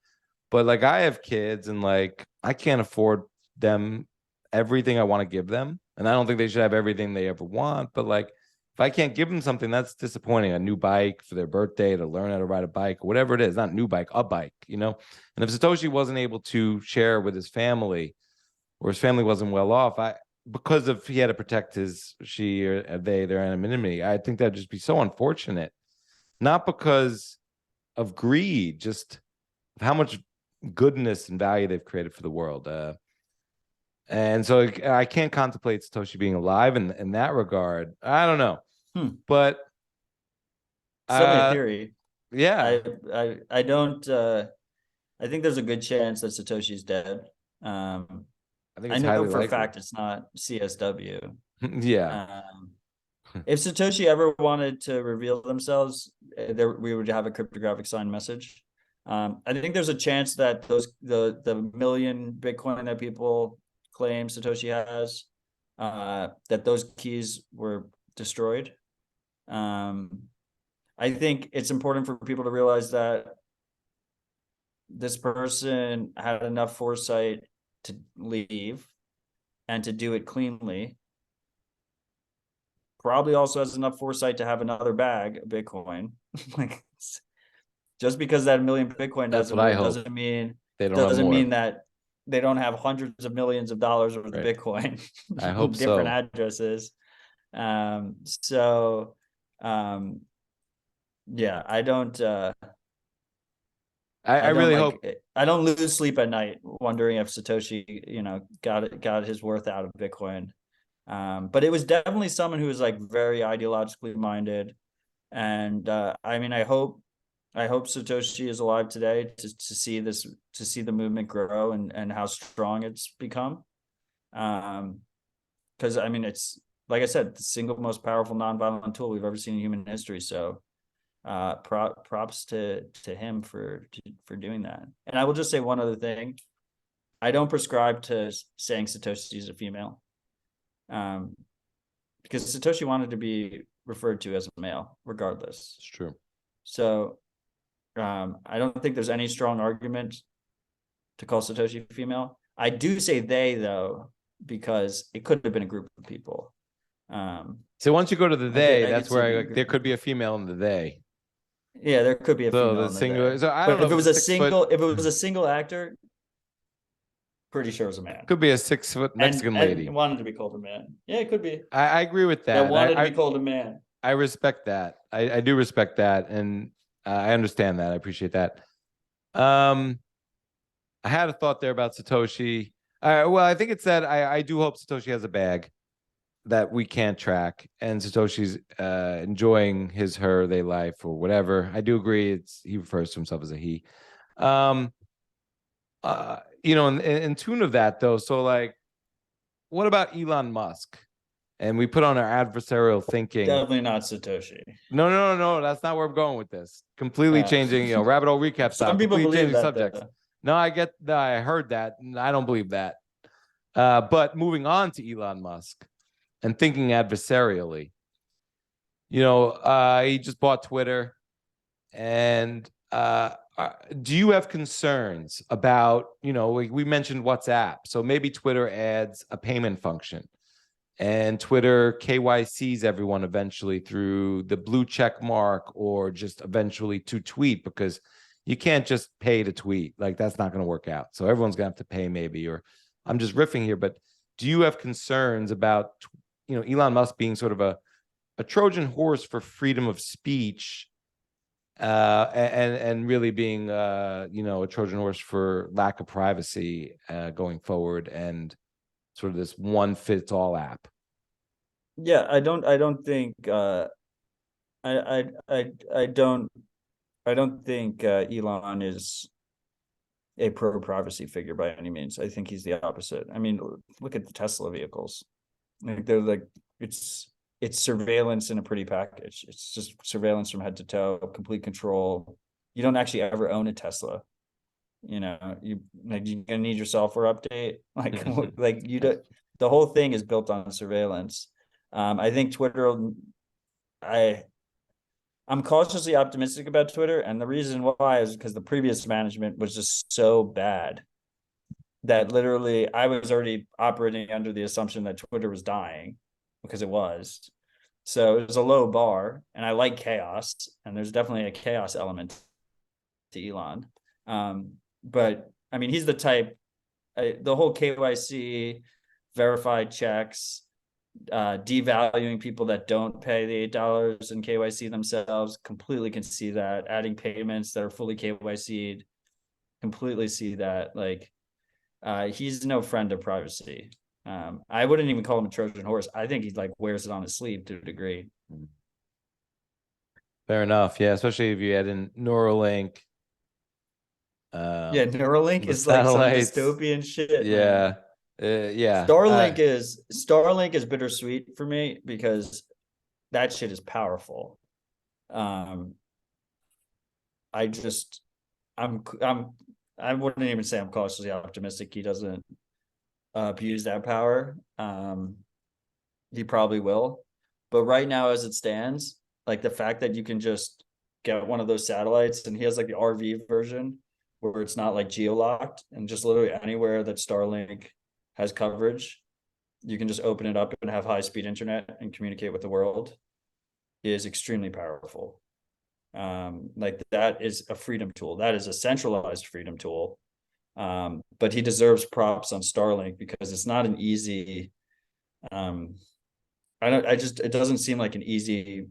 But like I have kids and like I can't afford them everything I want to give them. And I don't think they should have everything they ever want. But like if I can't give them something, that's disappointing. A new bike for their birthday, to learn how to ride a bike, whatever it is, not a new bike, a bike, And if Satoshi wasn't able to share with his family, or his family wasn't well off, because of he had to protect his, she, or they, their anonymity, I think that'd just be so unfortunate. Not because of greed, just how much goodness and value they've created for the world. And so I can't contemplate Satoshi being alive in that regard. I don't know. But Certainly a theory. Yeah. I don't I think there's a good chance that Satoshi's dead. I think I it's know highly for a likely. fact it's not CSW. Yeah. If Satoshi ever wanted to reveal themselves, we would have a cryptographic signed message. I think there's a chance that the million Bitcoin that people claim Satoshi has, that those keys were destroyed. I think it's important for people to realize that this person had enough foresight to leave and to do it cleanly. Probably also has enough foresight to have another bag of Bitcoin. Like, just because that million Bitcoin doesn't mean that they don't have hundreds of millions of dollars worth of Bitcoin. I hope different so. addresses. Yeah, I don't. I really hope. I don't lose sleep at night wondering if Satoshi, got his worth out of Bitcoin. But it was definitely someone who was like very ideologically minded, and I hope Satoshi is alive today to see the movement grow and how strong it's become. Because it's, like I said, the single most powerful nonviolent tool we've ever seen in human history. So props to him for doing that. And I will just say one other thing. I don't prescribe to saying Satoshi is a female, because Satoshi wanted to be referred to as a male regardless. It's true. So I don't think there's any strong argument to call Satoshi female. I do say they, though, because it could have been a group of people. So once you go to the they, that's where there could be a female in the they. Yeah, there could be a female in the they. So I don't know if it was a single actor, pretty sure it was a man. Could be a 6 foot Mexican lady. And wanted to be called a man. Yeah, it could be. I agree with that. That wanted to be called a man. I respect that. I do respect that, and I understand that. I appreciate that. I had a thought there about Satoshi. Well, I think it's that I do hope Satoshi has a bag that we can't track, and Satoshi's enjoying his, her, they life, or whatever. I do agree. He refers to himself as a he. In tune of that though. So like, what about Elon Musk? And we put on our adversarial thinking. Definitely not Satoshi. No. That's not where I'm going with this. Completely changing, rabbit hole recap. Some people believe that. Subjects. No, I get that. I heard that. And I don't believe that. But moving on to Elon Musk and thinking adversarially, he just bought Twitter. And do you have concerns about, we mentioned WhatsApp. So maybe Twitter adds a payment function. And Twitter KYCs everyone eventually through the blue check mark, or just eventually to tweet, because you can't just pay to tweet. Like, that's not going to work out. So everyone's going to have to pay maybe, or I'm just riffing here. But do you have concerns about, Elon Musk being sort of a Trojan horse for freedom of speech, and really being, a Trojan horse for lack of privacy going forward, and sort of this one fits all app? Yeah, I don't think I don't think Elon is a pro-privacy figure by any means. I think he's the opposite. I mean, look at the Tesla vehicles. Like they're like it's surveillance in a pretty package. It's just surveillance from head to toe, complete control. You don't actually ever own a Tesla. You know, you're gonna need your software update. Like you don't. The whole thing is built on surveillance. I think Twitter. I'm cautiously optimistic about Twitter, and the reason why is because the previous management was just so bad that literally I was already operating under the assumption that Twitter was dying, because it was. So it was a low bar, and I like chaos, and there's definitely a chaos element to Elon. But I mean, he's the type, the whole KYC, verified checks, devaluing people that don't pay the $8 in KYC themselves, completely can see that. Adding payments that are fully KYC'd, completely see that. Like, he's no friend of privacy. I wouldn't even call him a Trojan horse. I think he like wears it on his sleeve to a degree. Fair enough. Yeah, especially if you add in Neuralink. Yeah, Neuralink is like some dystopian shit. Yeah. Yeah. Starlink is bittersweet for me because that shit is powerful. I wouldn't even say I'm cautiously optimistic he doesn't abuse that power. He probably will, but right now as it stands, like the fact that you can just get one of those satellites, and he has like the RV version where it's not like geo-locked, and just literally anywhere that Starlink has coverage, you can just open it up and have high-speed internet and communicate with the world, is extremely powerful. Like that is a freedom tool. That is a centralized freedom tool. But he deserves props on Starlink because it's not an easy, it doesn't seem like an easy,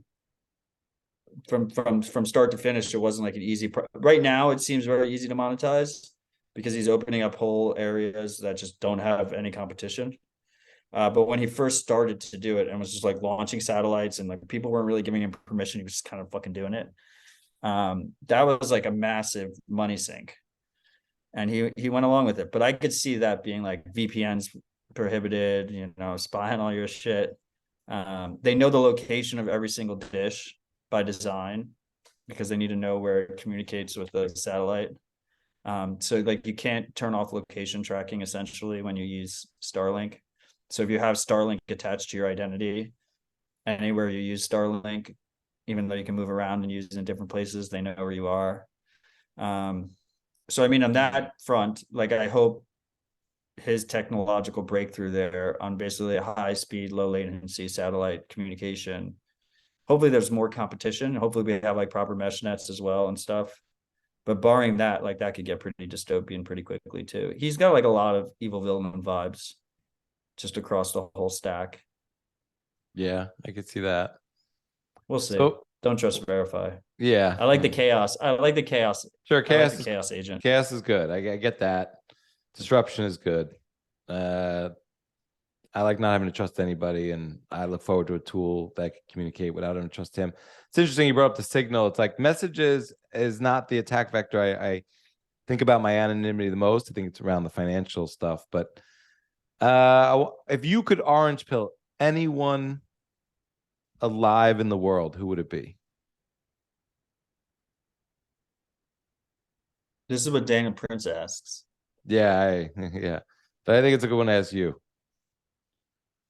from start to finish, it wasn't like an easy right now it seems very easy to monetize because he's opening up whole areas that just don't have any competition. But when he first started to do it and was just like launching satellites and like people weren't really giving him permission, he was just kind of fucking doing it. That was like a massive money sink, and he went along with it. But I could see that being like VPNs prohibited, you know, spying all your shit. They know the location of every single dish by design because they need to know where it communicates with the satellite. So like you can't turn off location tracking essentially when you use Starlink. So if you have Starlink attached to your identity, anywhere you use Starlink, even though you can move around and use it in different places, they know where you are. So I mean, on that front, like I hope his technological breakthrough there on basically a high speed, low latency satellite communication, hopefully there's more competition. Hopefully we have like proper mesh nets as well and stuff. But barring that, like that could get pretty dystopian pretty quickly too. He's got like a lot of evil villain vibes just across the whole stack. Yeah, I could see that. We'll see. So, don't trust verify. Yeah. I like the chaos. I like the chaos. Sure, chaos, like the chaos agent. Chaos is good. I get that. Disruption is good. I like not having to trust anybody, and I look forward to a tool that can communicate without having to trust him. It's interesting you brought up the signal. It's like messages is not the attack vector. I think about my anonymity the most. I think it's around the financial stuff. But if you could orange pill anyone alive in the world, who would it be? This is what Daniel Prince asks. Yeah, yeah. But I think it's a good one to ask you.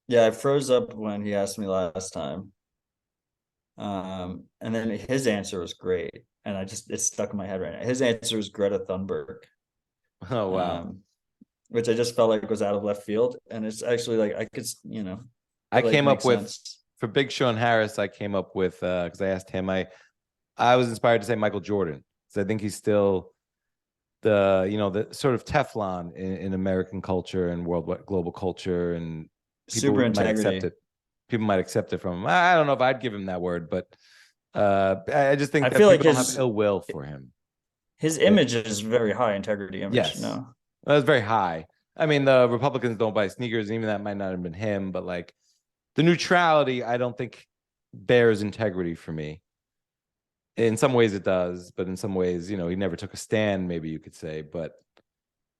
Yeah, I froze up when he asked me last time. And then his answer was great. And it's stuck in my head right now. His answer was Greta Thunberg. Oh, wow. Which I just felt like was out of left field. And it's actually like, I could, you know. I came up with, for Big Sean Harris, I came up with, because I asked him, I was inspired to say Michael Jordan. So I think he's still the sort of Teflon in American culture and global culture, and people super might accept it. People might accept it from him. I don't know if I'd give him that word, but I just think I that feel people like don't have ill will for him. His image is very high integrity image. Yes, no, that's very high. I mean, the Republicans don't buy sneakers, and even that might not have been him, but like the neutrality, I don't think bears integrity for me. In some ways it does, but in some ways, he never took a stand, maybe you could say. But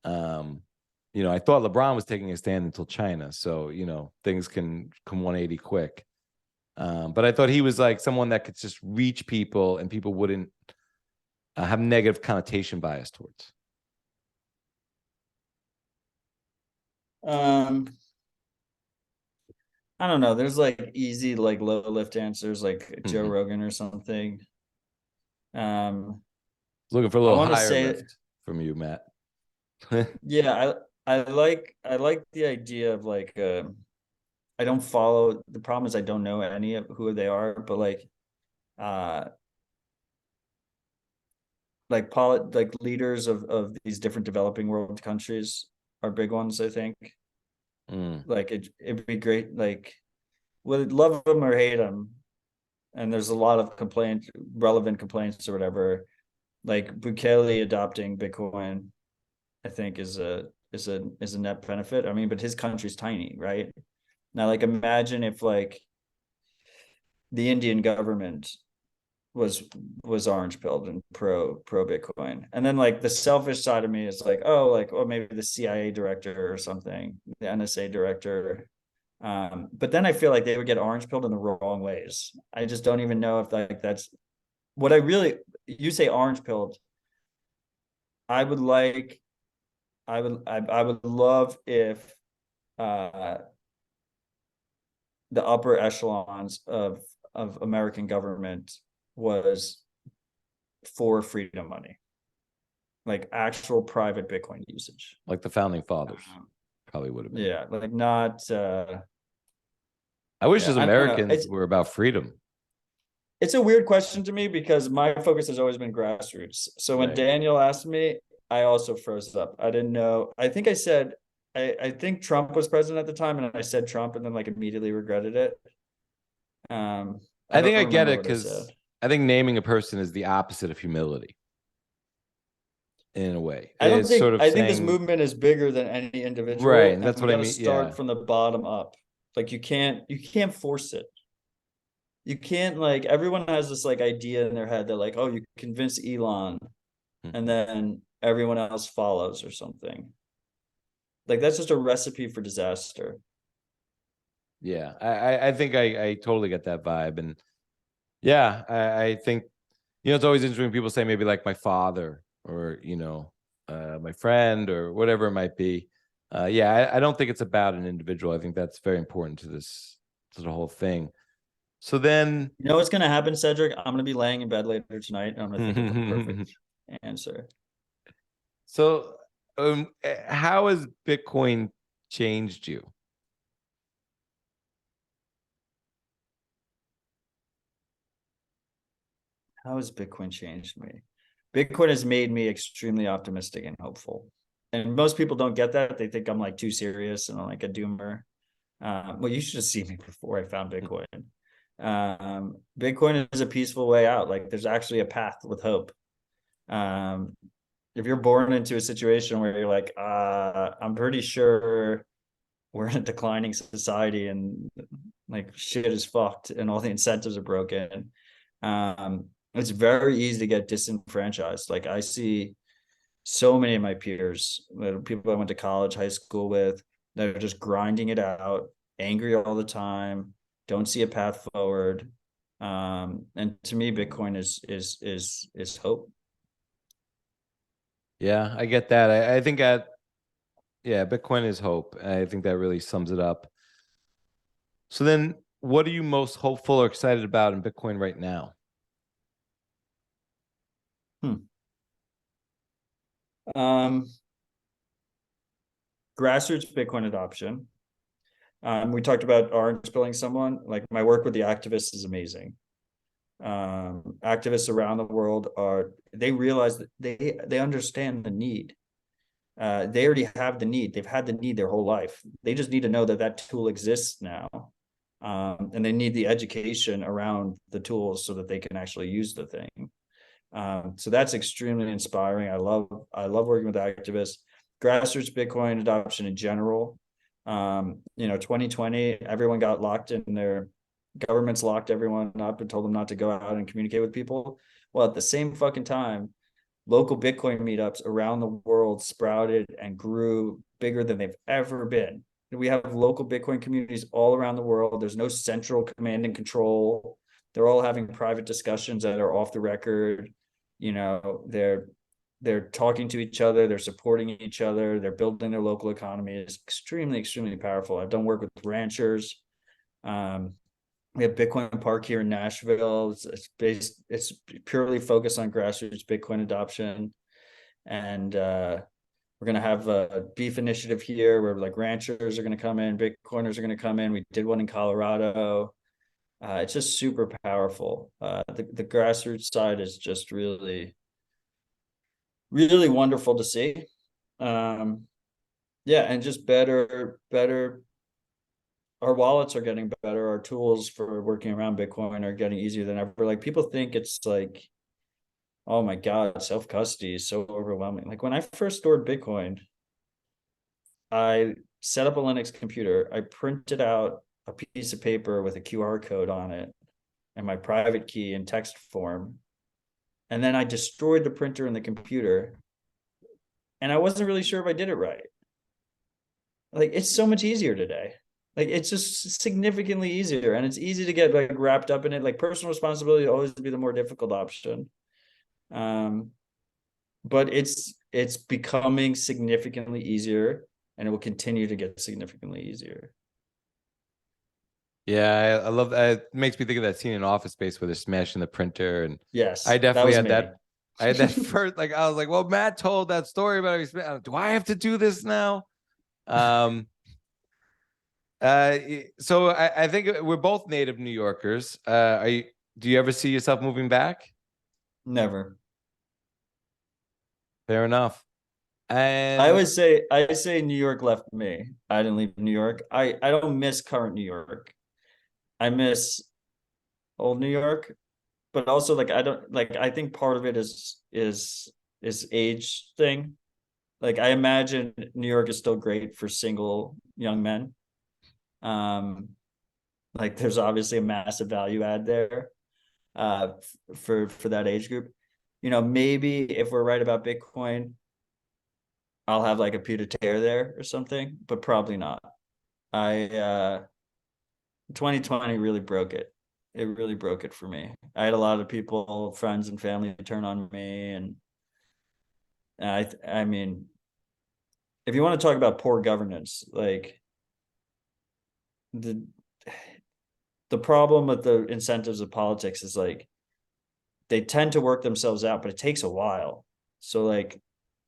I thought LeBron was taking a stand until China, so things can come 180 quick. But I thought he was like someone that could just reach people, and people wouldn't have negative connotation bias towards. I don't know. There's like easy, like low lift answers, like Joe Rogan or something. Looking for a little higher say, lift from you, Matt. Yeah, I like the idea of like I don't follow. The problem is I don't know any of who they are, but like leaders of these different developing world countries are big ones, I think. Like it'd be great, like would love them or hate them, and there's a lot of relevant complaints or whatever. Like Bukele adopting Bitcoin, I think is a net benefit. I mean, but his country's tiny, right? Now, like imagine if like the Indian government was orange pilled and pro Bitcoin, and then like the selfish side of me is like, oh, maybe the CIA director or something, the NSA director. But then I feel like they would get orange pilled in the wrong ways. I just don't even know if like that's what you say orange pilled. I would love if the upper echelons of American government was for freedom money, like actual private Bitcoin usage, like the founding fathers probably would have been. Yeah, like not. I wish as Americans were about freedom. It's a weird question to me because my focus has always been grassroots. So when Daniel asked me, I also froze up. I didn't know. I think I said, I think Trump was president at the time, and I said Trump, and then like immediately regretted it. I think I get it because I think naming a person is the opposite of humility. In a way, I don't think. I think this movement is bigger than any individual, right? And that's what I mean. Start from the bottom up. Like you can't force it. You can't, like, everyone has this like idea in their head that like, oh, you convince Elon and then everyone else follows or something. Like that's just a recipe for disaster. Yeah, I think I totally get that vibe. And yeah, I think, it's always interesting when people say maybe like my father or, my friend or whatever it might be. I don't think it's about an individual. I think that's very important to the whole thing. So then, you know what's going to happen, Cedric? I'm going to be laying in bed later tonight, and I'm going to think of a perfect answer. So, how has Bitcoin changed you? How has Bitcoin changed me? Bitcoin has made me extremely optimistic and hopeful. And most people don't get that. They think I'm like too serious and I'm like a doomer. Well, you should have seen me before I found Bitcoin. Bitcoin is a peaceful way out. Like there's actually a path with hope. If you're born into a situation where you're like, I'm pretty sure we're in a declining society and like shit is fucked and all the incentives are broken. It's very easy to get disenfranchised. Like I see so many of my peers, people I went to college, high school with, that are just grinding it out, angry all the time, don't see a path forward. And to me, Bitcoin is hope. Yeah, I get that. I think Bitcoin is hope. I think that really sums it up. So then what are you most hopeful or excited about in Bitcoin right now? Grassroots Bitcoin adoption. We talked about orange pilling someone. Like my work with the activists is amazing. Activists around the world they realize that they understand the need. They already have the need. They've had the need their whole life. They just need to know that tool exists now. And they need the education around the tools so that they can actually use the thing. So that's extremely inspiring. I love working with activists. Grassroots Bitcoin adoption in general. 2020, everyone got locked in their governments, locked everyone up and told them not to go out and communicate with people. Well, at the same fucking time, local Bitcoin meetups around the world sprouted and grew bigger than they've ever been. We have local Bitcoin communities all around the world. There's no central command and control. They're all having private discussions that are off the record. They're talking to each other, they're supporting each other, they're building their local economy. It's extremely, extremely powerful. I've done work with ranchers. We have Bitcoin Park here in Nashville. It's purely focused on grassroots Bitcoin adoption. And we're going to have a beef initiative here where like ranchers are going to come in, Bitcoiners are going to come in. We did one in Colorado. It's just super powerful. The grassroots side is just really, really wonderful to see. Yeah, and just better. Our wallets are getting better. Our tools for working around Bitcoin are getting easier than ever. Like people think it's like, oh my God, self-custody is so overwhelming. Like when I first stored Bitcoin, I set up a Linux computer. I printed out a piece of paper with a QR code on it and my private key in text form. And then I destroyed the printer and the computer. And I wasn't really sure if I did it right. Like it's so much easier today. Like it's just significantly easier, and it's easy to get like wrapped up in it. Like personal responsibility will always be the more difficult option. But it's becoming significantly easier, and it will continue to get significantly easier. Yeah, I love that. It makes me think of that scene in Office Space where they're smashing the printer, and Yes, I definitely had me. that. I had that first, like I was like, well, Matt told that story about do I have to do this now? So I think we're both native New Yorkers. Do you ever see yourself moving back? Never. Fair enough. And I say New York left me. I didn't leave New York. I don't miss current New York. I miss old New York, but also like I think part of it is age thing. Like I imagine New York is still great for single young men. Like there's obviously a massive value add there for that age group. Maybe if we're right about Bitcoin, I'll have like a pied a terre there or something, but probably not. 2020 really broke it. It really broke it for me. I had a lot of people, friends and family turn on me, and I mean, if you want to talk about poor governance, like the problem with the incentives of politics is like they tend to work themselves out, but it takes a while. So like,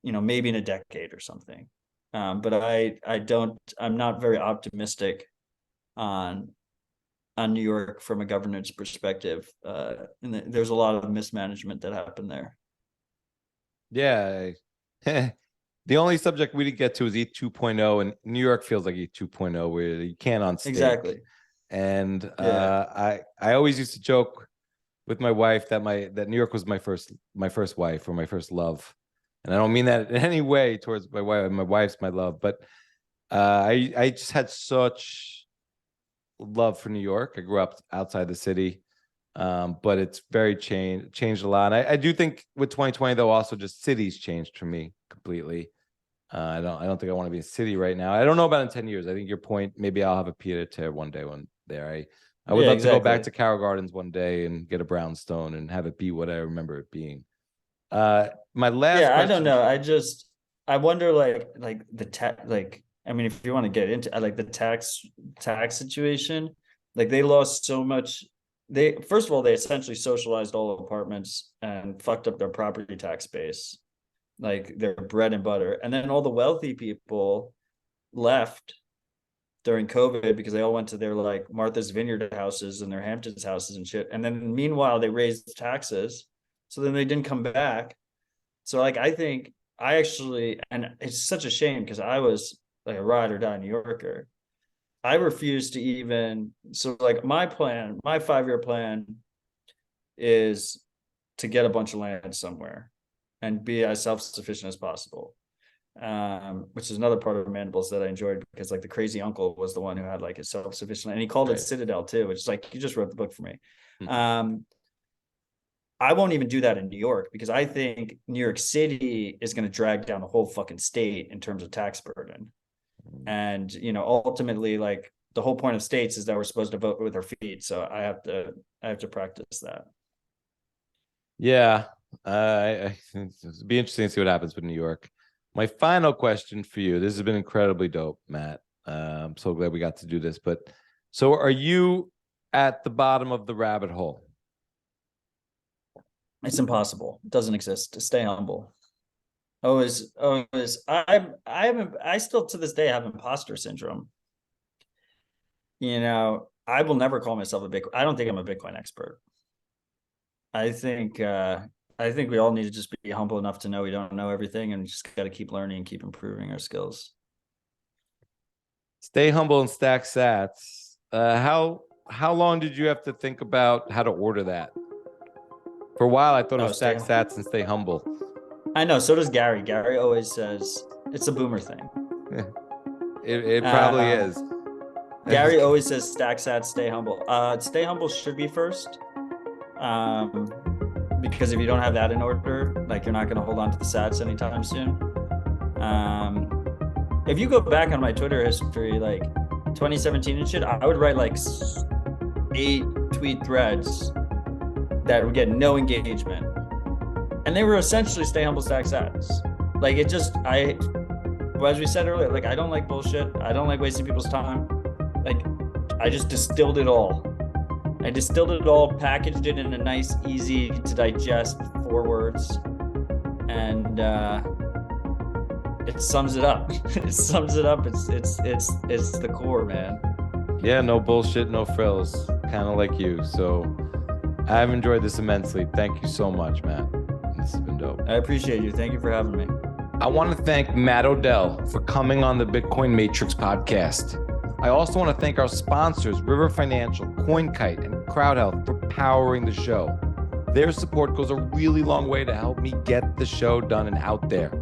maybe in a decade or something. But I'm not very optimistic on New York from a governance perspective. And there's a lot of mismanagement that happened there. Yeah. The only subject we didn't get to is ETH 2.0, and New York feels like ETH 2.0 where you can't unstake. Exactly. And I always used to joke with my wife that New York was my first wife or my first love. And I don't mean that in any way towards my wife. My wife's my love, but I just had such love for New York. I grew up outside the city, but it's very changed a lot. And I do think with 2020 though, also just cities changed for me completely. I don't think I want to be in a city right now. I don't know about in 10 years. I think your point, maybe I'll have a pied a terre one day when there. I would love to go back to Carroll Gardens one day and get a brownstone and have it be what I remember it being. My last question, I don't know. I wonder like the tax, like, I mean, if you want to get into like the tax situation, like they lost so much. First of all, they essentially socialized all apartments and fucked up their property tax base, like their bread and butter. And then all the wealthy people left during COVID because they all went to their like Martha's Vineyard houses and their Hamptons houses and shit. And then meanwhile, they raised taxes. So then they didn't come back. So like, I think I actually, and it's such a shame because I was like a ride or die New Yorker. I refuse to even, so like my 5-year plan is to get a bunch of land somewhere and be as self-sufficient as possible. Which is another part of Mandibles that I enjoyed because like the crazy uncle was the one who had like a self-sufficient, and he called it Citadel too, which is like, you just wrote the book for me. I won't even do that in New York because I think New York City is going to drag down the whole fucking state in terms of tax burden. And, ultimately, like, the whole point of states is that we're supposed to vote with our feet. So I have to practice that. Yeah. I it'll be interesting to see what happens with New York. My final question for you. This has been incredibly dope, Matt. I'm so glad we got to do this. But so are you at the bottom of the rabbit hole? It's impossible. It doesn't exist. Stay humble. Always. I still to this day have imposter syndrome. I will never call myself a Bitcoin. I don't think I'm a Bitcoin expert. I think we all need to just be humble enough to know we don't know everything, and just got to keep learning and keep improving our skills. Stay humble and stack sats. How long did you have to think about how to order that? For a while, I thought it was stack sats and stay humble. I know. So does Gary. Gary always says it's a boomer thing. It probably is. Gary always says stack sats, stay humble. Stay humble should be first. Because if you don't have that in order, like, you're not going to hold on to the sats anytime soon. If you go back on my Twitter history, like 2017 and shit, I would write like 8 tweet threads that would get no engagement, and they were essentially stay humble, stack sats. Like, as we said earlier, like, I don't like bullshit. I don't like wasting people's time. Like, I just distilled it all. Packaged it in a nice, easy to digest 4 words, and it sums it up. It's the core, man. Yeah, no bullshit, no frills, kind of like you. So I've enjoyed this immensely. Thank you so much, Matt. This has been dope. I appreciate you. Thank you for having me. I want to thank Matt Odell for coming on the Bitcoin Matrix podcast. I also want to thank our sponsors, River Financial, CoinKite, and CrowdHealth, for powering the show. Their support goes a really long way to help me get the show done and out there.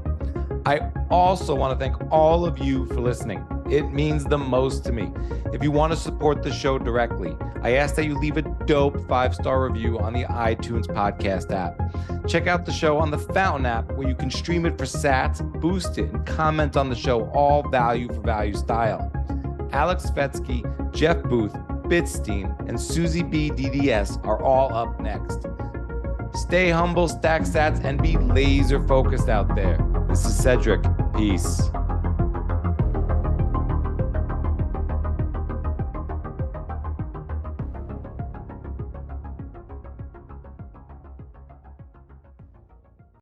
I also want to thank all of you for listening. It means the most to me. If you want to support the show directly, I ask that you leave a dope 5-star review on the iTunes podcast app. Check out the show on the Fountain app, where you can stream it for sats, boost it, and comment on the show, all value for value style. Alex Svetsky, Jeff Booth, Bitstein, and Susie B. DDS are all up next. Stay humble, stack sats, and be laser focused out there. This is Cedric. Peace.